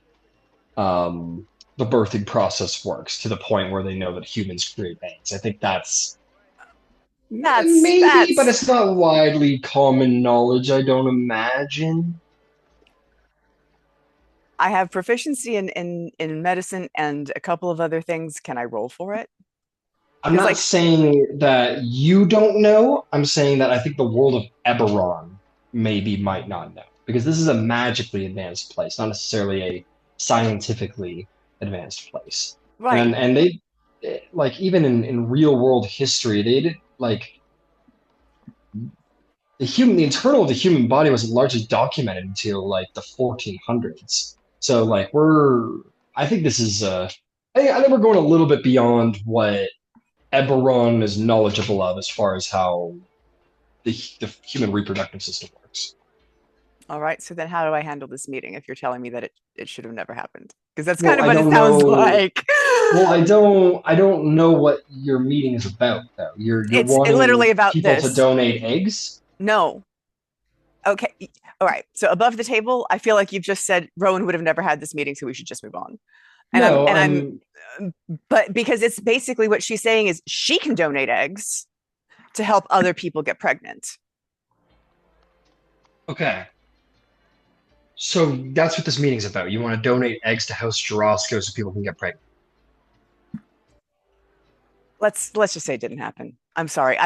the birthing process works to the point where they know that humans create eggs. I think that's maybe, but it's not widely common knowledge, I don't imagine. I have proficiency in medicine and a couple of other things. Can I roll for it? I'm not saying that you don't know. I'm saying that I think the world of Eberron might not know. Because this is a magically advanced place, not necessarily a scientifically advanced place. Right. And they, even in real world history, they did, the internal of the human body wasn't largely documented until, the 1400s. So, I think this is, I think we're going a little bit beyond what Eberron is knowledgeable of as far as how the human reproductive system works. All right. So then how do I handle this meeting if you're telling me that it should have never happened? Because that's kind of what it sounds like. Well, I don't know what your meeting is about, though. You're wanting literally about people this. to donate eggs? No. Okay. All right. So above the table, I feel like you've just said Rowan would have never had this meeting, so we should just move on. But because it's basically what she's saying is she can donate eggs to help other people get pregnant. Okay. So that's what this meeting's about. You want to donate eggs to House Churrasco so people can get pregnant. Let's just say it didn't happen. I'm sorry.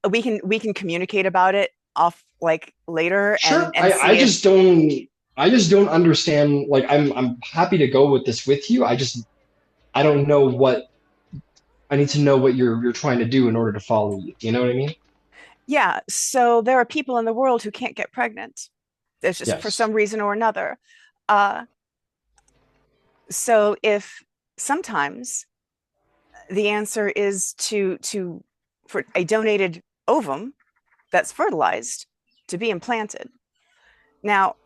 We can communicate about it off later. Sure. I just don't understand. I'm happy to go with this with you. I don't know what I need to know what you're trying to do in order to follow you. You know what I mean? Yeah, so there are people in the world who can't get pregnant. There's just for Yes. some reason or another. Uh, so if sometimes the answer is to for a donated ovum that's fertilized to be implanted. Now,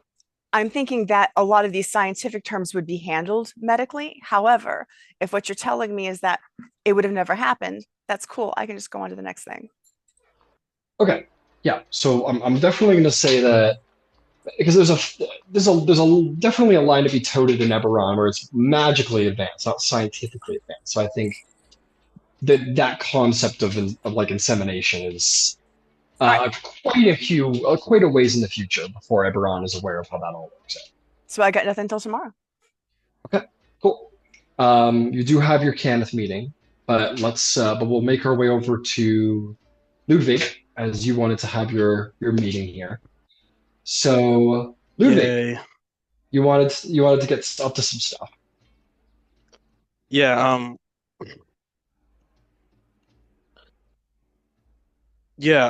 I'm thinking that a lot of these scientific terms would be handled medically. However, if what you're telling me is that it would have never happened, that's cool. I can just go on to the next thing. Okay. Yeah. So I'm definitely going to say that because there's definitely a line to be toted in Eberron where it's magically advanced, not scientifically advanced. So I think that concept of like insemination is All right. quite a ways in the future before Eberron is aware of how that all works out. So I got nothing until tomorrow. Okay, cool. You do have your Cannith meeting, but but we'll make our way over to Ludwig as you wanted to have your meeting here. So Ludwig, Yay. you wanted to get up to some stuff. Yeah,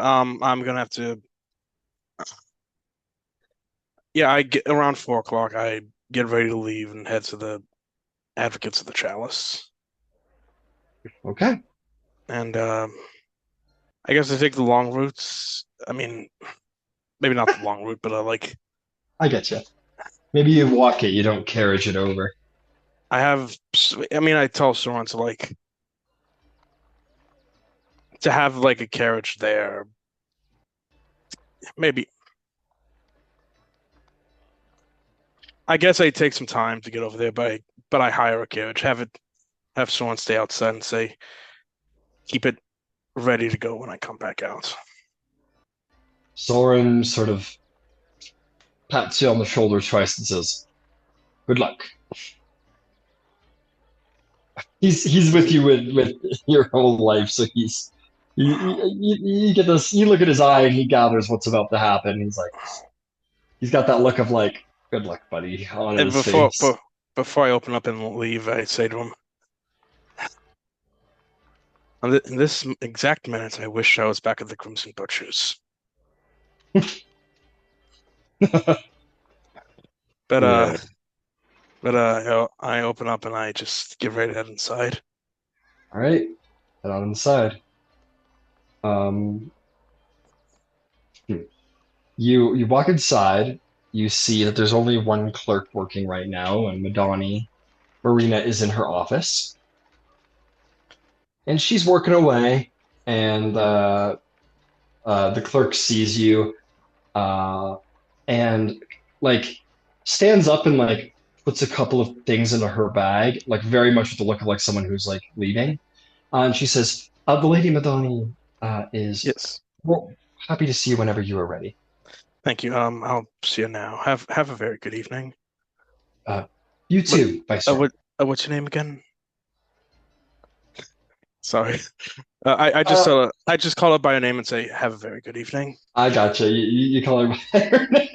I'm gonna have to. Yeah, I get around 4 o'clock. I get ready to leave and head to the Advocates of the Chalice, Okay, and I guess I take the long routes. I mean, maybe not the long route, but like I get you. Maybe you walk it, you don't carriage it over. I have. I mean, I tell Soren to have like a carriage there. Maybe. I guess I take some time to get over there, but I hire a carriage, have someone stay outside and say, keep it ready to go when I come back out. Soren sort of pats you on the shoulder twice and says, "Good luck." He's with you with your whole life, so you get this. You look at his eye, and he gathers what's about to happen. He's got that look of like, "Good luck, buddy," on And his face. before I open up and leave, I say to him, in this exact minute, I wish I was back at the Crimson Butchers. But Yeah. I open up and I just get ready to head inside. All right, head on inside. Um, you walk inside. You see that there's only one clerk working right now, and Madani Marina is in her office, and she's working away. And the clerk sees you, uh, and like stands up and like puts a couple of things into her bag, like very much with the look of like someone who's like leaving. And she says, "The Lady Madani is Yes. well, happy to see you whenever you are ready." Thank you. I'll see you now. Have a very good evening. You too, Viceroy. What's your name again? Sorry. I just call her by her name and say, "Have a very good evening." I gotcha. You call her by her name.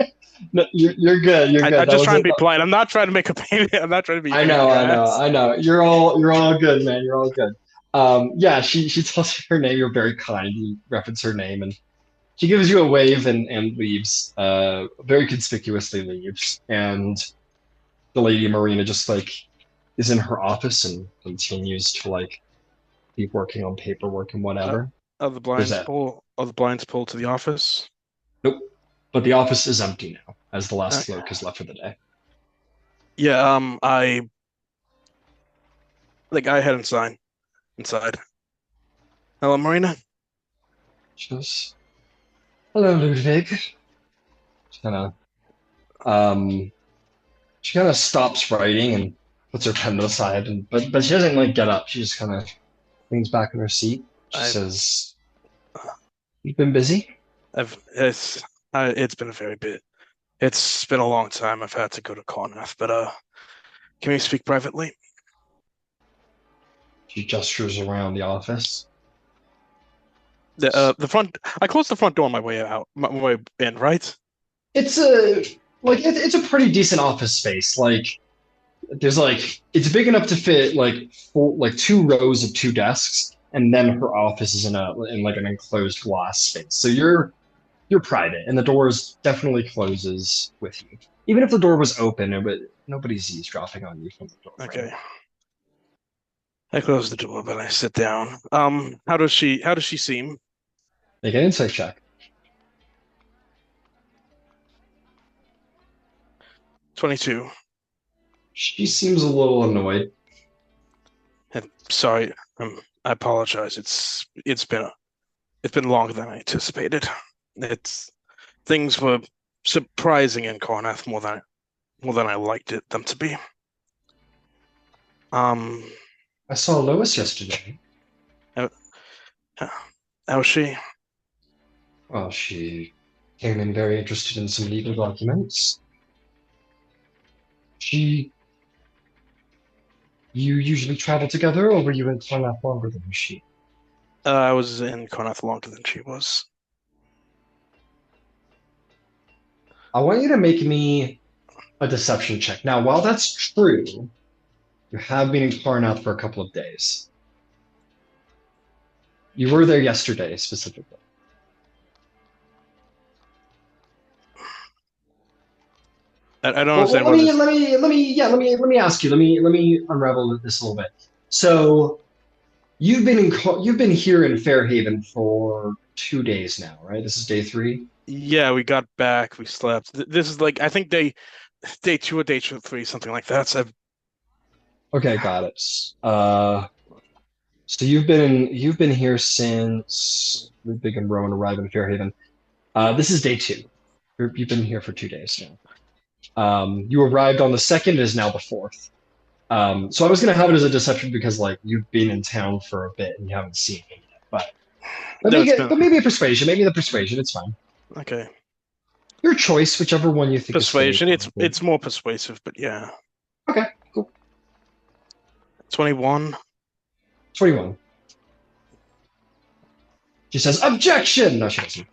No, you're good. You're good. I'm just trying to be polite. I'm not trying to make a pain. I'm not trying to be. I know. You're all good, man. You're all good. Yeah, she tells you her name. You're very kind. You reference her name, and she gives you a wave and leaves. Very conspicuously leaves, and the Lady Marina just like is in her office and continues to like keep working on paperwork and whatever. Are the blinds that- pulled? Are the blinds pulled to the office? Nope. But the office is empty now, as the last Okay. clerk has left for the day. Yeah. I head inside. Hello, Marina. She goes, "Hello, Ludwig." She kind she kind of stops writing and puts her pen aside, but she doesn't like get up. She just kind of leans back in her seat. She says, "You've been busy?" It's been a very bit. It's been a long time. I've had to go to Carnath, but can we speak privately? She gestures around the office. The front. I closed the front door on my way out. My way in, right? It's a pretty decent office space. Like there's like it's big enough to fit like two rows of two desks, and then her office is in like an enclosed glass space. So you're private, and the doors definitely closes with you. Even if the door was open, nobody's eavesdropping on you from the door frame. Okay. I close the door, but I sit down. How does she seem? Make an insight check. 22. She seems a little annoyed. Sorry, I apologize. It's been longer than I anticipated. Things were surprising in Carnath more than I liked them to be. I saw Lois yesterday. How was she? Well, she came in very interested in some legal documents. You usually travel together, or were you in Carnath longer than she? I was in Carnath longer than she was. I want you to make me a deception check. Now, while that's true, you have been in Carnath for a couple of days. You were there yesterday, specifically. I don't Well, understand let what me is. let me ask you. Let me unravel this a little bit. So, you've been here in Fairhaven for 2 days now, right? This is day 3. Yeah, we got back. We slept. This is like I think day 2 or day 3, something like that. So Okay, got it. So you've been here since Ludwig and Rowan arrived in Fairhaven. This is day 2. You've been here for 2 days now. You arrived on the 2nd, is now the 4th. So I was gonna have it as a deception because like you've been in town for a bit and you haven't seen him yet. But maybe a persuasion. Maybe the persuasion. It's fine. Okay. Your choice, whichever one you think Persuasion. is fitting, It's more persuasive, but yeah. okay. Cool. 21. 21. She says objection. No, she doesn't.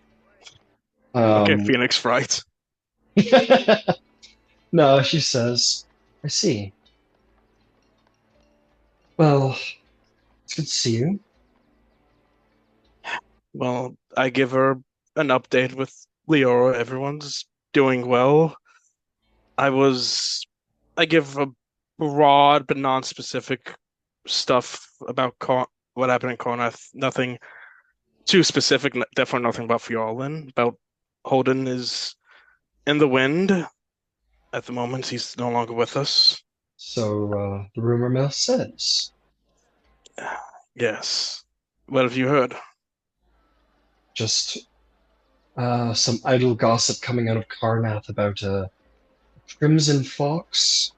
Okay, Phoenix Fright. No, she says, I see. Well, it's good to see you. Well, I give her an update with Leora. Everyone's doing well. I give a broad but non-specific stuff about what happened in Carnath. Nothing too specific. Definitely nothing about Fjorlin. About Holden is in the wind at the moment. He's no longer with us. So, the rumor mill says. Yes. What have you heard? Just some idle gossip coming out of Carnath about a crimson fox.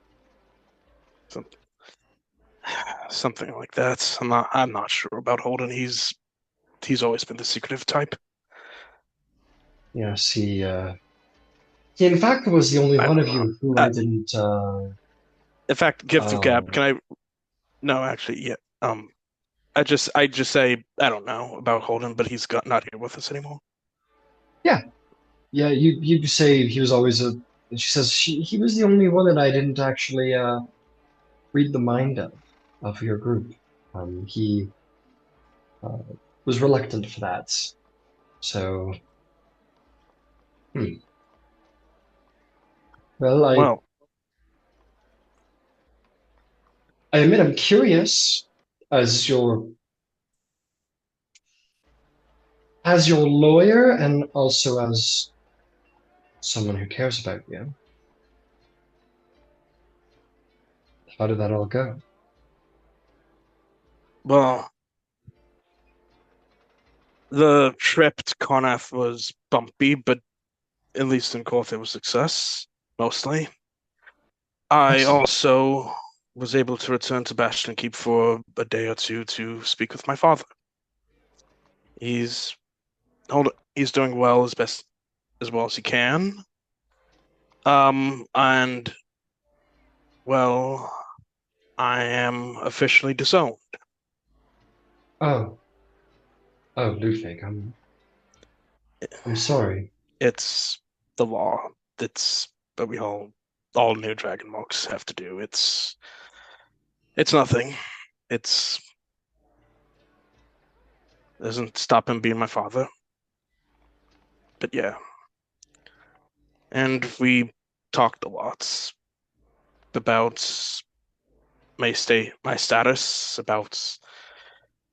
Something like that. I'm not sure about Holden. He's always been the secretive type. Yes, he in fact was the only one of you who I didn't In fact, gift of gab. Can I? No, actually, yeah. I just say I don't know about Holden, but he's not here with us anymore. Yeah. You say he was always she says he was the only one that I didn't actually read the mind of your group. He was reluctant for that. So, well, I admit I'm curious as your lawyer and also as someone who cares about you. How did that all go? Well, the trip to Carnath was bumpy, but at least in Corth it was success, mostly. I also was able to return to Bastion Keep for a day or two to speak with my father. He's doing well as well as he can. And well, I am officially disowned. Oh, Ludwig, I'm sorry. It's the law. But we all all new dragon marks have to do. It's nothing. It doesn't stop him being my father. But yeah. And we talked a lot about my status, about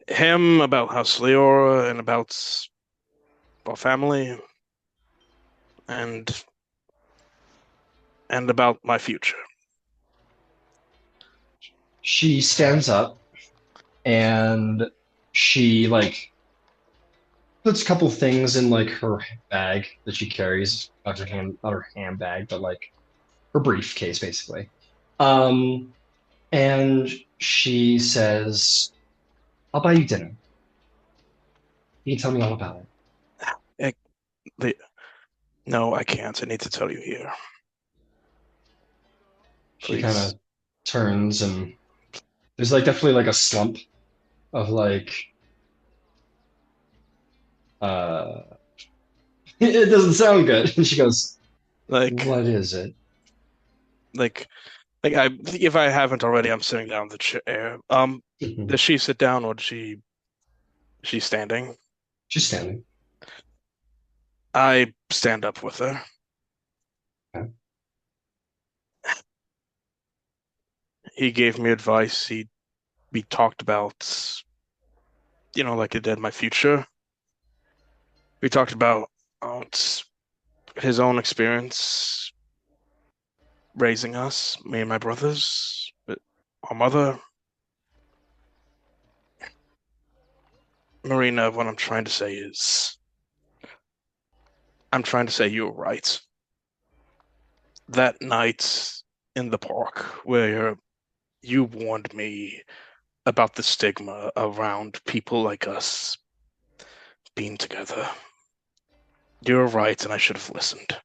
him, about House Leora, and about our family, and about my future. She stands up and she like puts a couple things in like her bag that she carries, not her handbag, but like her briefcase basically. And she says, "I'll buy you dinner. You can tell me all about it." No, I can't. I need to tell you here. She kind Please. of turns and there's like definitely like a slump of like uh it doesn't sound good. And she goes, Like, "What is it?" like, if I haven't already, I'm sitting down in the chair. Does she sit down or she's standing? She's standing. I stand up with her. Okay. He gave me advice. We talked about, like it did my future. We talked about his own experience raising us, me and my brothers, but our mother. Marina, what I'm trying to say is, I'm trying to say you were right. That night in the park where you warned me about the stigma around people like us being together. You're right, and I should have listened.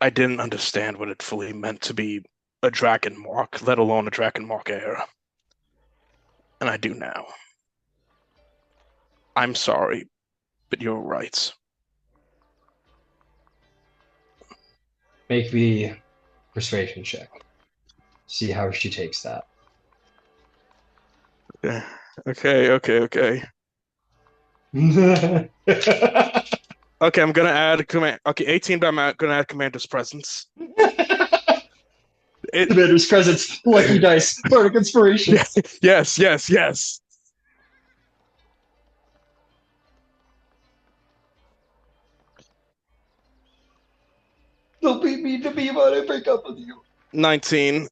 I didn't understand what it fully meant to be a dragon mark, let alone a dragon mark heir. And I do now. I'm sorry, but you're right. Make the persuasion check. See how she takes that. Okay. Okay, I'm gonna add command. Okay, 18, but I'm gonna add Commander's Presence. Commander's presence, lucky dice, bardic inspiration. Yes. Don't be mean to me when I break up with you. 19.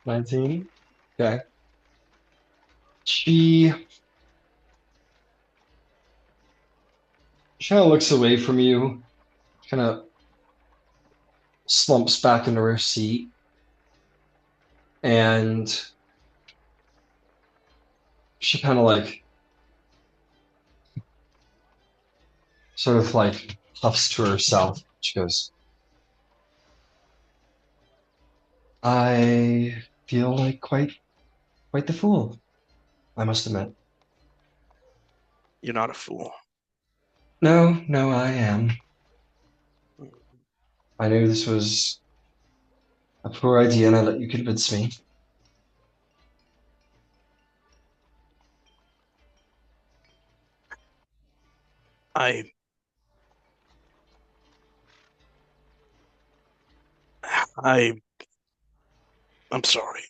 19. Okay. She kind of looks away from you, kind of slumps back into her seat, and she kind of like sort of like puffs to herself. She goes, "I feel like quite the fool, I must admit." You're not a fool. No, I am. I knew this was a poor idea and I let you convince me. I'm sorry.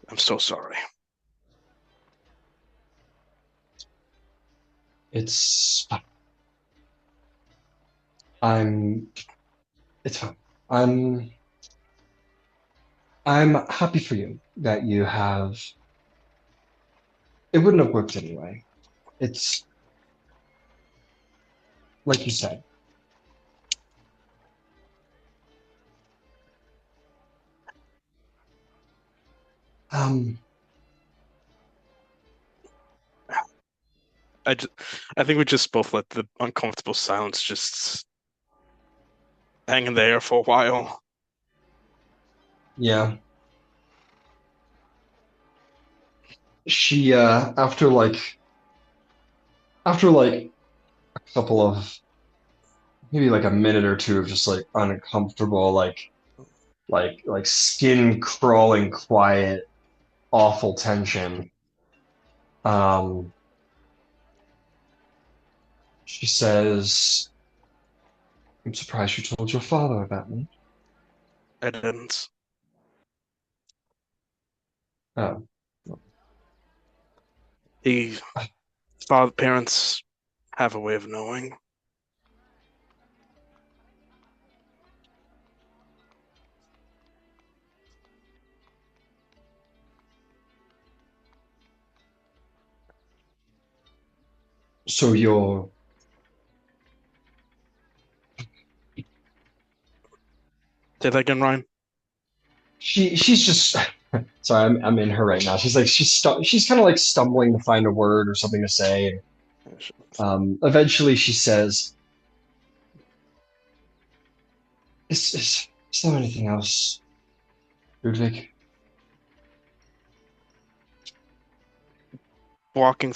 I'm so sorry. It's fine. It's fine. I'm happy for you that you have. It wouldn't have worked anyway. It's like you said. Um, I think we just both let the uncomfortable silence just hang in the air for a while. yeah. She after like a couple of maybe like a minute or two of just like uncomfortable, like skin crawling, quiet, awful tension. Um, she says, "I'm surprised you told your father about me." I didn't. Oh, He father parents have a way of knowing. so you're Say that again, Ryan. she's just sorry, I'm in her right now. She's like she's kind of like stumbling to find a word or something to say. Eventually she says, is there anything else, Ludwig? Walking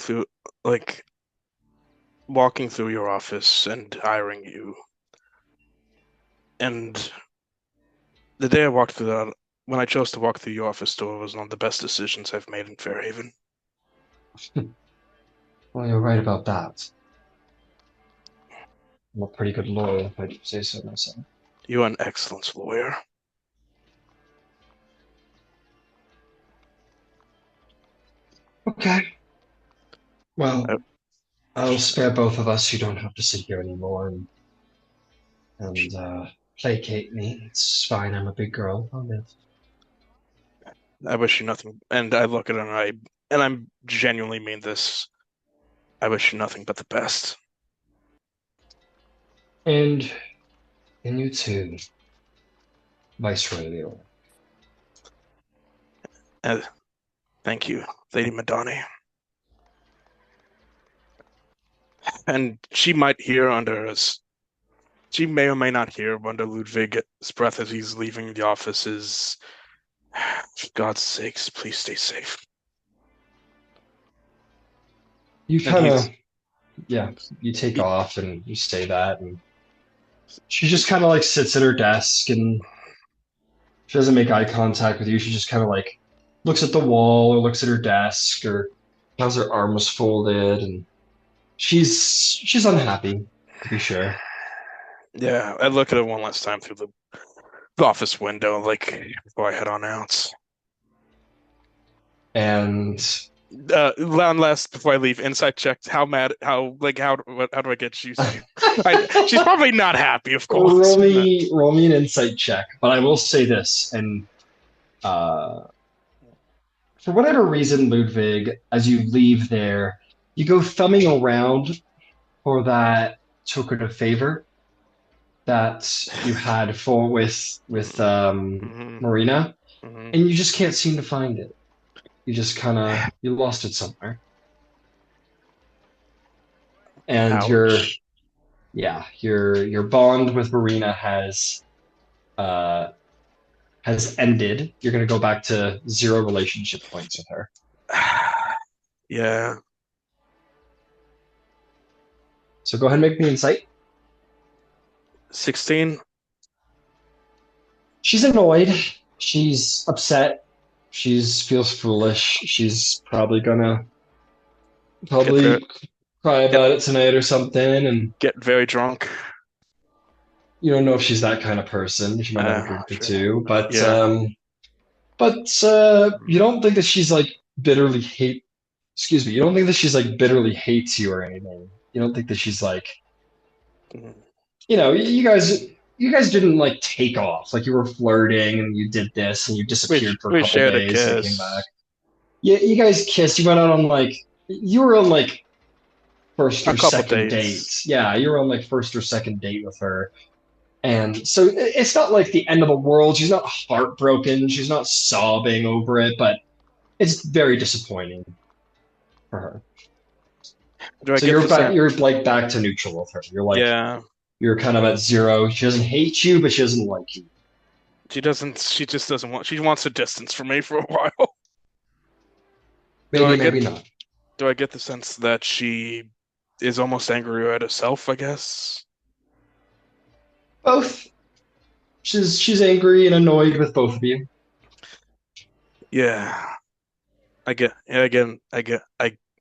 through your office and hiring you. And the day I walked through that, when I chose to walk through your office door, was one of the best decisions I've made in Fairhaven. Well, you're right about that. I'm a pretty good lawyer, if I do say so myself. You are an excellent lawyer. Okay. Well, Uh, I'll spare both of us. You don't have to sit here anymore and placate me. It's fine. I'm a big girl. I'll live. I wish you nothing. And I look at her and I'm genuinely mean this. I wish you nothing but the best. And you too, Viceroy Leora. Thank you, Lady Madani. And she might hear under us. She may or may not hear under Ludwig's breath as he's leaving the office is, for God's sakes, please stay safe. You And kind of, yeah, you take off and you say that, and she just kind of like sits at her desk and she doesn't make eye contact with you. She just kind of like looks at the wall or looks at her desk or has her arms folded, and she's unhappy, to be sure. Yeah, I look at it one last time through the office window, like before I head on out. And One last before I leave, insight check. How do I get you? She's probably not happy, of course. roll me an insight check. But I will say this, and for whatever reason, Ludwig, as you leave there, you go thumbing around for that token of favor that you had for with Marina, Mhm. and you just can't seem to find it. You just kind of you lost it somewhere, and Ouch. your bond with Marina has ended. You're going to go back to 0 relationship points with her. Yeah. So go ahead and make me insight. 16. She's annoyed. She's upset. She's feels foolish. She's probably gonna Get cry about it tonight or something. And Get very drunk. you don't know if she's that kind of person. She might have a drink or Sure. two, but Yeah. you don't think that she's like bitterly hate. Excuse me. You don't think that she's like bitterly hates you or anything. You don't think that she's like, Mhm. you know, you guys didn't like take off. Like you were flirting and you did this and you disappeared for a We couple shared a days and came kiss. back. Yeah, you guys kissed. You went out on like you were on like first A or couple second dates. date. Yeah, you were on like first or second date with her. And so it's not like the end of the world. She's not heartbroken. She's not sobbing over it, but it's very disappointing for her. Do I So get you're the back. sense? You're like back to neutral with her. You're like Yeah. you're kind of at 0. She doesn't hate you, but she doesn't like you. She just doesn't want. She wants a distance from me for a while. Maybe not. Do I get the sense that she is almost angry at herself? I guess. Both. She's angry and annoyed with both of you. Yeah. I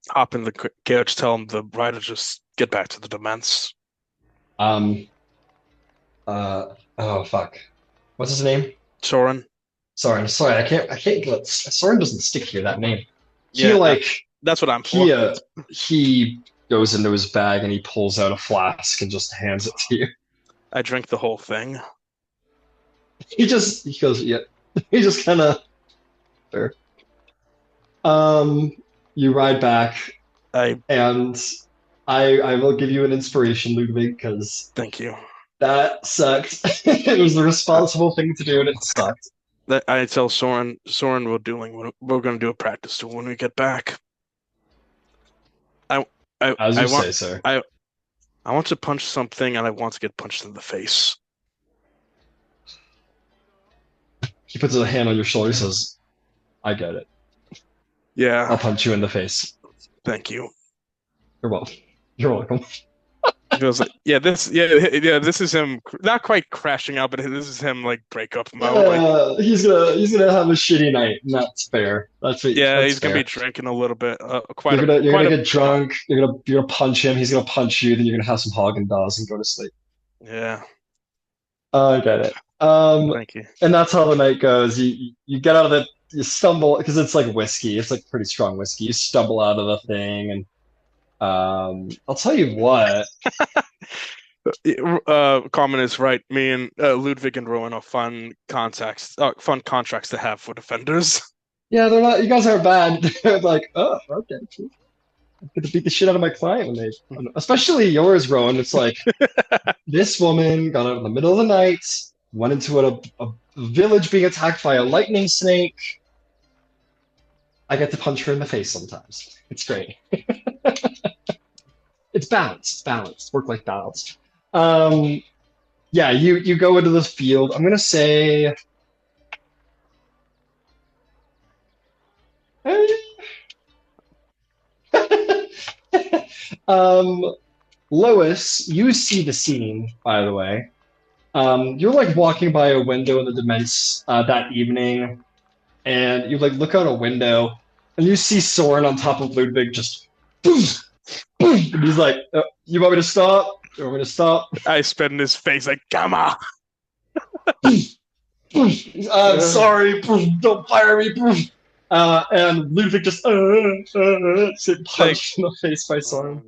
hop in the carriage, tell him the rider just get back to the dements. Um. Oh fuck. What's his name? Soren. Sorry. Sorry. I can't. Soren doesn't stick here. That name. He Yeah, like that's what I'm he for. he goes into his bag and he pulls out a flask and just hands it to you. I drink the whole thing. He goes, yeah. He just kind of there. You ride back, I and I will give you an inspiration, Ludwig, because thank you. that sucked. It was the responsible thing to do, and it sucked. I tell Soren we're going to do a practice tour when we get back. As I you want say, sir. I want to punch something and I want to get punched in the face. He puts a hand on your shoulder. He says, "I get it. I'll Yeah, punch you in the face. thank you. You're welcome. You're welcome." He goes like, this is him not quite crashing out, but this is him like breakup mode. Like, He's gonna have a shitty night, and that's fair. That's he's gonna fair. be drinking a little bit. You're gonna get drunk. You're gonna punch him. He's gonna punch you. Then you're gonna have some Haagen-Dazs and go to sleep. Yeah, I get it. thank you. And that's how the night goes. You get out of the you stumble because it's like whiskey. It's like pretty strong whiskey. You stumble out of the thing, and I'll tell you what. Carmen is right. Me and Ludwig and Rowan are fun contracts to have for defenders. Yeah, they're not. You guys aren't bad. They're like, oh, okay. Cool. I'm gonna beat the shit out of my client when they, especially yours, Rowan. It's like this woman got out in the middle of the night, went into a village being attacked by a lightning snake. I get to punch her in the face sometimes. It's great. It's balanced. It's balanced. Work-life balance. Yeah, you go into this field. I'm gonna say. Lois, you see the scene, by the way. You're like walking by a window in the Dements that evening, and you like look out a window, and you see Soren on top of Ludwig just boom, boom, and he's like, "You want me to stop? You want me to stop?" I spit in his face like, "Come on!" I'm sorry. Don't fire me. And Ludwig just get punched in the face by Soren.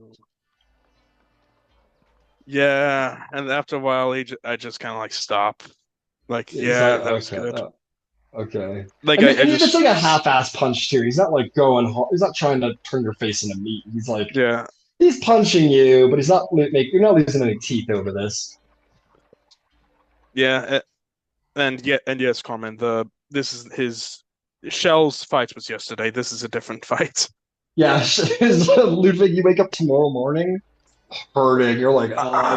Yeah, and after a while, I just kind of like stop. Like, that was good. Okay. Like, I mean, it's like a half-ass punch too. He's not like going hard. He's not trying to turn your face into meat. He's like, he's punching you, but he's not you're not losing any teeth over this. Yeah, and yes, Carmen. This is his Shell's fight was yesterday. This is a different fight. Yeah, Ludwig, you wake up tomorrow morning hurting. You're like,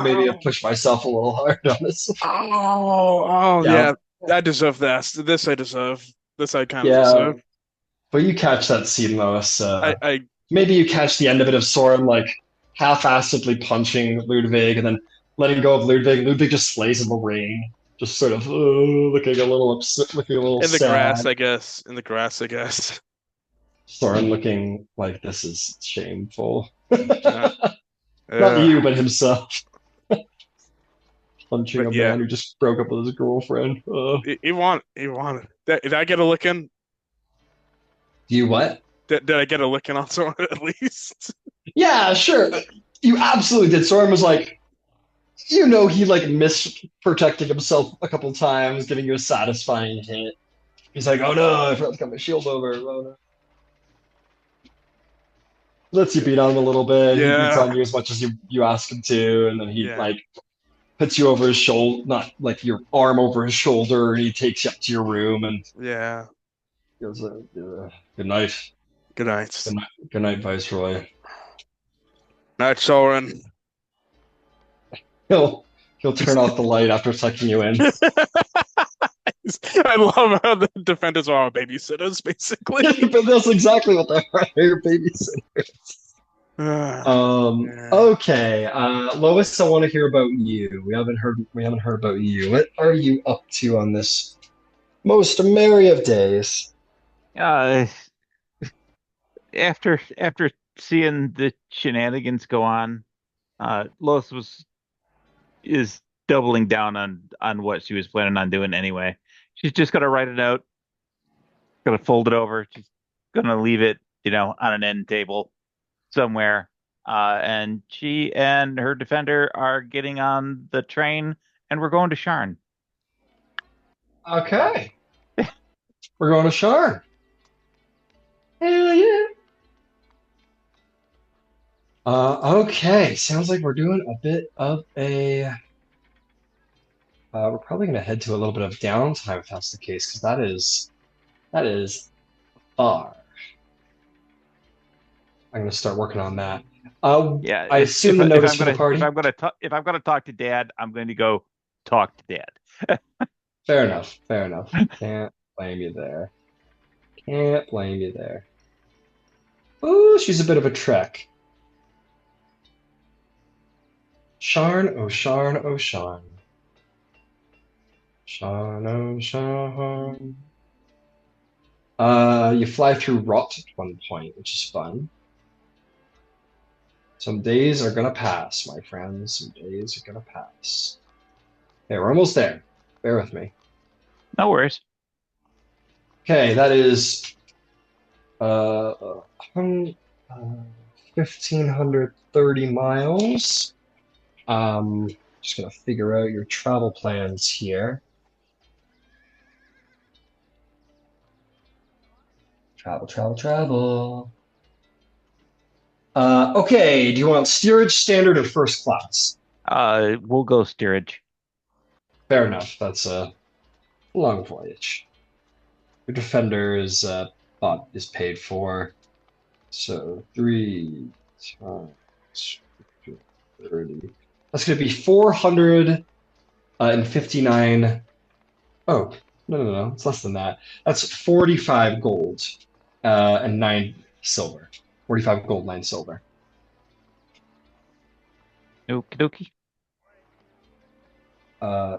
maybe I pushed myself a little hard on this. Yeah. I deserve this. This I deserve. This I kind of deserve. But you catch that scene, Lois. I maybe you catch the end of it of Soren like half-assedly punching Ludwig and then letting go of Ludwig. Ludwig just slays in the rain, just sort of looking a little upset, looking a little in the sad. grass, I guess. In the grass, I guess. Soren looking like this is shameful. Yeah. Not you, but himself. Punching a yeah. man who just broke up with his girlfriend. He wanted. Did I get a licking? You what? Did I get a licking on someone at least? Yeah, sure. You absolutely did. Soren was like, he like misprotecting himself a couple times, giving you a satisfying hit. He's like, oh no, I forgot to cut my shield over. Oh no. Lets you beat on him a little bit. Yeah. He beats on you as much as you ask him to, and then he like puts you over his shoulder, not like your arm over his shoulder, and he takes you up to your room and goes, good night. Good night. Good night, Viceroy. Night, Soren. He'll turn off the light after tucking you in. I love how the defenders are our babysitters, basically. But that's exactly what they are. They're babysitters. Okay. Lois, I want to hear about you. We haven't heard about you. What are you up to on this most merry of days? Uh, after seeing the shenanigans go on, Lois is doubling down on what she was planning on doing anyway. She's just gonna write a note, gonna fold it over. She's gonna leave it, on an end table somewhere. And she and her defender are getting on the train, and we're going to Sharn. Okay. We're going to Shar. Hell yeah. Okay. Sounds like we're doing a bit of a. We're probably going to head to a little bit of downtime if that's the case, because that is far. I'm going to start working on that. Yeah, I assume the notice for the party. if I'm gonna talk to Dad, I'm going to go talk to Dad. Fair enough. Fair enough. Can't blame you there. Can't blame you there. Ooh, she's a bit of a trek. Sharn, oh Sharn, oh Sharn. Sharn, oh Sharn. You fly through Rot at one point, which is fun. Some days are gonna pass, my friends. Some days are gonna pass. Okay, we're almost there. Bear with me. No worries. Okay, that is uh, hun- uh 1,530 miles. Just gonna figure out your travel plans here. Travel, travel, travel. Okay, do you want steerage, standard, or first class? We'll go steerage. Fair enough. That's a long voyage. Your defender is paid for. So 3 times 30. That's going to be 459. Oh, no. It's less than that. That's 45 gold and 9 silver. 45 gold, 9 silver. Okie dokie. Uh,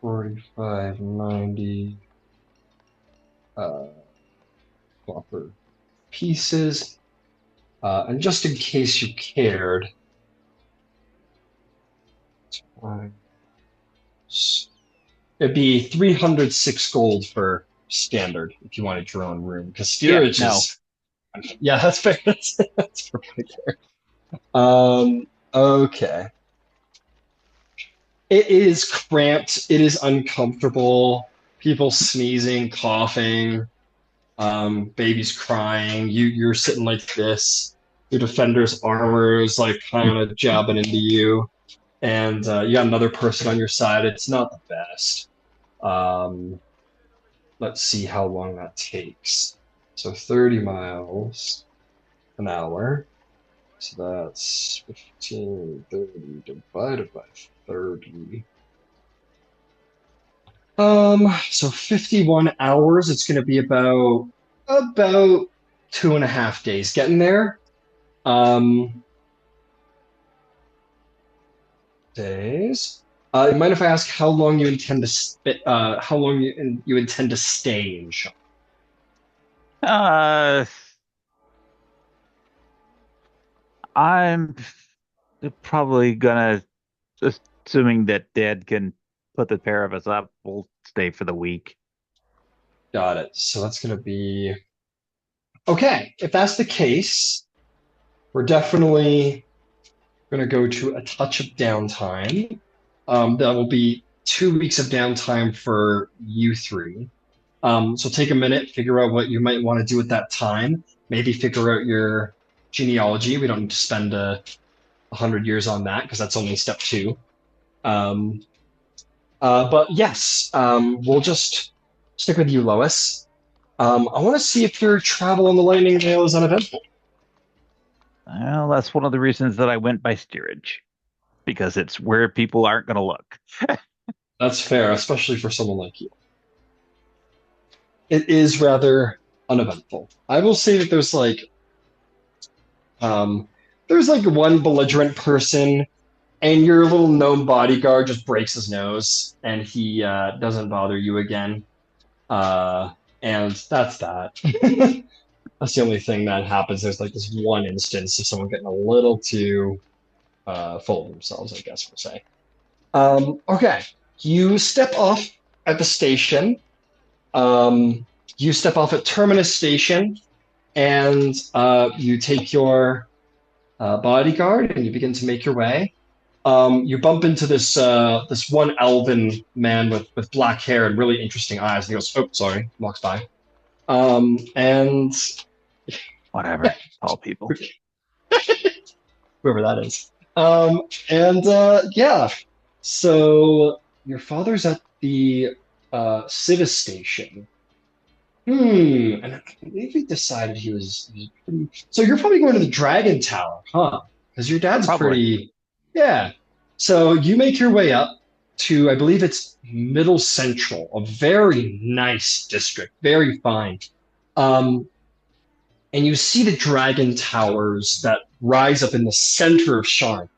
45.90 copper pieces. And just in case you cared, it'd be 306 gold for standard if you wanted your own room, because steerage no. is. Yeah, that's fair. That's perfectly fair. Okay. It is cramped. It is uncomfortable. People sneezing, coughing, babies crying. You're sitting like this. Your defender's armor is like kind of jabbing into you, and you got another person on your side. It's not the best. Let's see how long that takes. So 30 miles an hour. So that's 1530 divided by 30. So 51 hours. It's going to be about 2.5 days getting there. Days. You mind if I ask how long you intend to how long you intend to stay in Shaw? I'm probably gonna, assuming that Dad can put the pair of us up, we'll stay for the week. Got it. So that's going to be okay. If that's the case, we're definitely going to go to a touch of downtime. That will be 2 weeks of downtime for you three. So take a minute, figure out what you might want to do at that time. Maybe figure out your genealogy. We don't need to spend 100 years on that because that's only step 2. But yes, we'll just stick with you, Lois. I want to see if your travel on the Lightning Veil is uneventful. Well, that's one of the reasons that I went by steerage, because it's where people aren't going to look. That's fair, especially for someone like you. It is rather uneventful. I will say that there's like one belligerent person, and your little gnome bodyguard just breaks his nose, and he doesn't bother you again. Uh, and that's that. That's the only thing that happens. There's like this one instance of someone getting a little too full of themselves, I guess we'll say. Okay, you step off at the station. Um, you step off at Terminus Station, and you take your bodyguard, and you begin to make your way. You bump into this one elven man with black hair and really interesting eyes. And he goes, "Oh, sorry," walks by. And Whatever. All people. whoever that is. And yeah, so your father's at the Civis station. And I believe he decided he was pretty... So you're probably going to the Dragon Tower, huh? Because your dad's Probably. pretty... Yeah. So you make your way up to, I believe it's Middle Central, a very nice district, very fine. And you see the Dragon Towers that rise up in the center of Sharn.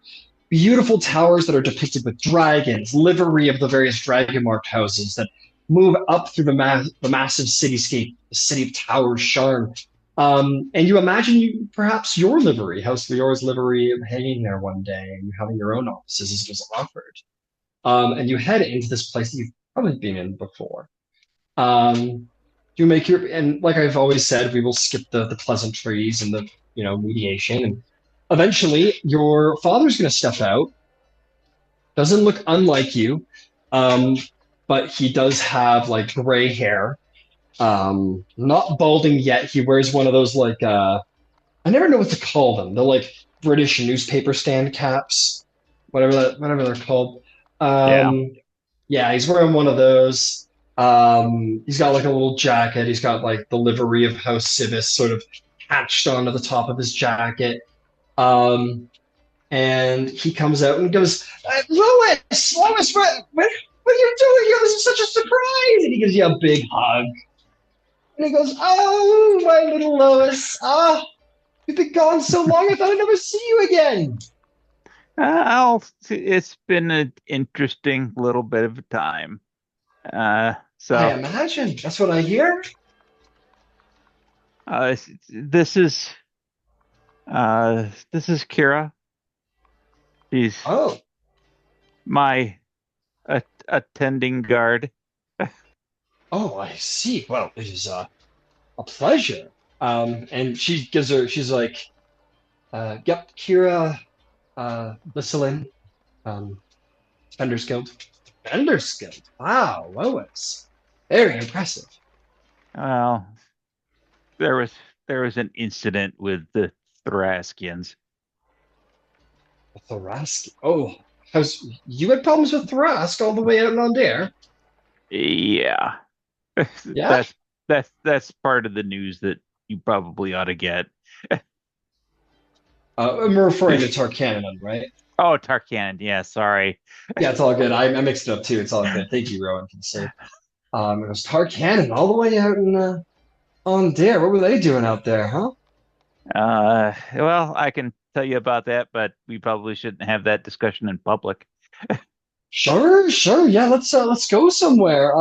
Beautiful towers that are depicted with dragons, livery of the various dragon marked houses that move up through the massive cityscape, the city of towers, Sharn. And you imagine perhaps your livery, House Leora's livery, hanging there one day and you having your own offices as it was offered. And you head into this place that you've probably been in before. You make your, and like I've always said, we will skip the pleasantries and the mediation, and eventually your father's going to step out. Doesn't look unlike you, but he does have like gray hair. Not balding yet. He wears one of those like I never know what to call them. They're like British newspaper stand caps, whatever they're called. Yeah, he's wearing one of those. He's got like a little jacket. He's got like the livery of House Civis sort of hatched onto the top of his jacket. And he comes out and goes, Lois, what are you doing here? This is such a surprise. And he gives you a big hug. And he goes, oh, my little Lois. You've been gone so long, I thought I'd never see you again. It's been an interesting little bit of a time. So I imagine. That's what I hear. This is Kira. She's my attending guard. Oh, I see. Well, it is a pleasure. And she's like, yep, Kira, Lissalin, Defender's Guild. Defender's Guild. Wow, Lois. Very impressive. Well, there was an incident with the Thraskians. The Thrask. Oh, you had problems with Thrask all the way out in Ondair? Yeah. Yeah. That's part of the news that you probably ought to get. I'm referring to Tarkanon, right? Oh, Tarkanon. Yeah, sorry. Yeah, it's all good. I mixed it up too. It's all good. Thank you, Rowan, for the save. It was Tarkanon all the way out in Ondair. What were they doing out there, huh? Well, I can tell you about that, but we probably shouldn't have that discussion in public. Sure. Yeah, let's go somewhere.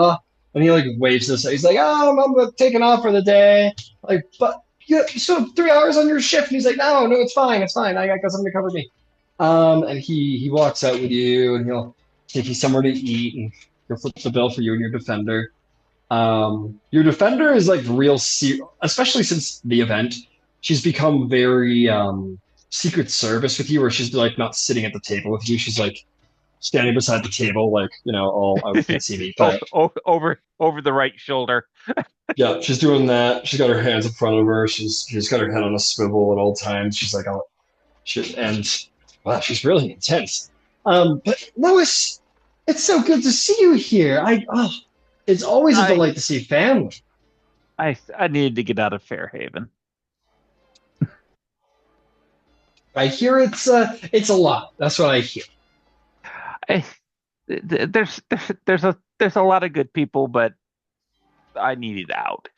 And he like waves this. He's like, oh, I'm taking off for the day. Like, but you still have 3 hours on your shift. And he's like, no, it's fine. I got something to cover me. And he walks out with you, and he'll take you somewhere to eat, and he'll flip the bill for you and your defender. Your defender is like real, especially since the event. She's become very Secret Service with you, where she's like not sitting at the table with you. She's like standing beside the table, like all out can't see me, but over the right shoulder. yeah, she's doing that. She's got her hands in front of her. She's got her head on a swivel at all times. She's like, wow, she's really intense. But Lois, it's so good to see you here. It's always a delight to see family. I needed to get out of Fairhaven. I hear it's a lot. That's what I hear. There's a lot of good people, but I needed out.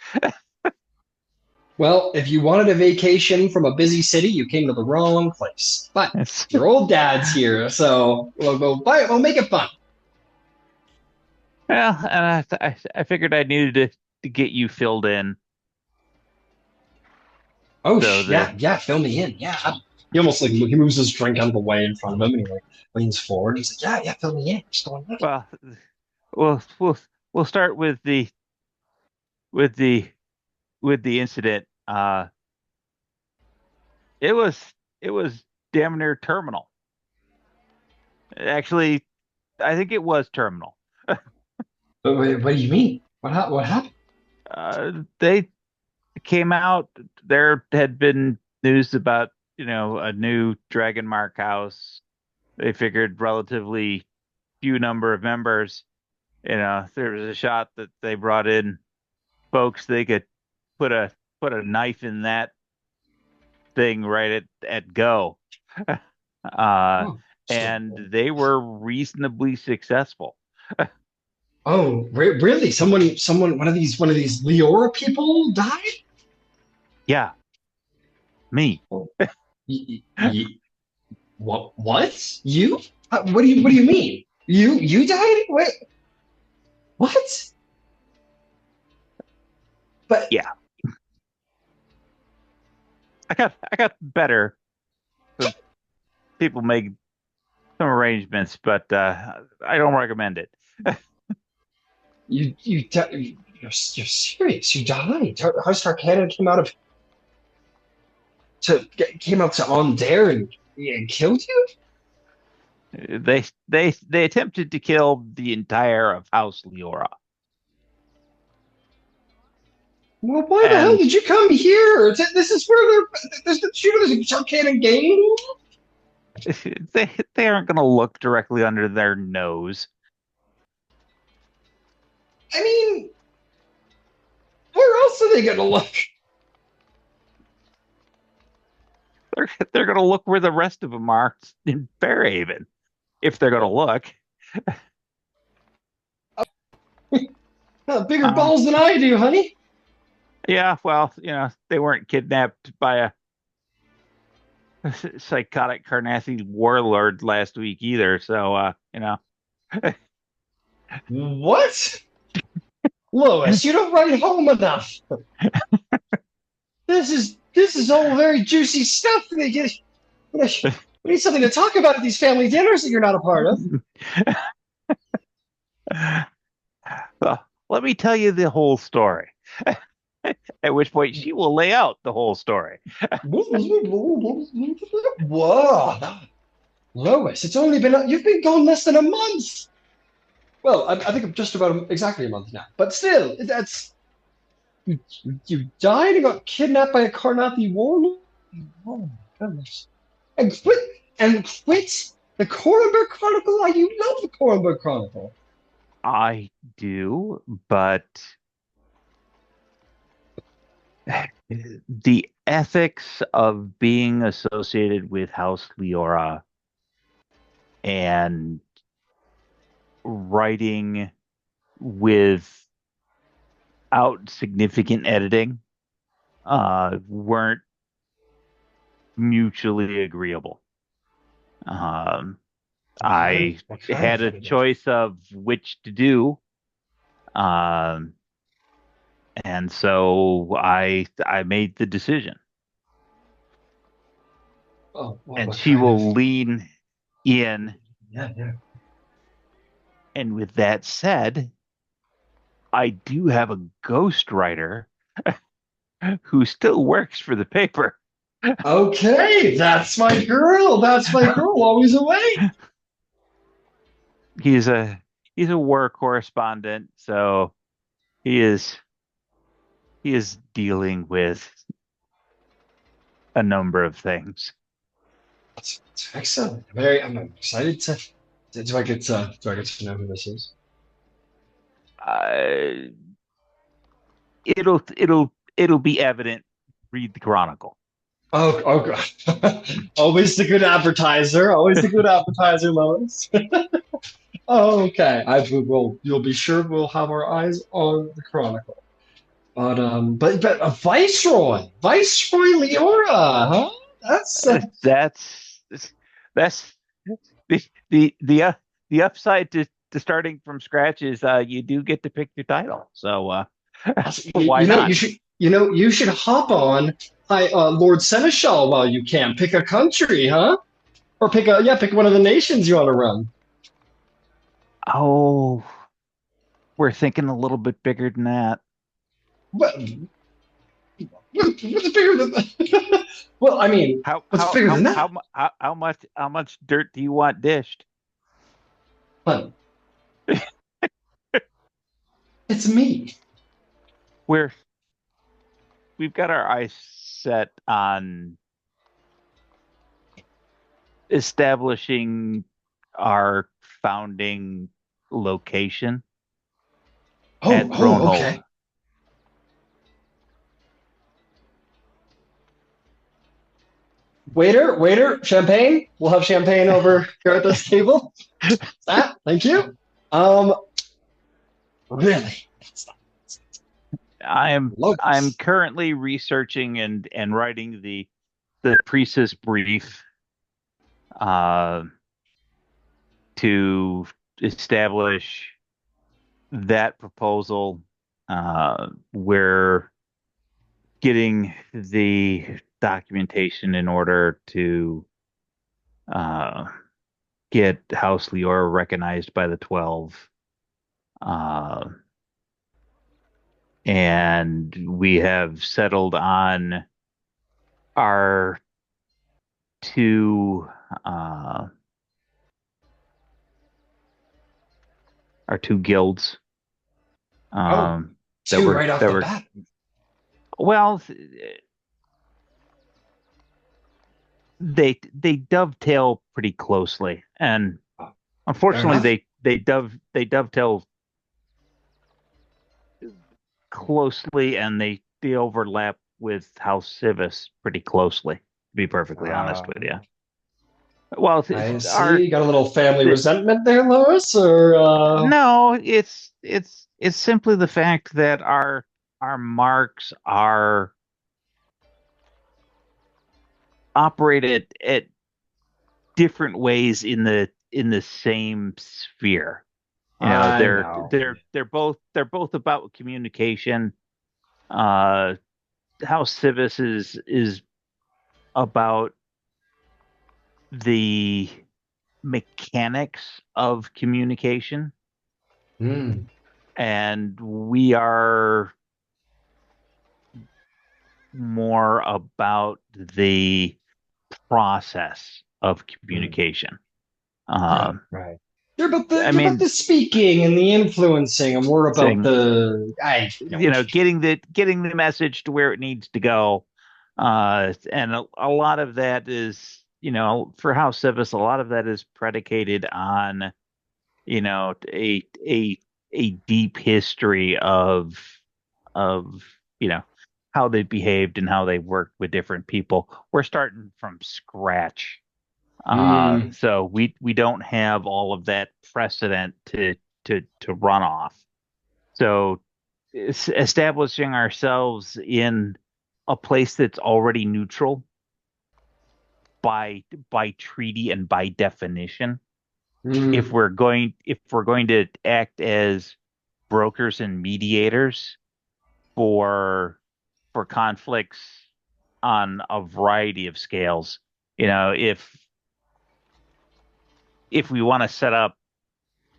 Well, if you wanted a vacation from a busy city, you came to the wrong place. But your old dad's here, so we'll make it fun. Well, and I figured I needed to get you filled in. Oh, So yeah, fill me in. Yeah. He almost like he moves his drink out of the way in front of him, and he like leans forward. He's like, yeah, fill me in. What's going on? Well, we'll start with the with the incident. It was damn near terminal. Actually, I think it was terminal. What do you mean? What happened? They came out. There had been news about, a new Dragon Mark house. They figured relatively few number of members. There was a shot that they brought in folks they could put a knife in that thing right at go. Oh, And they were reasonably successful. oh, really? Someone, one of these Leora people died? Yeah, me. Oh, what? What? You? What do you mean? You died? Wait, what? But Yeah, I got better. People make some arrangements, but I don't recommend it. you're serious? You died? House Tarkana came out to on dare and killed you? They attempted to kill the entire of House Leora. Well, why the hell And did you come here? This is where there's the Tarkana game. they aren't going to look directly under their nose. I mean, where else are they going to look? They're going to look where the rest of them are in Fairhaven, if they're going to look. Bigger balls than I do, honey. Yeah, well, they weren't kidnapped by a psychotic Carnathy warlord last week either. So, What? Lois, you don't write home enough. This is all very juicy stuff. We need something to talk about at these family dinners that you're not a part of. Well, let me tell you the whole story. At which point she will lay out the whole story. Whoa, Lois, you've been gone less than a month. Well, I think I'm just about exactly a month now. But still, you died and got kidnapped by a Carnathi warlord? Oh my goodness. And quit the Korenberg Chronicle? You love the Korenberg Chronicle. I do, but the ethics of being associated with House Leora and writing without significant editing weren't mutually agreeable. I had a choice of which to do. And so I made the decision. Oh, and she will lean in. Yeah. And with that said, I do have a ghostwriter who still works for the paper. Okay, that's my girl. That's my girl, always away. He's a war correspondent, so he is dealing with a number of things. That's excellent. I'm excited to. Do I get to know who this is? It'll be evident. Read the Chronicle. Oh God! Always the good advertiser. Always the good advertiser, Lois. Oh, okay. You'll be sure we'll have our eyes on the Chronicle. But a Viceroy Leora, huh? That's That's that's the the upside to starting from scratch is you do get to pick your title. So why you know not? you should hop on Lord Seneschal while you can. Pick a country, huh? Or pick one of the nations you want to run. Oh, we're thinking a little bit bigger than that. What, what's bigger than that? Well, I mean, How what's how bigger how than that? how mu- how much dirt do you want dished? But it's me. We're we've got our eyes set on establishing our founding location at Thronehold. Okay. Waiter, champagne. We'll have champagne over here at this table. Thank you. Um, really? I'm Logos. currently researching and writing the priestess brief uh, to establish that proposal. We're getting the documentation in order to uh, get House Leora recognized by the 12. Uh, and we have settled on our two uh, our two guilds that Two right off that the were bat. well they dovetail pretty closely, and Oh, fair unfortunately enough. they dovetail closely, and they overlap with House Civis pretty closely, to be perfectly honest with you. Well, I our see. Got a little family the, resentment there, Lois, or no, it's simply the fact that our marks are operated at different ways in the same sphere. You know, I know. they're both about communication. Uh, House Civis is about the mechanics of communication, Hmm. and we are more about the process of Hmm. communication. Right, Um, right. I You're about mean, the speaking and the influencing, and we're about saying the I know. getting the message to where it needs to go, and a lot of that is, for House Civis, a lot of that is predicated on, a deep history of how they behaved and how they worked with different people. We're starting from scratch. Hmm. So we don't have all of that precedent to run off. So establishing ourselves in a place that's already neutral by by treaty and by definition. Hmm. If we're going to act as brokers and mediators for conflicts on a variety of scales, if we want to set up,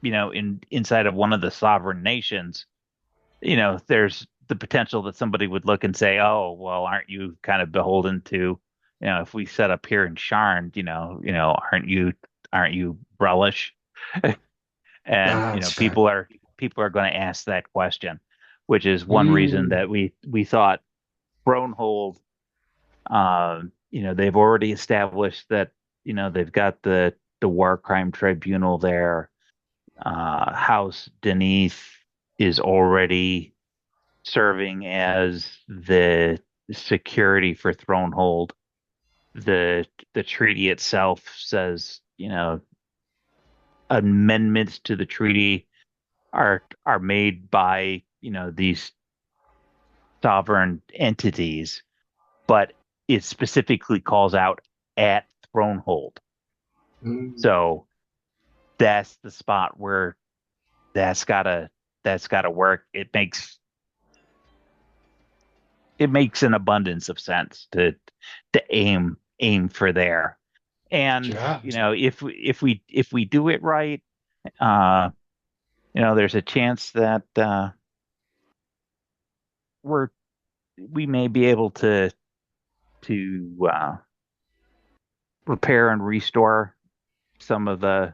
inside of one of the sovereign nations, there's the potential that somebody would look and say, "Oh, well, aren't you kind of beholden to, if we set up here in Sharn, aren't you Relish?" And That's right. people are going to ask that question, which is one reason Hmm. that we thought Thronehold, they've already established that, they've got the war crime tribunal there. House Denise is already serving as the security for Thronehold. The treaty itself says, amendments to the treaty are made by, these sovereign entities, but it specifically calls out at Thronehold. So that's the spot where that's gotta work. It makes an abundance of sense to aim for there. And Yeah. if we do it right, uh, there's a chance that we may be able to repair and restore some of the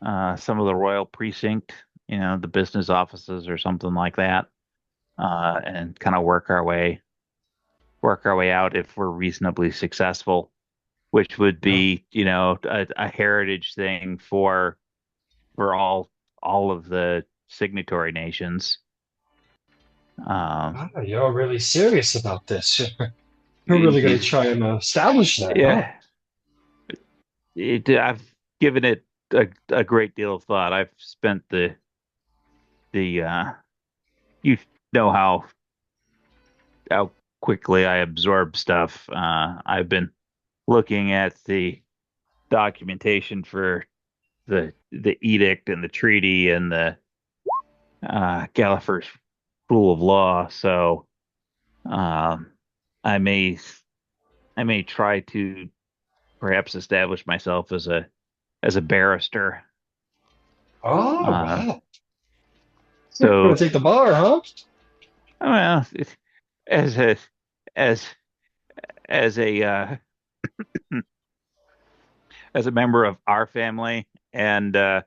royal precinct, the business offices or something like that, and kind of work our way out if we're reasonably successful, which would Yeah. be, a heritage thing for all of the signatory nations. Um, You're really serious about this. You're really going to try and establish that, huh? yeah, I've given it a great deal of thought. I've spent the you know how quickly I absorb stuff. I've been looking at the documentation for the edict and the treaty and the Gallifrey's rule of law. So um, I may try to perhaps establish myself as a barrister. Oh, Uh, wow. You're going so to take the bar, huh? well, as a as as a as a member of our family and a,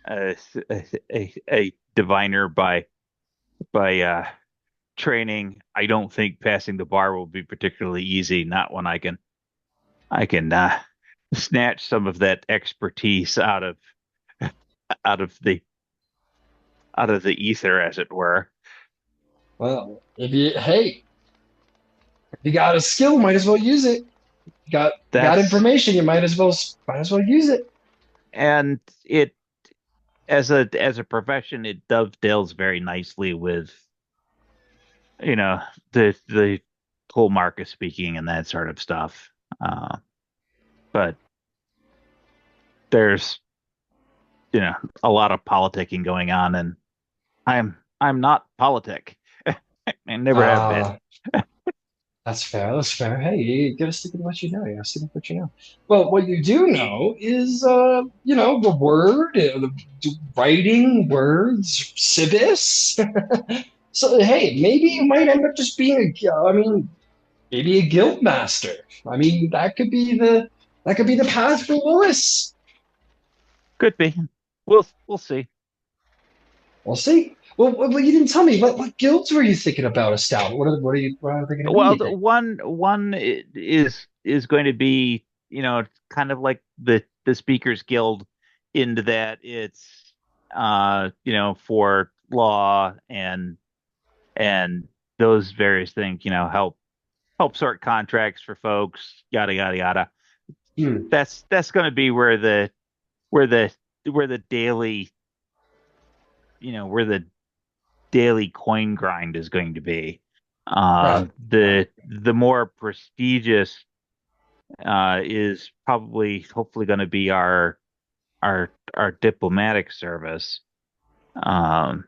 a diviner by training, I don't think passing the bar will be particularly easy. Not when I can snatch some of that expertise out of the out of the ether, as it were. Well, if you got a skill, might as well use it. You got That's information, you might as well use it. and it as a profession, it dovetails very nicely with the whole market speaking and that sort of stuff. Uh, but there's a lot of politicking going on, and I'm not politic. I never have been. Ah, that's fair. That's fair. Hey, you gotta stick with what you know. You gotta stick with what you know. Well, what you do know is, the word, writing, words, civis. So, hey, maybe you might end up just being maybe a guild master. I mean, that could be the path for Lewis. Could be. We'll see. We'll see. Well, you didn't tell me what guilds were you thinking about establishing? What are they going to be? Well, You think? one is going to be, kind of like the Speakers Guild, into that it's for law and those various things, help sort contracts for folks, yada yada yada. Hmm. That's going to be where the where the daily where the daily coin grind is going to be. Right. The more prestigious is probably hopefully going to be our diplomatic service. Um,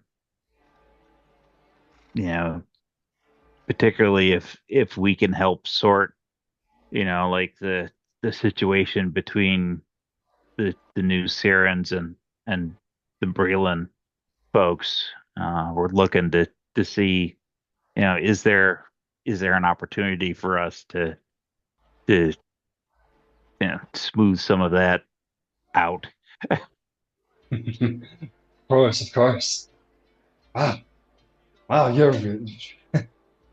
you know, Particularly if we can help sort, like the situation between the new Sirens and the Breland folks. We're looking to see, is there an opportunity for us to smooth some of that out. Of course, of course. Wow, wow,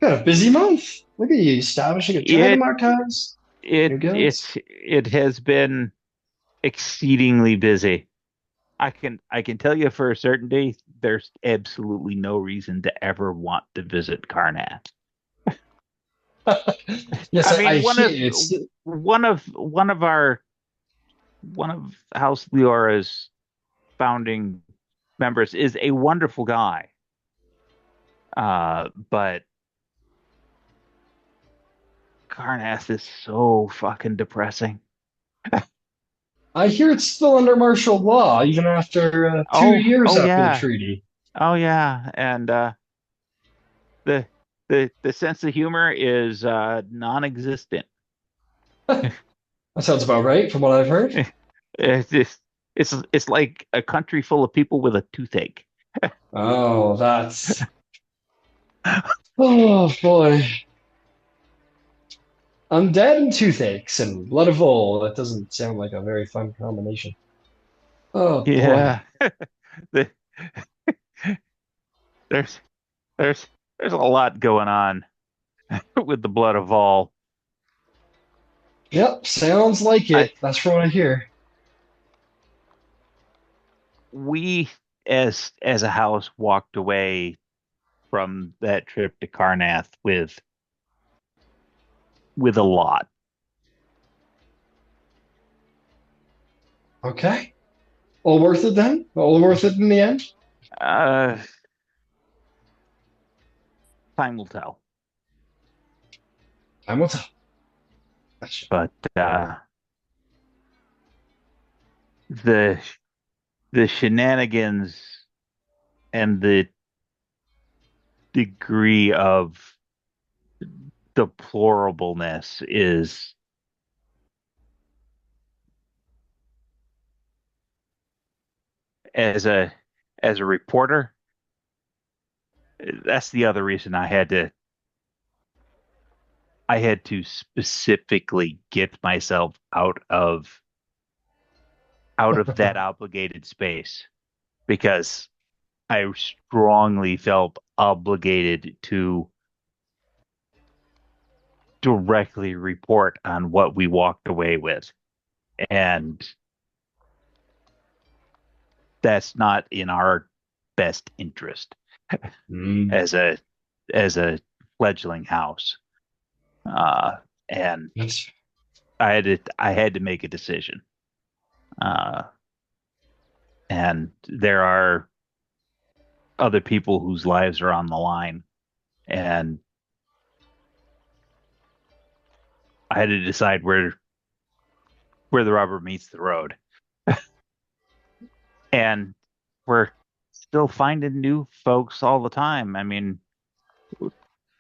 got a busy month. Look at you establishing a Dragon It House, it new guilds. it has been exceedingly busy. I can tell you for a certainty, there's absolutely no reason to ever want to visit Karnak. Yes, I I mean, hear it's. one of House Leora's founding members is a wonderful guy. But Karnath is so fucking depressing. I hear it's still under martial law, even after 2 Oh, years oh after the yeah, treaty. oh yeah, and the the sense of humor is non-existent. That sounds about right from what I've heard. It's just it's like a country full of people with a toothache. Oh, that's. Oh, boy. Undead and toothaches and blood of vole. That doesn't sound like a very fun combination. Oh, boy. Yeah, the, there's there's there's a lot going on with the blood of all. Yep, sounds like I it. That's from what I hear. we as a house walked away from that trip to Karnath with a lot. Okay. All worth it then? All worth it in the end? Uh, Time will tell. Time will tell. Gotcha. But the the shenanigans and the degree of deplorableness is as a reporter, that's the other reason I had to specifically get myself out of that obligated space because I strongly felt obligated to directly report on what we walked away with. And that's not in our best interest Mm, as a fledgling house. And that's I had to make a decision. Uh, and there are other people whose lives are on the line, and I had to decide where the rubber meets the road. And we're still finding new folks all the time. I mean,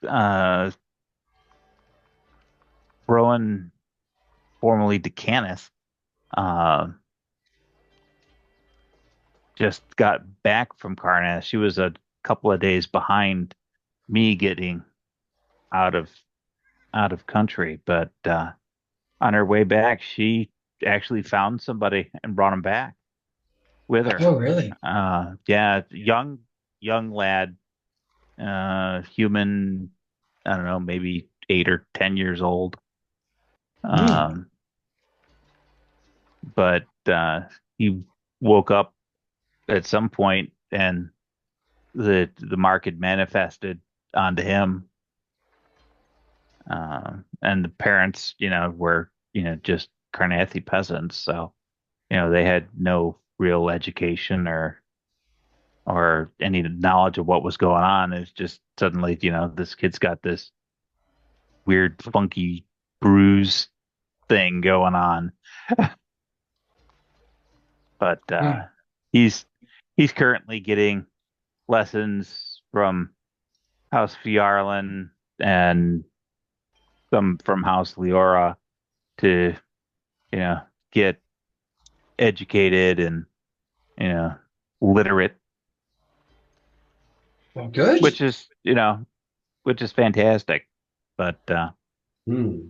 uh, Rowan, formerly Decaneth, uh, just got back from Karnath. She was a couple of days behind me getting out of country, but on her way back, she actually found somebody and brought him back with her. oh, really? Yeah, young lad, human. I don't know, maybe 8 or 10 years old. Mm. Um, but he woke up at some point, and the mark had manifested onto him. And the parents, were just Carnathi peasants, so they had no real education or any knowledge of what was going on. It's just suddenly, this kid's got this weird, funky bruise thing going on. But Mm. he's he's currently getting lessons from House Fiarlan and some from House Leora to, get educated and, you know, literate, Well, good. which is fantastic. But Hmm.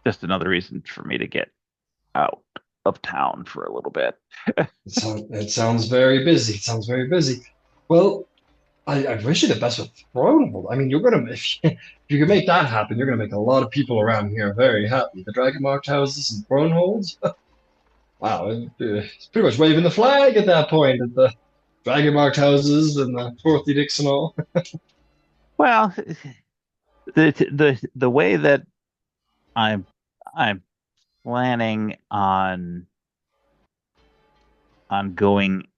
just another reason for me to get out of town for a little bit. It sounds very busy. It sounds very busy. Well, I wish you the best with Thronehold. I mean, you're gonna if you can make that happen, you're gonna make a lot of people around here very happy. The Dragon Marked houses and Throneholds. Wow, it's pretty much waving the flag at that point at the Dragon Marked houses and the Fourth Edicts and all. Well, the way that I'm I'm planning on going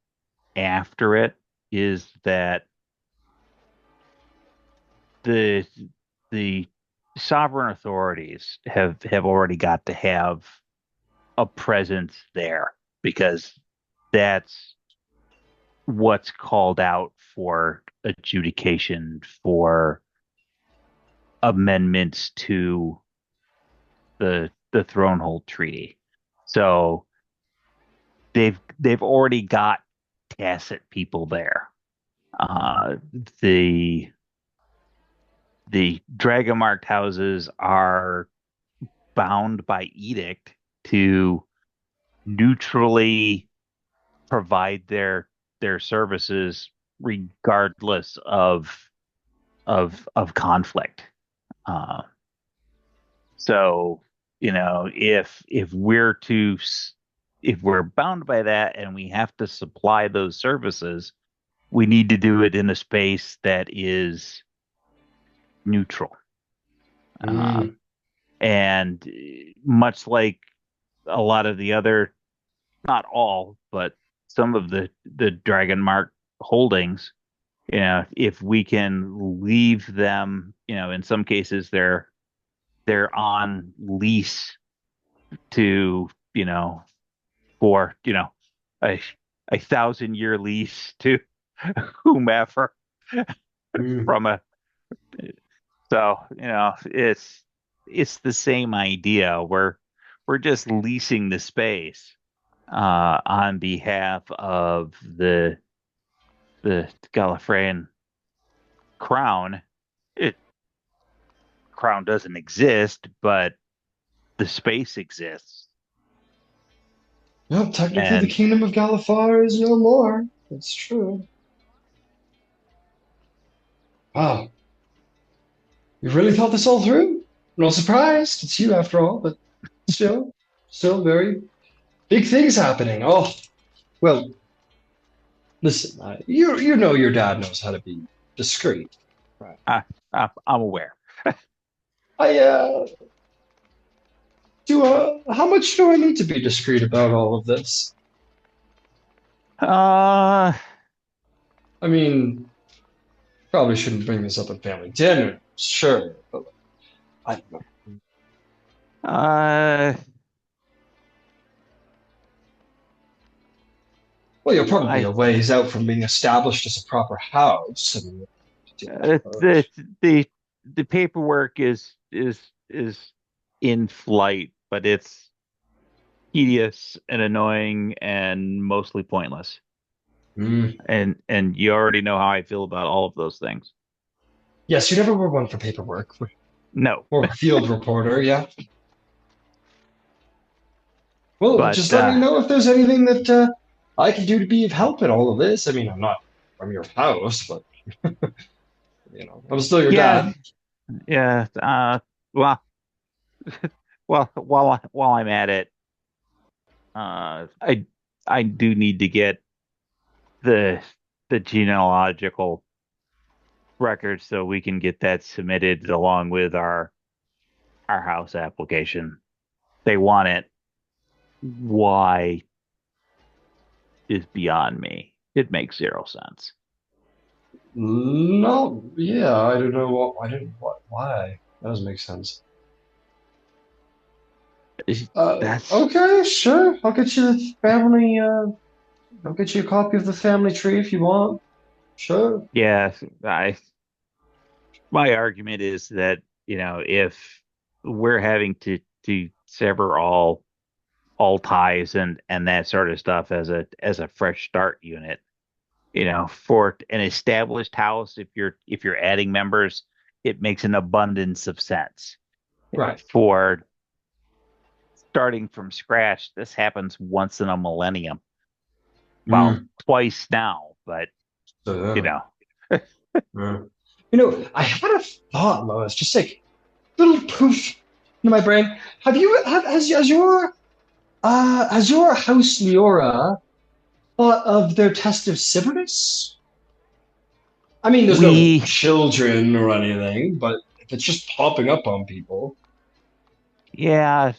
after it is that the the sovereign authorities have already got to have a presence there because that's what's called out for adjudication for amendments to the Thronehold Treaty. So they've already got tacit people there. Uh, the the dragon marked houses are bound by edict to neutrally provide their services regardless of conflict. Uh, so if we're bound by that and we have to supply those services, we need to do it in a space that is neutral. Mm. And much like a lot of the other, not all, but some of the Dragon Mark holdings, if we can leave them, in some cases they're on lease to, for, a 1,000-year lease to whomever Mm. from a so, it's the same idea. We're just leasing the space on behalf of the Gallifreyan crown. It crown doesn't exist, but the space exists. Well, technically, the And kingdom of Galifar is no more. That's true. Wow. You've really thought this all through? No surprised. It's you after all, but still very big things happening. Oh, well, listen, you know your dad knows how to be discreet. Right. I'm aware. I how much do I need to be discreet about all of this? Uh, I mean, probably shouldn't bring this up at family dinner, sure, but I don't know. uh, Well, you're probably I a ways out from being established as a proper house. I mean, the the the paperwork is in flight, but it's tedious and annoying and mostly pointless. Mm. And you already know how I feel about all of those things. Yes, you never were one for paperwork. No, Or a field reporter, yeah. Well, but just let me know if there's anything that I can do to be of help in all of this. I mean, I'm not from your house, but I'm still your yeah, dad. yeah. Well, while I'm at it, I do need to get the the genealogical records so we can get that submitted along with our house application. They want it. Why is beyond me. It makes zero sense. No, yeah, I don't know I didn't, why? That doesn't make sense. That's Okay, sure. I'll get you the family, I'll get you a copy of the family tree if you want. Sure. yeah. I My argument is that if we're having to sever all ties and that sort of stuff as a fresh start unit, for an established house, if you're adding members, it makes an abundance of sense. Right. For starting from scratch, this happens once in a millennium. Well, twice now, but So, you know, yeah. I had a thought, Lois, just like little poof in my brain. Has your House Leora thought of their test of Cybernus? I mean, there's no we children or anything, but if it's just popping up on people. yeah,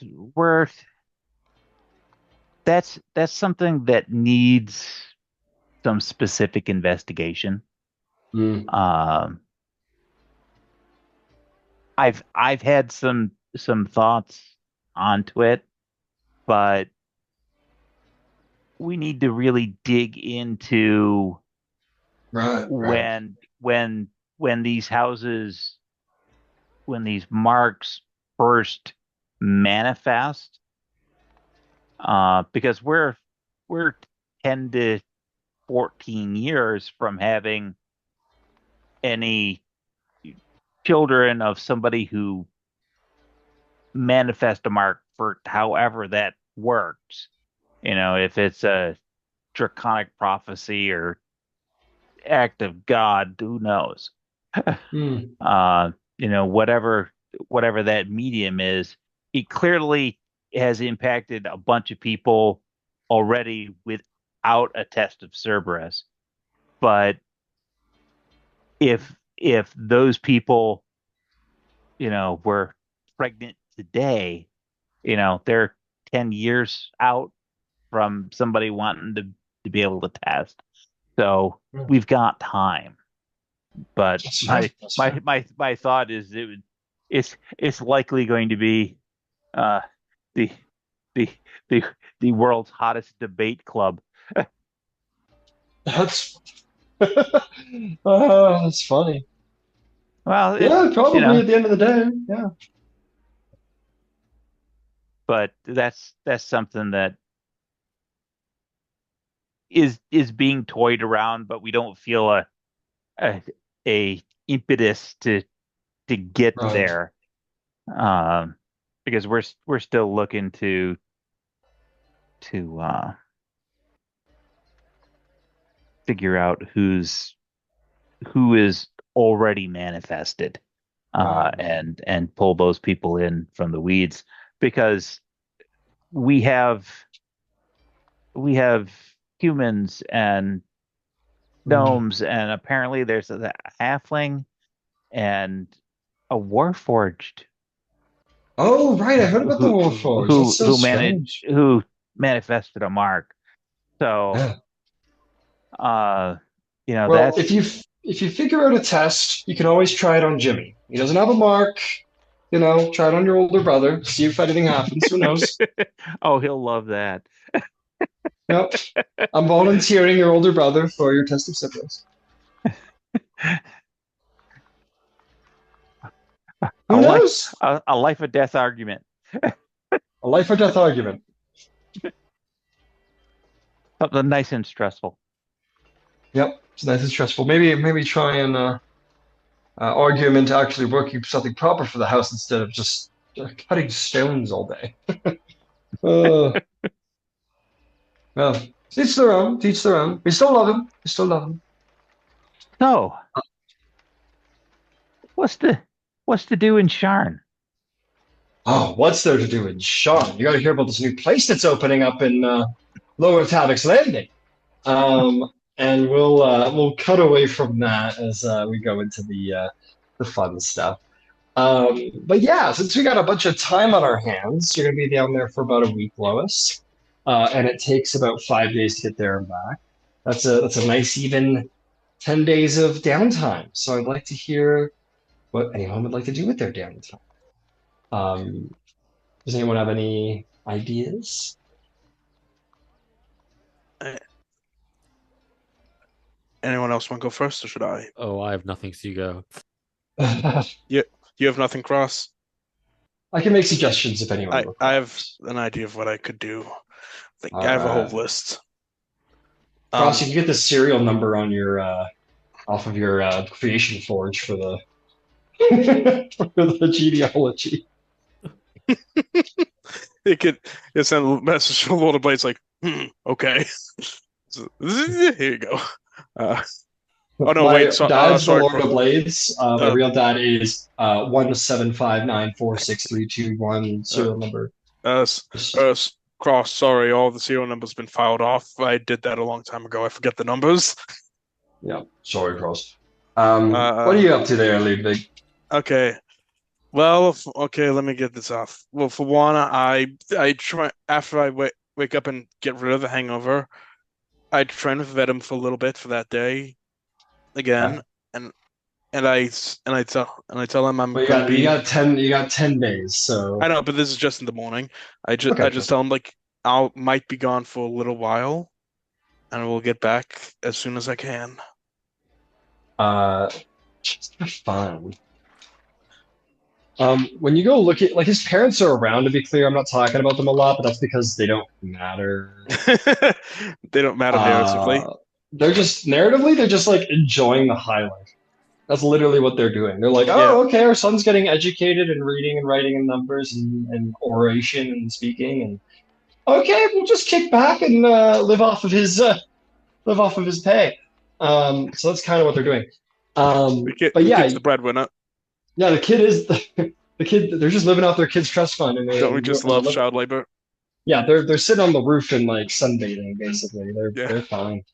that's something that needs some specific investigation. Mm. I've had some thoughts onto it, but we need to really dig into Right. when these houses, when these marks first manifest, because we're 10 to 14 years from having any children of somebody who manifest a mark for however that works. If it's a draconic prophecy or act of God, who knows? Mm. Whatever that medium is, it clearly has impacted a bunch of people already without a test of Cerberus. But if those people, were pregnant today, they're 10 years out from somebody wanting to be able to test. So we've got time. But That's right. That's right. my thought is it's likely going to be the the the world's hottest debate club. That's that's funny. Well, Yeah, probably at the end of the day. Yeah. but that's something that is being toyed around, but we don't feel a impetus to get Right. there, because we're still looking to figure out who is already manifested, Right. and pull those people in from the weeds, because we have humans and gnomes, and apparently there's a halfling and a warforged Oh, right. I heard about the Warforged. That's so strange. who manifested a mark. So, Yeah. Well, Well, if you figure out a test, you can always try it on Jimmy. He doesn't have a mark. Try it on your older brother. See if anything happens. Who knows? Oh, he'll love that. Yep. I'm volunteering your older brother for your test of syphilis. Who knows? A life or death argument. A life or death argument. Something nice and stressful. Yep. It's nice and stressful. Maybe try and argue him into actually working something proper for the house instead of just cutting stones all day. Well, teach their own. Teach their own. We still love him. We still love him. So, what's to do in Sharn? Oh, what's there to do in Sharn? You got to hear about this new place that's opening up in Lower Tavik's Landing. And we'll cut away from that as we go into the fun stuff. But yeah, since we got a bunch of time on our hands, you're gonna be down there for about a week, Lois, and it takes about 5 days to get there and back. That's a nice even 10 days of downtime. So I'd like to hear what anyone would like to do with their downtime. Does anyone have any ideas? Anyone else want to go first, or should I? Oh, I have nothing, so you go. You have nothing, Cross? I can make suggestions if anyone. I have an idea of what I could do. I have a whole list. Cross, you can get the serial number on your off of your creation forge for the for the genealogy. It sent a message to Lord of Blades like, okay. So, here you go. Oh no, wait. Dad's sorry, the Lord of Blades. My real dad is 175946321 serial number. Cross. Sorry, all the serial numbers been filed off. I did that a long time ago. I forget the numbers. Yeah, sorry, Cross. What are you up to there, Ludwig? Okay. Well, let me get this off. Well, for one, I try after I wake up and get rid of the hangover. I train with Venom for a little bit for that day again, and I tell him I'm Well, gonna be. you got 10 days, so I know, but this is just in the morning. I okay. just tell him like might be gone for a little while, and we'll get back as soon as I can. Just for fun. When you go look at like his parents are around, to be clear, I'm not talking about them a lot, but that's because they don't matter. They don't matter narratively. They're just narratively, they're just like enjoying the high life. That's literally what they're doing. They're like, Yeah. oh, okay, our son's getting educated and reading and writing and numbers and oration and speaking, and okay, we'll just kick back and live off of his pay. So that's kind of what they're doing. But yeah, kid's the breadwinner. Yeah, the kid is the kid. They're just living off their kid's trust fund, and Don't we just love child labor? Yeah, they're sitting on the roof and like sunbathing. Basically, they're fine.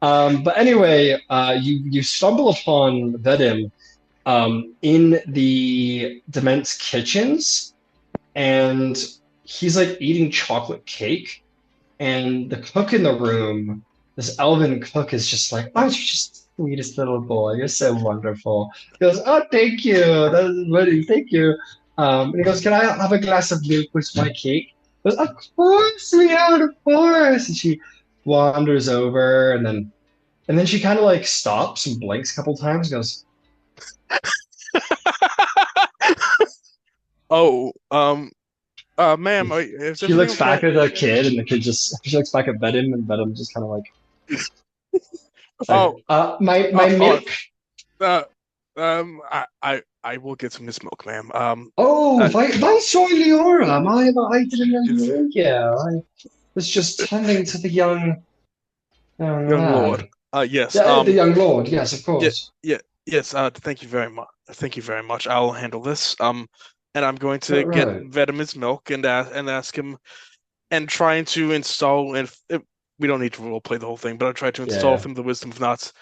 But anyway, you stumble upon Vedim in the Dement's kitchens, and he's like eating chocolate cake, and the cook in the room, this elven cook, is just like, "Aren't you just the sweetest little boy? You're so wonderful." He goes, "Oh, thank you. That is very, thank you." And he goes, "Can I have a glass of milk with my cake?" He goes, "Of course, sweetheart, of course." And she wanders over, and then she kind of like stops and blinks a couple times. And goes, "Oh, ma'am, she looks back at the kid, and the kid just she looks back at Vedim, and Vedim just kind of like, my milk. I will get some this milk, ma'am. Vice Leora, I didn't know. Yeah, I was just tending to the young lord. Yes. The young lord. Yes, of course. Yes. Thank you very much. Thank you very much. I'll handle this. And I'm going to get Venom his milk and ask him, and trying to install. And we don't need to role play the whole thing, but I'll try to install him the wisdom of not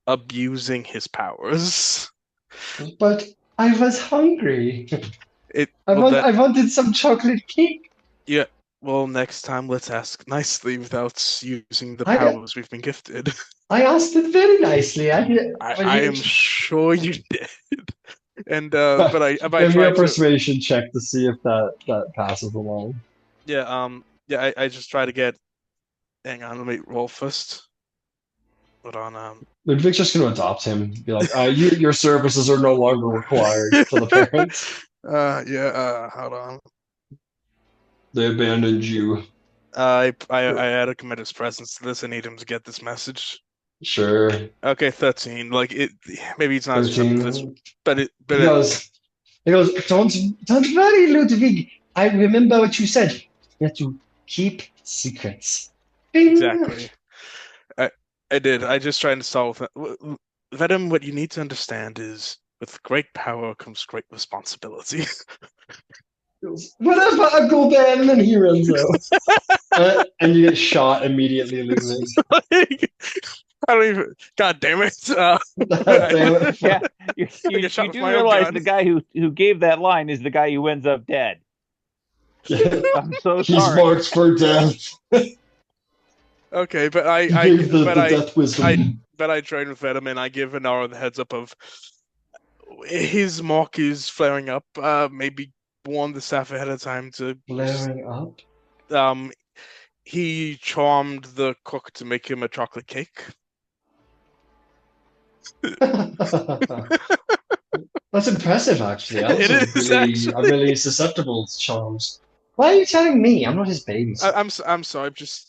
abusing his powers. But I was hungry. I wanted some chocolate cake. Yeah. Well, next time let's ask nicely without using the powers we've been gifted. I asked it very nicely. I am sure you did. And but I give me a persuasion check to see if that passes along. Yeah. I just try to get. Hang on, let me roll first. Hold on. Ludwig's just going to adopt him. Be like, your services are no longer required for the parents. Hold on. They abandoned you. I had to commit his presence to this. I need him to get this message. Sure. Okay, 13. Like it, maybe it's not 13. But he goes, don't worry, Ludwig. I remember what you said. You have to keep secrets. Exactly. I did. I just tried to solve it. Venom, what you need to understand is, with great power comes great responsibility. Whatever, Uncle Ben, and he runs out. And you get shot immediately, Ludwig. I don't even. God damn it! Yeah, you do realize the guy who gave that line is the guy who ends up dead. I'm so sorry. He's marked for death. Okay, but I train with Venom, and I give Inara the heads up of his mark is flaring up. Maybe warn the staff ahead of time to flaring up. He charmed the cook to make him a chocolate cake. That's impressive, actually. I'm really susceptible to charms. Why are you telling me? I'm not his baby. I'm sorry. Just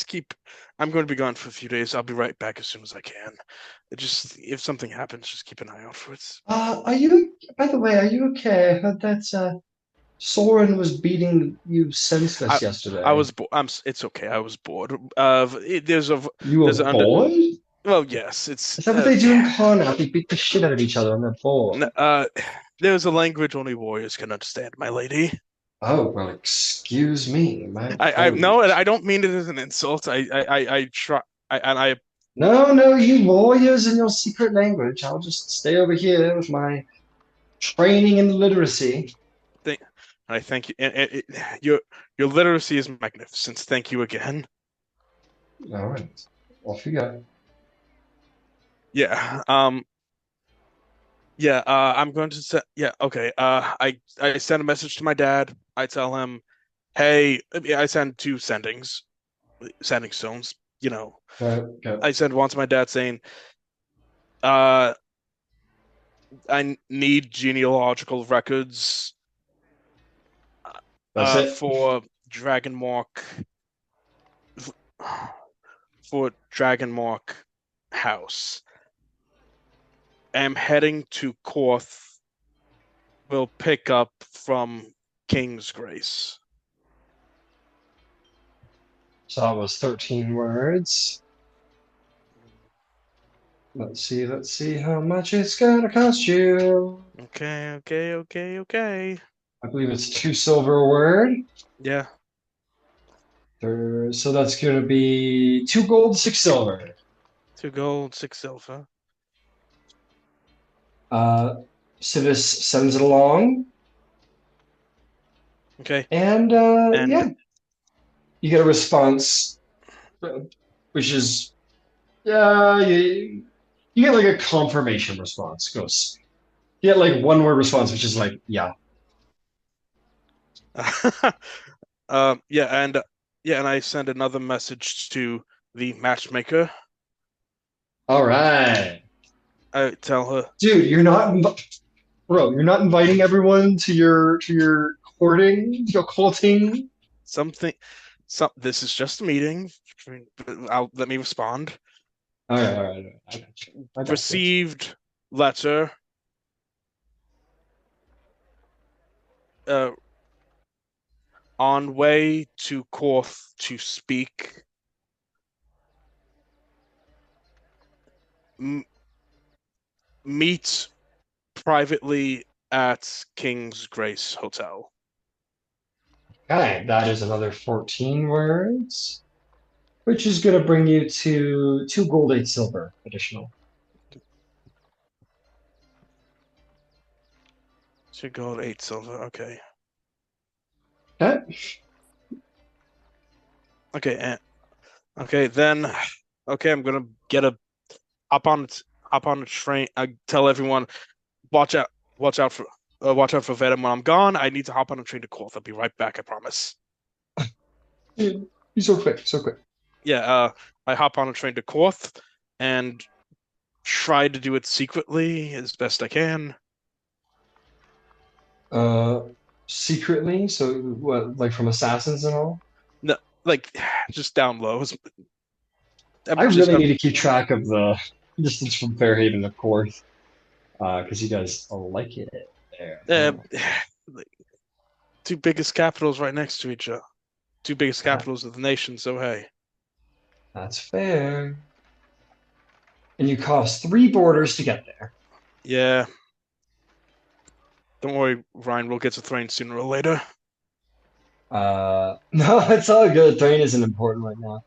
keep. I'm going to be gone for a few days. I'll be right back as soon as I can. If something happens, just keep an eye out for it. Are you? By the way, are you okay? I heard that Soren was beating you senseless yesterday. I was bored. It's okay. I was bored. You were bored? Well, yes. Is that what they do in Karnak? They beat the shit out of each other and they're bored. There's a language only warriors can understand, my lady. Oh, well, excuse me. No, I don't mean it as an insult. I try, No, you warriors in your secret language. I'll just stay over here with my training in literacy. I thank you. Your literacy is magnificent. Thank you again. All right. Off you go. Yeah. Yeah. I'm going to set. Yeah. Okay. I send a message to my dad. I tell him, hey, I send two sending stones. You know, Go. I send one to my dad saying, uh, I need genealogical records, That's it. for Dragonmark, for Dragonmark House. I'm heading to Korth. Will pick up from King's Grace. So that was 13 words. Let's see how much it's gonna cost you. Okay. I believe it's 2 silver a word. Yeah. So that's gonna be 2 gold, 6 silver. 2 gold, 6 silver. Civis sends it along. Okay. And yeah, you get a response, which is you get like a confirmation response. Goes. You get like one word response, which is like yeah. Yeah, and I send another message to the matchmaker. All right, I tell her, dude, you're not inviting everyone to your courting. This is just a meeting. Let me respond. All right. I got you. Received letter. On way to Korth to speak. Meet privately at King's Grace Hotel. Okay, that is another 14 words, which is going to bring you to 2 gold, 8 silver additional. 2 gold, 8 silver. Okay. Okay. Okay. Then. Okay, I'm gonna hop on a train. I tell everyone, watch out for Venom when I'm gone. I need to hop on a train to Korth. I'll be right back. I promise. You're so quick. Yeah. I hop on a train to Korth and try to do it secretly as best I can. Secretly? So what, like from assassins and all? No, like just down low. I really need to keep track of the distance from Fairhaven to Korth, because you guys like it there. Two biggest capitals right next to each other. Two biggest capitals of the nation. So hey, that's fair. And you cross 3 borders to get there. yeah. Don't worry, Ryan. We'll get to Thrain sooner or later. No, it's all good. Thrain isn't important right now.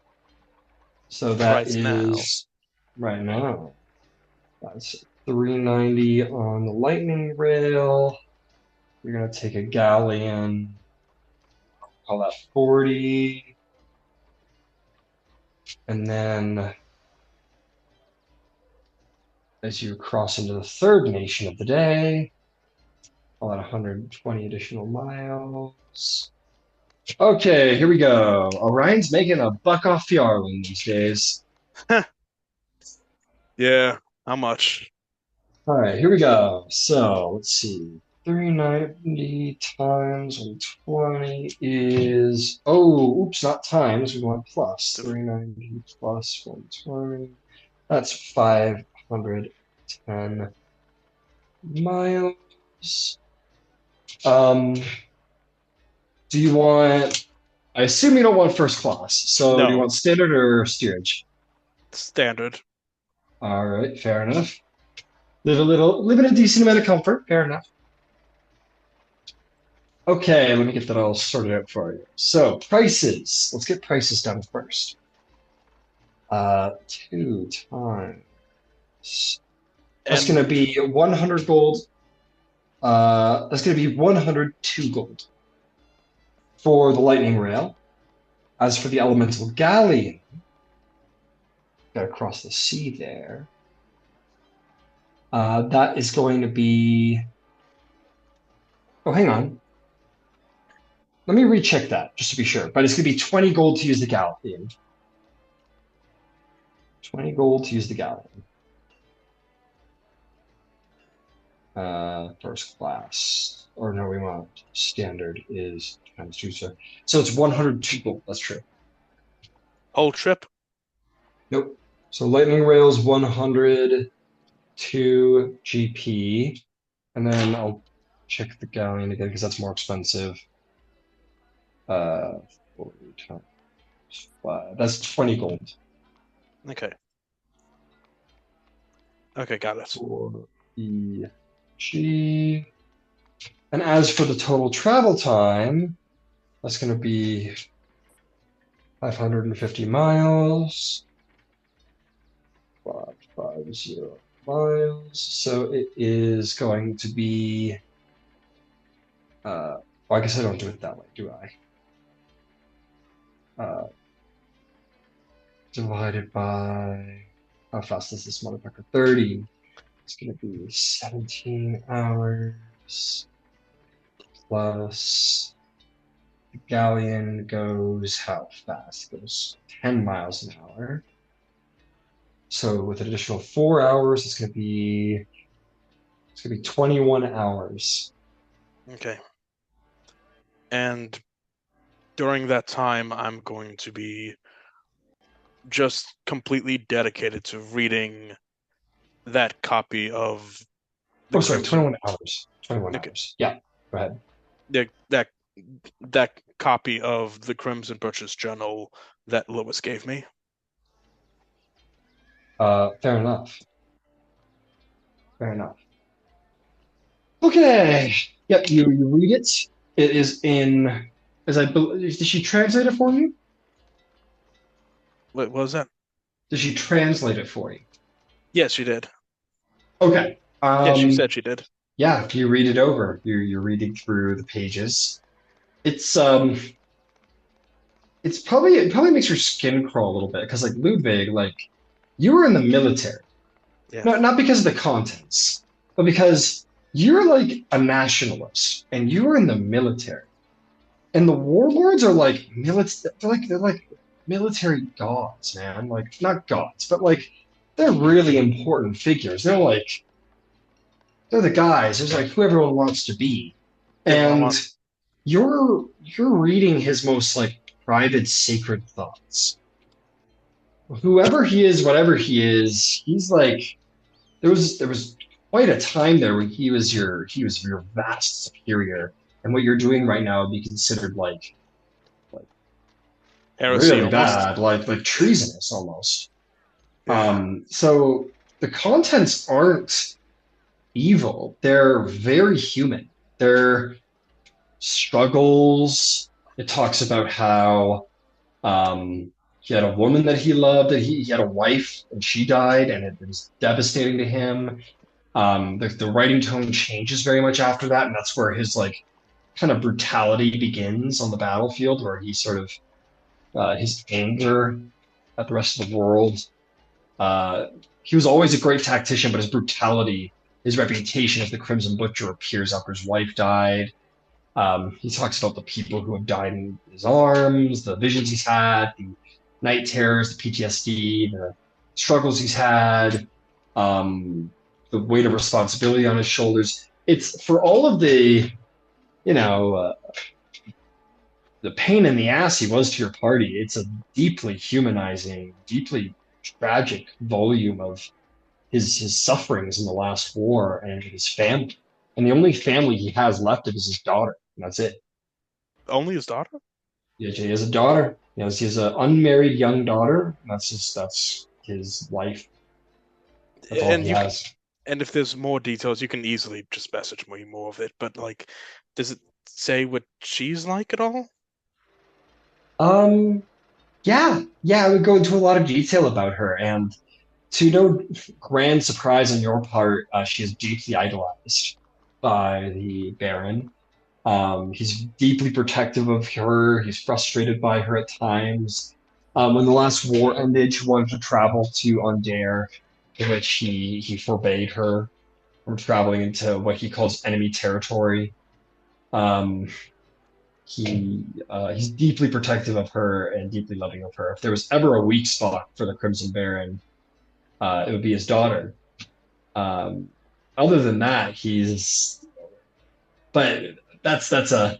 So that is right now. That's 390 on the lightning rail. You're gonna take a galleon. Call that 40. And then as you cross into the third nation of the day, call that 120 additional miles. Okay, here we go. Orion's making a buck off Fjarlin these days. Yeah, how much? All right, here we go. So let's see. 390 times 120 is, oops, not times. We want plus. 390 plus 120. That's 510 miles. Do you want, I assume you don't want first class. So No. do you want standard or steerage? Standard. All right, fair enough. Live in a decent amount of comfort. Fair enough. Okay, let me get that all sorted out for you. So prices. Let's get prices done first. 2 times. That's going to be 100 gold. That's going to be 102 gold for the lightning rail. As for the elemental galleon, Gotta cross the sea there. That is going to be. Oh, hang on. Let me recheck that just to be sure. But it's going to be 20 gold to use the galleon. 20 gold to use the galleon. First class. Or no, we want standard is times 2. So it's 102 gold. That's true. Whole trip? Nope. So lightning rails 102 GP. And then I'll check the galleon again because that's more expensive. 40 times 5. That's 20 gold. Okay. Okay, got it. For EG. And as for the total travel time, that's going to be 550 miles. 550 miles. So it is going to be. Well, I guess I don't do it that way, do I? Divided by. How fast is this motherfucker? 30. It's going to be 17 hours plus the galleon goes how fast? It goes 10 miles an hour. So with an additional 4 hours, it's going to be 21 hours. Okay. And during that time, I'm going to be just completely dedicated to reading that copy of Oh, sorry, 21 hours. 21 Okay. hours. Yeah, go ahead. that copy of the Crimson Birch's journal that Lewis gave me. Fair enough. Fair enough. Okay. Yep, you read it. It is in, as I believe, did she translate it for you? What was that? Did she translate it for you? Yes, she did. Okay. Yes, she said she did. Yeah, you read it over. You're reading through the pages. It probably makes your skin crawl a little bit because like Ludwig, like you were in the military. Yeah. Not because of the contents, but because you're like a nationalist and you were in the military. And the warlords are like they're like military gods, man. Like not gods, but like they're really important figures. They're the guys. There's like who everyone wants to be. And you're reading his most like private sacred thoughts. Whoever he is, whatever he is, he's like there was quite a time there when he was your vast superior, and what you're doing right now would be considered like Heresy, really almost. bad, like treasonous almost. Yeah. So the contents aren't evil; they're very human. They're struggles. It talks about how he had a woman that he loved, that he had a wife and she died, and it was devastating to him. The writing tone changes very much after that, and that's where his like kind of brutality begins on the battlefield, where he sort of his anger at the rest of the world. He was always a great tactician, but his brutality, his reputation as the Crimson Butcher appears after his wife died. He talks about the people who have died in his arms, the visions he's had, the night terrors, the PTSD, the struggles he's had, the weight of responsibility on his shoulders. It's for all of the, the pain in the ass he was to your party. It's a deeply humanizing, deeply tragic volume of his sufferings in the last war and his family. And the only family he has left is his daughter, and that's it. Only his daughter? Yeah, he has a daughter. He has an unmarried young daughter. And that's his life. That's all he has. And if there's more details, you can easily just message me more of it. But like, does it say what she's like at all? Yeah, I would go into a lot of detail about her, and to no grand surprise on your part, she is deeply idolized by the Baron. He's deeply protective of her. He's frustrated by her at times. When the last war ended, she wanted to travel to Undere, in which he forbade her from traveling into what he calls enemy territory. Um, he's deeply protective of her and deeply loving of her. If there was ever a weak spot for the Crimson Baron, it would be his daughter. Um, Other than that, but that's a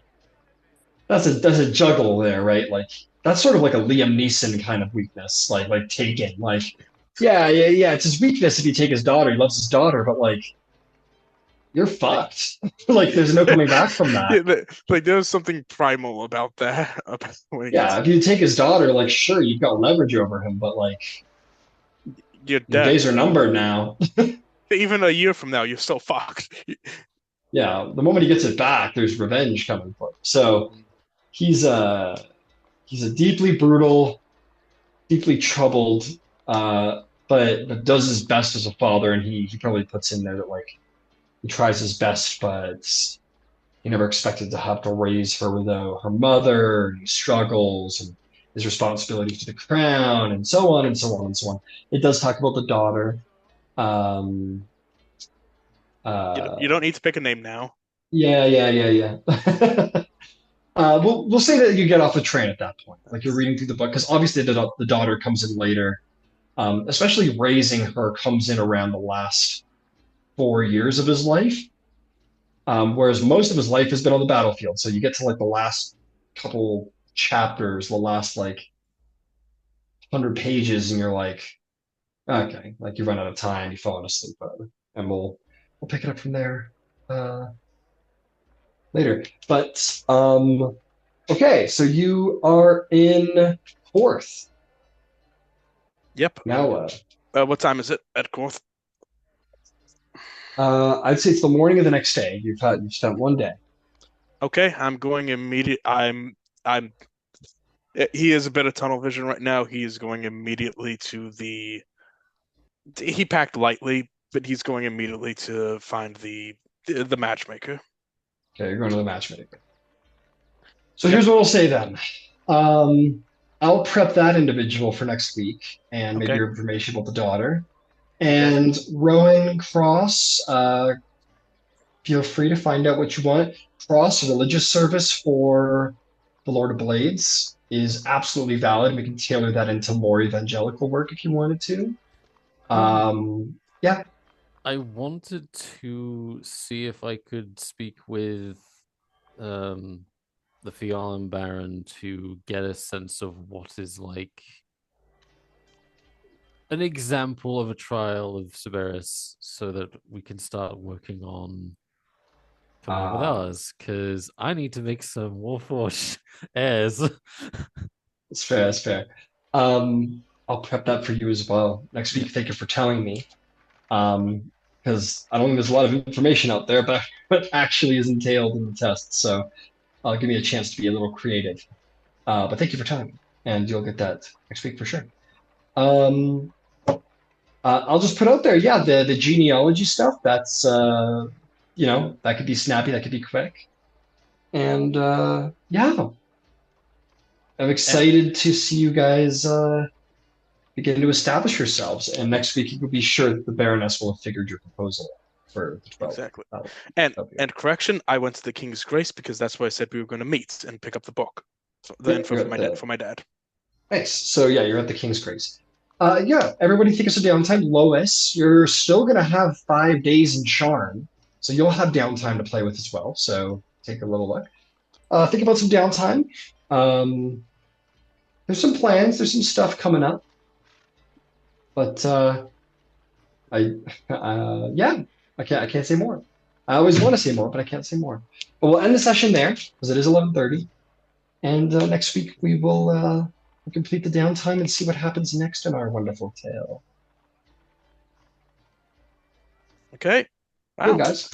juggle there, right? Like that's sort of like a Liam Neeson kind of weakness, like Taken. Like, yeah, it's his weakness if you take his daughter. He loves his daughter, but like you're fucked. Like there's no coming back from that. Yeah, like there's something primal about that. About when Yeah, if you take his daughter, like sure you've got leverage over him, but like you're your dead. days are numbered now. Even a year from now, you're still fucked. Yeah, the moment he gets it back, there's revenge coming for him. So he's a deeply brutal, deeply troubled, but does his best as a father, and he probably puts in there that like he tries his best, but he never expected to have to raise her without her mother, and he struggles, and his responsibilities to the crown, and so on and so on and so on. It does talk about the daughter. You don't need to pick a name now. Yeah. We'll say that you get off the train at that point, like you're reading through the book, because obviously the daughter comes in later. Especially raising her comes in around the last 4 years of his life, whereas most of his life has been on the battlefield. So you get to like the last couple chapters, the last like 100 pages, and you're like, okay, like you run out of time, you've fallen asleep, and we'll pick it up from there later. But okay, so you are in Fourth. Yep. Now, what time is it at Korth? I'd say it's the morning of the next day. You've spent one day. Okay, I'm going immediate. I'm. He has a bit of tunnel vision right now. He is going immediately to the. He packed lightly, but he's going immediately to find the matchmaker. Okay, you're going to the matchmaker. So here's what we'll say then. I'll prep that individual for next week and maybe Okay. your information about the daughter. And Rowan Cross, feel free to find out what you want. Cross religious service for the Lord of Blades is absolutely valid. We can tailor that into more evangelical work if you wanted to. Yeah. I wanted to see if I could speak with the Fialan Baron to get a sense of what is like an example of a trial of Cerberus so that we can start working on coming up with ours, because I need to make some Warforged heirs. That's fair. I'll prep that for you as well next week. Thank you for telling me. Because I don't think there's a lot of information out there about what actually is entailed in the test. So give me a chance to be a little creative. But thank you for telling me, and you'll get that next week for sure. I'll just put out there, yeah, the genealogy stuff. That's that could be snappy, that could be quick, and yeah, I'm excited to see you guys begin to establish yourselves. And next week, you can be sure that the Baroness will have figured your proposal for the 12. Exactly. And correction, I went to the King's Grace because that's where I said we were going to meet and pick up the book. So the info for my dad. Nice. So yeah, you're at the King's Grace. Yeah, everybody think it's a downtime. Lois, you're still going to have 5 days in Charm, so you'll have downtime to play with as well. So take a little look. Think about some downtime. There's some plans. There's some stuff coming up. But I can't say more. I always want to say more, but I can't say more. But we'll end the session there because it is 11:30, and next week we will complete the downtime and see what happens next in our wonderful tale. Okay. Wow. Hey guys.